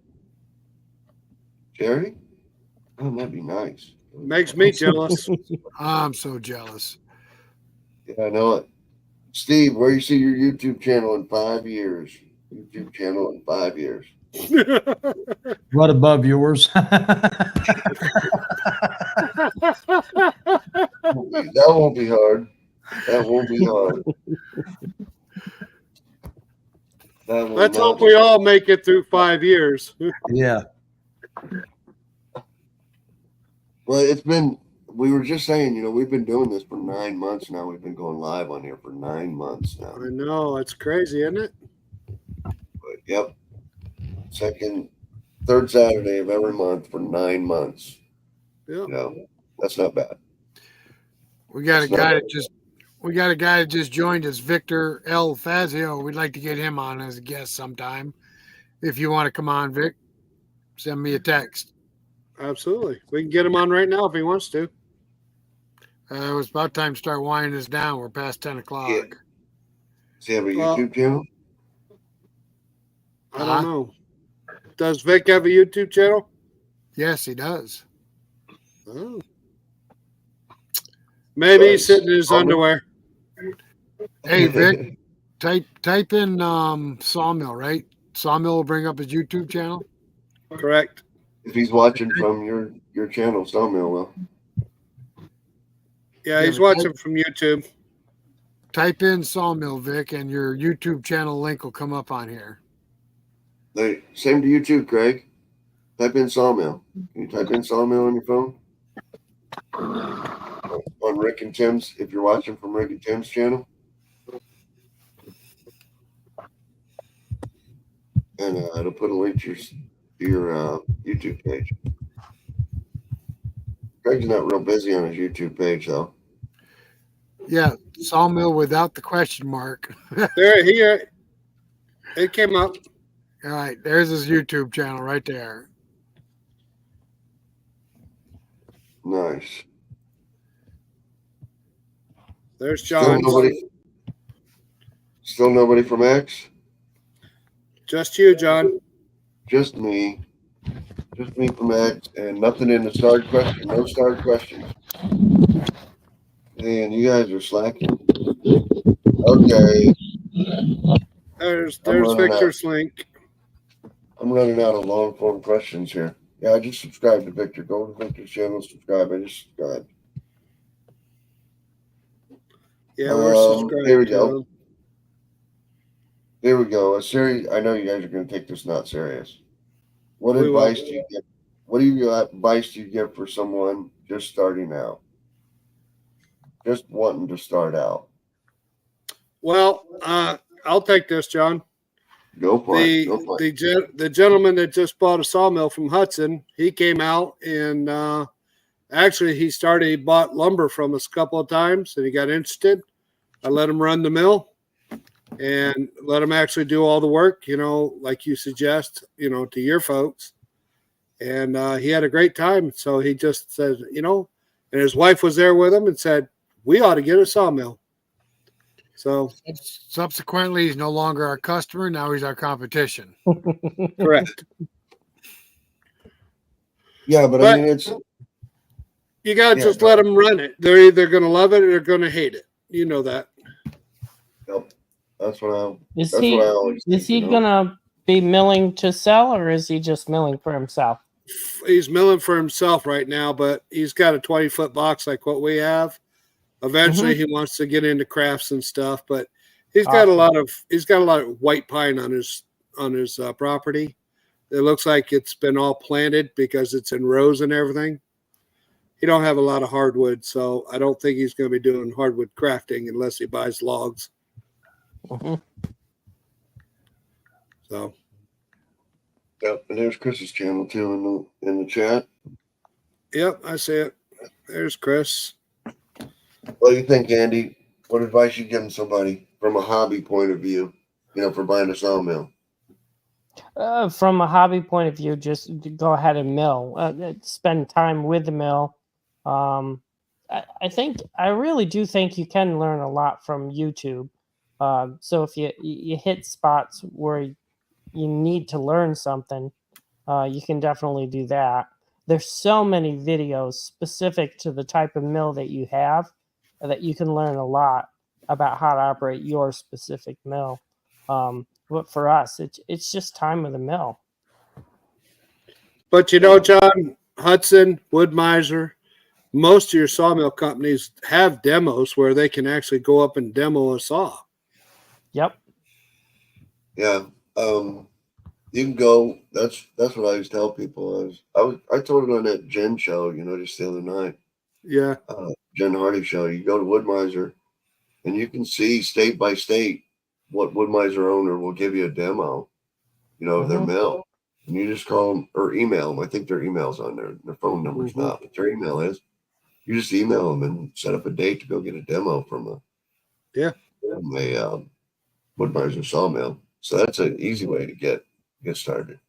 Cherry? Oh, that'd be nice. Makes me jealous. I'm so jealous. Yeah, I know it. Steve, where you see your YouTube channel in 5 years? YouTube channel in 5 years. Right above yours. That won't be hard. That won't be hard. Let's hope we all make it through 5 years. Yeah. Well, we were just saying, we've been doing this for 9 months now. We've been going live on here for 9 months now. I know. It's crazy, isn't it? But, yep. Second Third Saturday of every month for 9 months. Yeah. You know, that's not bad. We got a That's not guy bad. that just joined us, Victor L. Fazio. We'd like to get him on as a guest sometime. If you want to come on, Vic, send me a text. Absolutely. We can get him on right now if he wants to. It was about time to start winding us down. We're past 10 o'clock. Yeah. Does he have a Well, YouTube channel? I don't know. Does Vic have a YouTube channel? Yes, he does. Oh. Maybe he's sitting in his underwear. Hey, Vic, type in Sawmill, right? Sawmill will bring up his YouTube channel. Correct. If he's watching from your channel, Sawmill will. Yeah, he's watching from YouTube. Type in Sawmill, Vic, and your YouTube channel link will come up on here. Same to you too, Craig. Type in Sawmill. Can you type in Sawmill on your phone? On Rick and Tim's, if you're watching from Rick and Tim's channel. And it'll put a link to your YouTube page. Craig's not real busy on his YouTube page, though. Yeah, Sawmill without the question mark. There, here. It came up. All right, there's his YouTube channel right there. Nice. There's John. Still nobody from X? Just you, John. Just me. Just me from X, and nothing in the starred question. No starred questions. Man, you guys are slacking. Okay. There's Victor's link. I'm running out of long form questions here. Yeah, I just subscribed to Victor. Go to Victor's channel, subscribe. I just subscribed. Yeah, we're subscribed. There we go. There we go. I know you guys are going to take this not serious. What advice do you give? What advice do you give for someone just starting out? Just wanting to start out. Well, I'll take this, John. Go for it. The gentleman that just bought a sawmill from Hudson, he came out and actually he bought lumber from us a couple of times and he got interested. I let him run the mill and let him actually do all the work, like you suggest, to your folks. And he had a great time. So he just said, and his wife was there with him and said, we ought to get a sawmill. So subsequently, he's no longer our customer. Now he's our competition. Correct. Yeah, but I mean, you got to just let them run it. They're either going to love it or they're going to hate it. You know that. Yep. That's what I always think. Is he going to be milling to sell or is he just milling for himself? He's milling for himself right now, but he's got a 20-foot box like what we have. Eventually, he wants to get into crafts and stuff, but he's got a lot of white pine on his property. It looks like it's been all planted because it's in rows and everything. He don't have a lot of hardwood, so I don't think he's going to be doing hardwood crafting unless he buys logs. So, yep, and there's Chris's channel too in the chat. Yep, I see it. There's Chris. What do you think, Andy? What advice you giving somebody from a hobby point of view, for buying a sawmill? From a hobby point of view, just go ahead and mill. Spend time with the mill. I really do think you can learn a lot from YouTube. So if you hit spots where you need to learn something, you can definitely do that. There's so many videos specific to the type of mill that you have that you can learn a lot about how to operate your specific mill. But for us, it's just time with the mill. But John, Hudson, Woodmizer, most of your sawmill companies have demos where they can actually go up and demo a saw. Yep. Yeah. You can go. That's what I always tell people. I told it on that Jen show, just the other night. Yeah. Jen Hardy show. You go to Woodmizer, and you can see state by state what Woodmizer owner will give you a demo, of their mill. And you just call them or email them. I think their email's on there. Their phone number's not, but their email is. You just email them and set up a date to go get a demo from a Woodmizer Sawmill. So that's an easy way to get started.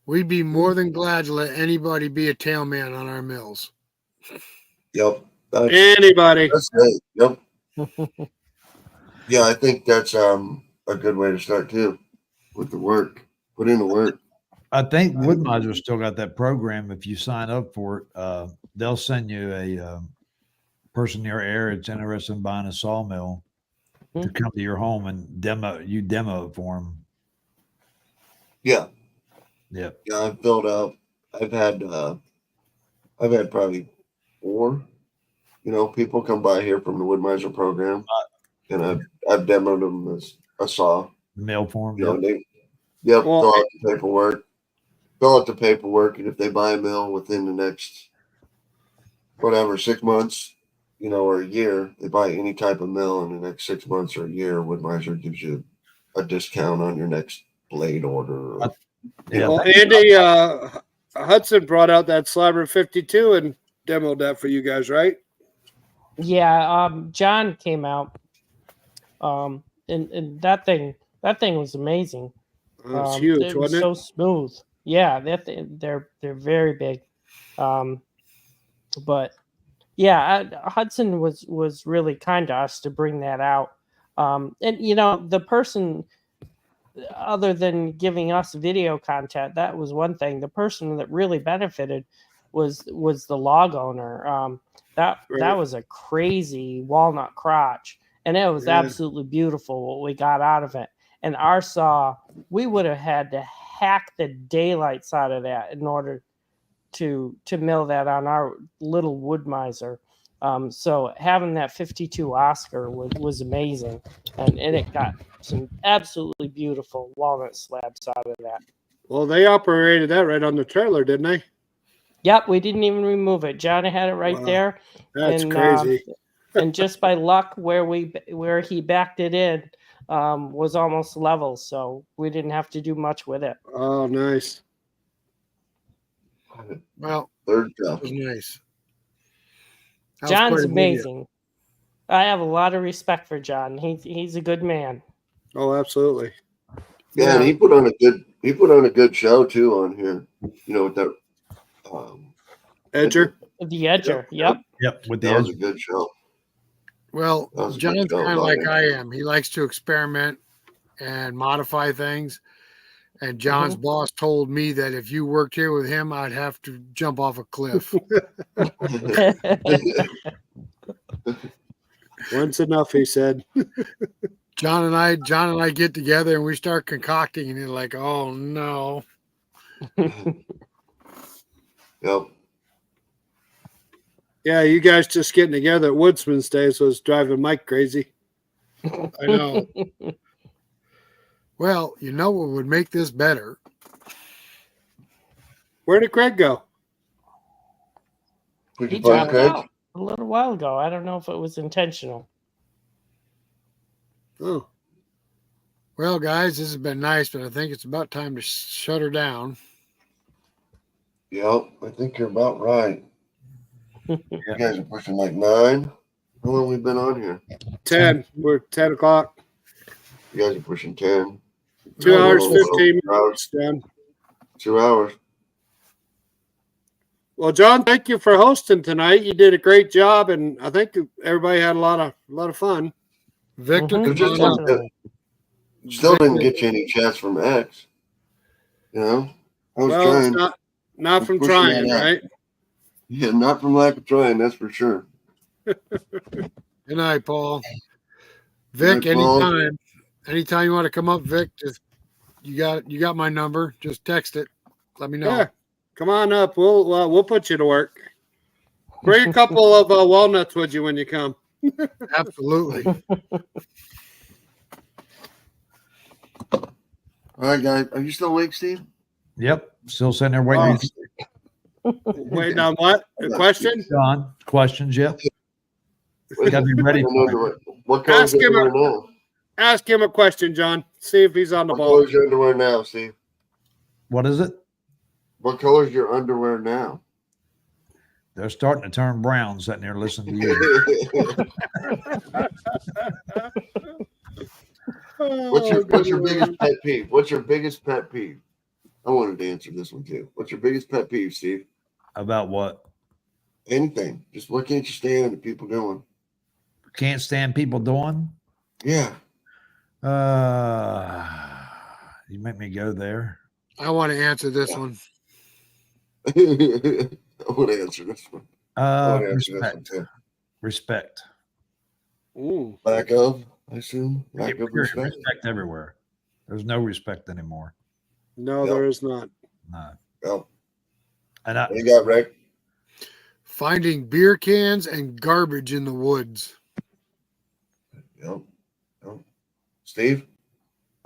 We'd be more than glad to let anybody be a tailman on our mills. Yep. Anybody. That's it. Yep. Yeah, I think that's a good way to start too with the work. Put in the work. I think Woodmizer still got that program. If you sign up for it, they'll send you a person near air that's interested in buying a sawmill to come to your home and demo it for them. Yeah. Yep. Yeah, I've filled out. I've had probably 4, people come by here from the Woodmizer program, and I've demoed them as a saw. Mail form. Fill out the paperwork. Fill out the paperwork, and if they buy a mill within the next 6 months, or a year, they buy any type of mill in the next 6 months or a year, Woodmizer gives you a discount on your next blade order. Well, Andy Hudson brought out that Slabber 52 and demoed that for you guys, right? Yeah, John came out, and that thing was amazing. It's huge, it was wasn't so it? smooth. Yeah, they're very big, but yeah, Hudson was really kind to us to bring that out. And the person, other than giving us video content, that was one thing. The person that really benefited was the log owner. That was a crazy walnut crotch, and it was absolutely beautiful what we got out of it. And our saw, we would have had to hack the daylights out of that in order to mill that on our little Woodmizer. So having that 52 Oscar was amazing, and it got some absolutely beautiful walnut slabs out of that. Well, they operated that right on the trailer, didn't they? Yep, we didn't even remove it. John had it right there. That's crazy. And just by luck, where he backed it in was almost level, so we didn't have to do much with it. Oh, nice. Well, third that was nice. That was John's quite a video. amazing. I have a lot of respect for John. He's a good man. Oh, absolutely. Yeah, and he put on a good show too on here. With that Edger. The Edger. Yep. With the that was edge. a good show. Well, That was a John's good show, kind of like buddy. I am. He likes to experiment and modify things. And John's boss told me that if you worked here with him, I'd have to jump off a cliff. Once enough, he said. John and I get together and we start concocting, and you're like, oh no. Yep. Yeah, you guys just getting together at Woodsman's Days was driving Mike crazy. I know. Well, what would make this better? Where did Craig go? We He can find dropped Craig. out a little while ago. I don't know if it was intentional. Oh, Well, guys, this has been nice, but I think it's about time to shut her down. Yep, I think you're about right. You guys are pushing like 9. How long we been on here? 10. We're 10 o'clock. You guys are pushing 10. 2 hours, Oh, 15 hours. minutes done. 2 hours. Well, John, thank you for hosting tonight. You did a great job, and I think everybody had a lot of fun. Victor, Mhm. come on up. Definitely. Still didn't get you any chats from X. I was Well, trying. it's not from Pushing trying, that out. right? Yeah, not from lack of trying, that's for sure. Good night, Paul. Vic, Good night, Paul. anytime you want to come up, Vic, just you got my number. Just text it. Let me know. Yeah, come on up. We'll put you to work. Bring a couple of walnuts with you when you come. Absolutely. All right, guys. Are you still awake, Steve? Yep. Still sitting there waiting. Waiting on what? A question? John, questions yet? We got to be ready for it. What color is Ask your him underwear now? Ask him a question, John. See if he's on the What ball. color is your underwear now, Steve? What is it? What color's your underwear now? They're starting to turn brown sitting there listening to you. What's your biggest pet peeve? What's your biggest pet peeve? I wanted to answer this one too. What's your biggest pet peeve, Steve? About what? Anything. Just what can't you stand the people doing? Can't stand people doing? Yeah. You make me go there. I want to answer this one. I want to answer this one. I want to answer this one Respect. too. Respect. Ooh. Lack of, I assume. Lack of Period. respect. Respect everywhere. There's no respect anymore. No, Yep. there is not. No. Yep. And I, What you got, Rick? Finding beer cans and garbage in the woods. Yep. Yep. Steve?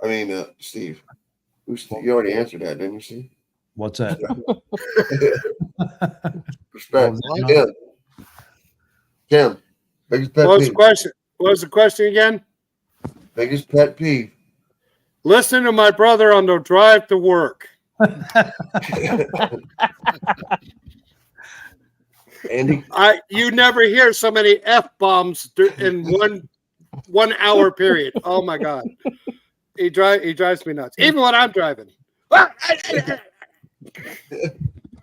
I mean, Steve. Who's Steve? You already answered that, didn't you, Steve? what's that? Respect. What was Kim. Kim. Biggest pet What was the peeve. question? What was the question again? Biggest pet peeve. Listen to my brother on the drive to work. Andy? You never hear so many F-bombs in 1 hour period. Oh my God. He drives me nuts. Even when I'm driving.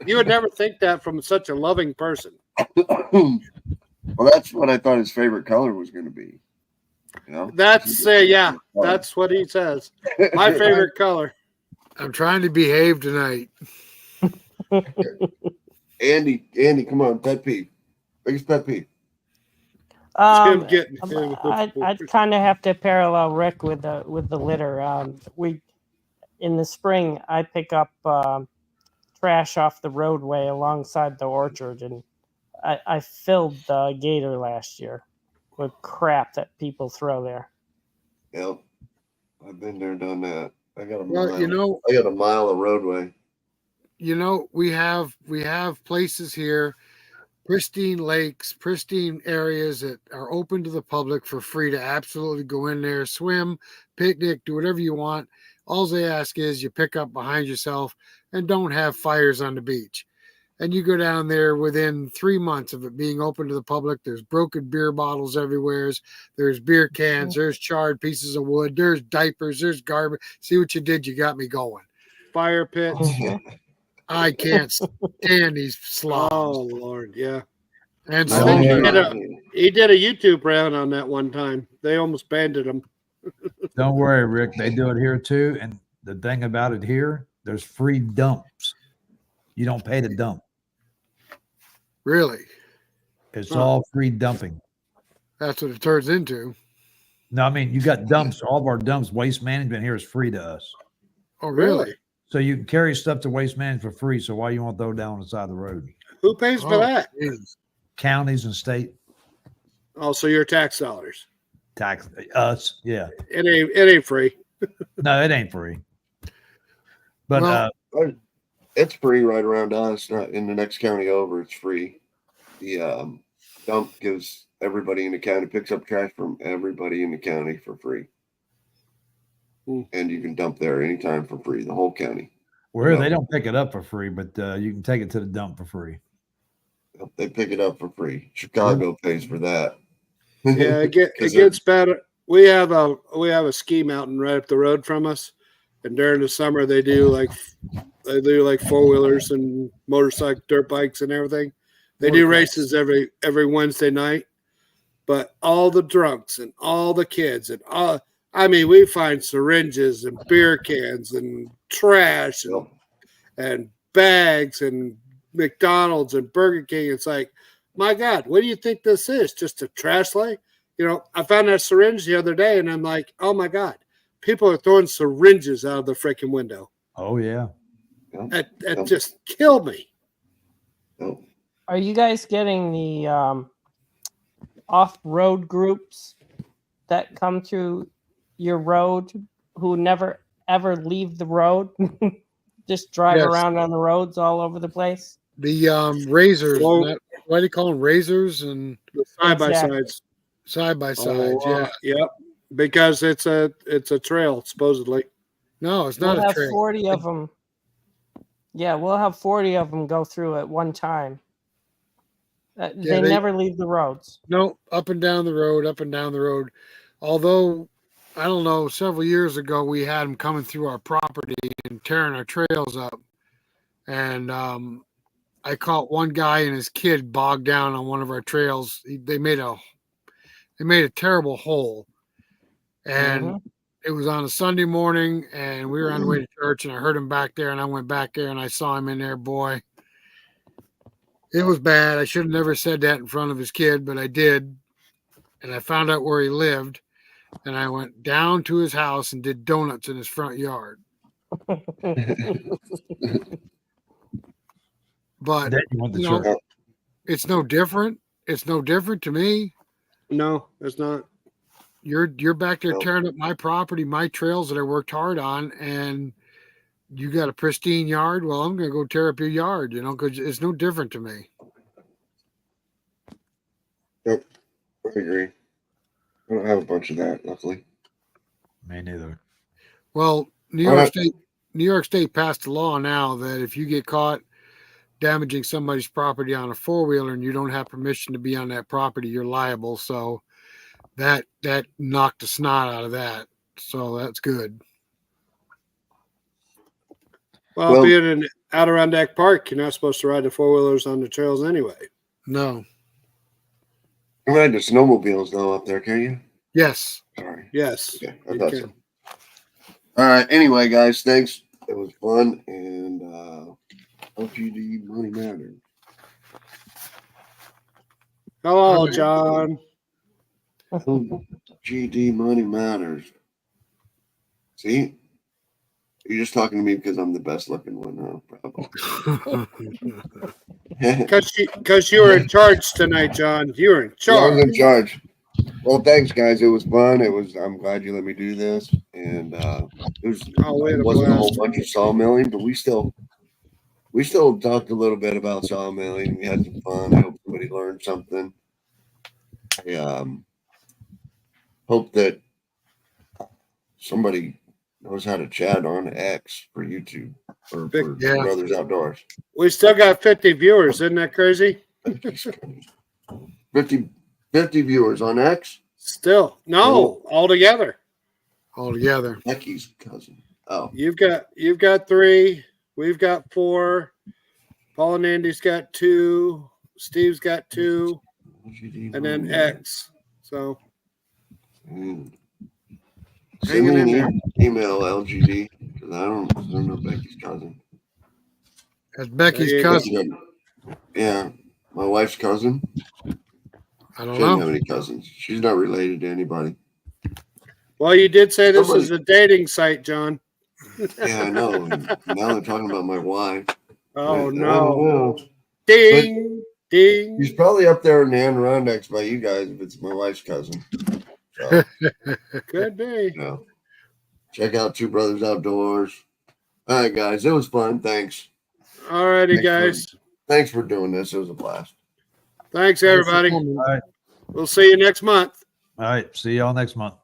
You would never think that from such a loving person. Well, that's what I thought his favorite color was going to be. You know? That's yeah, that's what he says. My favorite color. I'm trying to behave tonight. Andy, come on, pet peeve. Biggest pet peeve. Him getting him. I'd kind of have to parallel Rick with the litter. We in the spring I pick up trash off the roadway alongside the orchard, and I filled the gator last year with crap that people throw there. Yep, I've been there, done that. I got a Well, mile. I got a mile of roadway. We have places here, pristine lakes, pristine areas that are open to the public for free to absolutely go in there, swim, picnic, do whatever you want. All they ask is you pick up behind yourself and don't have fires on the beach. And you go down there within 3 months of it being open to the public. There's broken beer bottles everywhere. There's beer cans. There's charred pieces of wood. There's diapers. There's garbage. See what you did? You got me going. Fire pits. I can't stand these slobs. Oh Lord, yeah. And I so think he did a YouTube round on that one time. They almost banded him. Don't worry, Rick. They do it here too. And the thing about it here, there's free dumps. You don't pay to dump. really, It's all free dumping. that's what it turns into. No, I mean, you got dumps. All of our dumps, waste management here is free to us. Oh, really? So you can carry stuff to waste management for free. So why you won't throw it down on the side of the road? Who pays for that? Geez. Counties and state Oh, so your tax dollars. tax us. Yeah. It ain't free. No, it ain't free. But Well, It's free right around us. Not in the next county over. It's free. The dump gives everybody in the county, picks up trash from everybody in the county for free. And you can dump there anytime for free, the whole county. where they don't pick it up for free, but you can take it to the dump for free. They pick it up for free. Chicago pays for that. Yeah, it gets better. We have a ski mountain right up the road from us, and during the summer they do like 4-wheelers and motorcycle, dirt bikes, and everything. They do races every Wednesday night, but all the drunks and all the kids and all. I mean, we find syringes and beer cans and trash and bags and McDonald's and Burger King. It's like, my God, what do you think this is? Just a trash lay? You know, I found that syringe the other day, and I'm like, oh my God, people are throwing syringes out of the freaking window. Oh yeah. That just killed me. Are you guys getting the off-road groups that come through your road who never ever leave the road? Just drive around on the roads all over the place? The razors, what do you call them? Razors and Side-by-sides. Side-by-sides, Yep. Because it's a trail, supposedly. No, it's not We'll a have trail. 40 of them Yeah, we'll have 40 of them go through at one time. Yeah, They never leave the roads. No, up and down the road, up and down the road. Although, I don't know, several years ago we had them coming through our property and tearing our trails up. And I caught one guy and his kid bogged down on one of our trails. They made a terrible hole. And it was on a Sunday morning, and we were on the way to church, and I heard him back there, and I went back there, and I saw him in there. Boy, it was bad. I should have never said that in front of his kid, but I did. And I found out where he lived, and I went down to his house and did donuts in his front yard. But Then you went to you know, church. it's no different. It's no different to me. No, it's not. You're back there Nope. tearing up my property, my trails that I worked hard on, and you got a pristine yard. Well, I'm going to go tear up your yard, because it's no different to me. Nope. I agree. I don't have a bunch of that, luckily. Me neither. Well, New York State passed a law now that if you get caught damaging somebody's property on a four-wheeler and you don't have permission to be on that property, you're liable. So that knocked the snot out of that. So that's good. Well, being in Adirondack Park, you're not supposed to ride the four-wheelers on the trails anyway. No. You ride the snowmobiles, though, up there, can you? Yes. Sorry. Yes. Yeah, I you thought can. so. All right. Anyway, guys, thanks. It was fun. And LGD Money Matters. Hello, John. GD Money Matters. See? You're just talking to me because I'm the best looking one, huh? Probably. Because you were in charge tonight, John. You were in I was charge. in charge. Well, thanks, guys. It was fun. I'm glad you let me do this. And we had it a wasn't a whole blast. bunch of sawmilling, but we still talked a little bit about sawmilling. We had some fun. I hope somebody learned something. I hope that somebody knows how to chat on X for YouTube or for Yeah. Brothers Outdoors. We still got 50 viewers. Isn't that crazy? 50 viewers on X. Still. No, altogether. Altogether. Becky's cousin. Oh, You've got 3. We've got 4. Paul and Andy's got 2. Steve's got 2. And then X. So Send hanging me in an there. email, LGD, because I don't know Becky's cousin. That's Becky's There you cousin. Yeah, my wife's cousin. I She don't doesn't know. have any cousins. She's not related to anybody. Well, you did say this is a dating site, John. Yeah, I know. And now they're talking about my wife. Oh I no. don't know. Ding ding. He's probably up there in the Adirondacks by you guys if it's my wife's cousin. So, Could be. you know, check out Two Brothers Outdoors. All right, guys. It was fun. Thanks. All righty, Thanks guys. Thanks for doing this. It was a blast. Thanks, everybody. All right. We'll see you next month. All right. See y'all next month.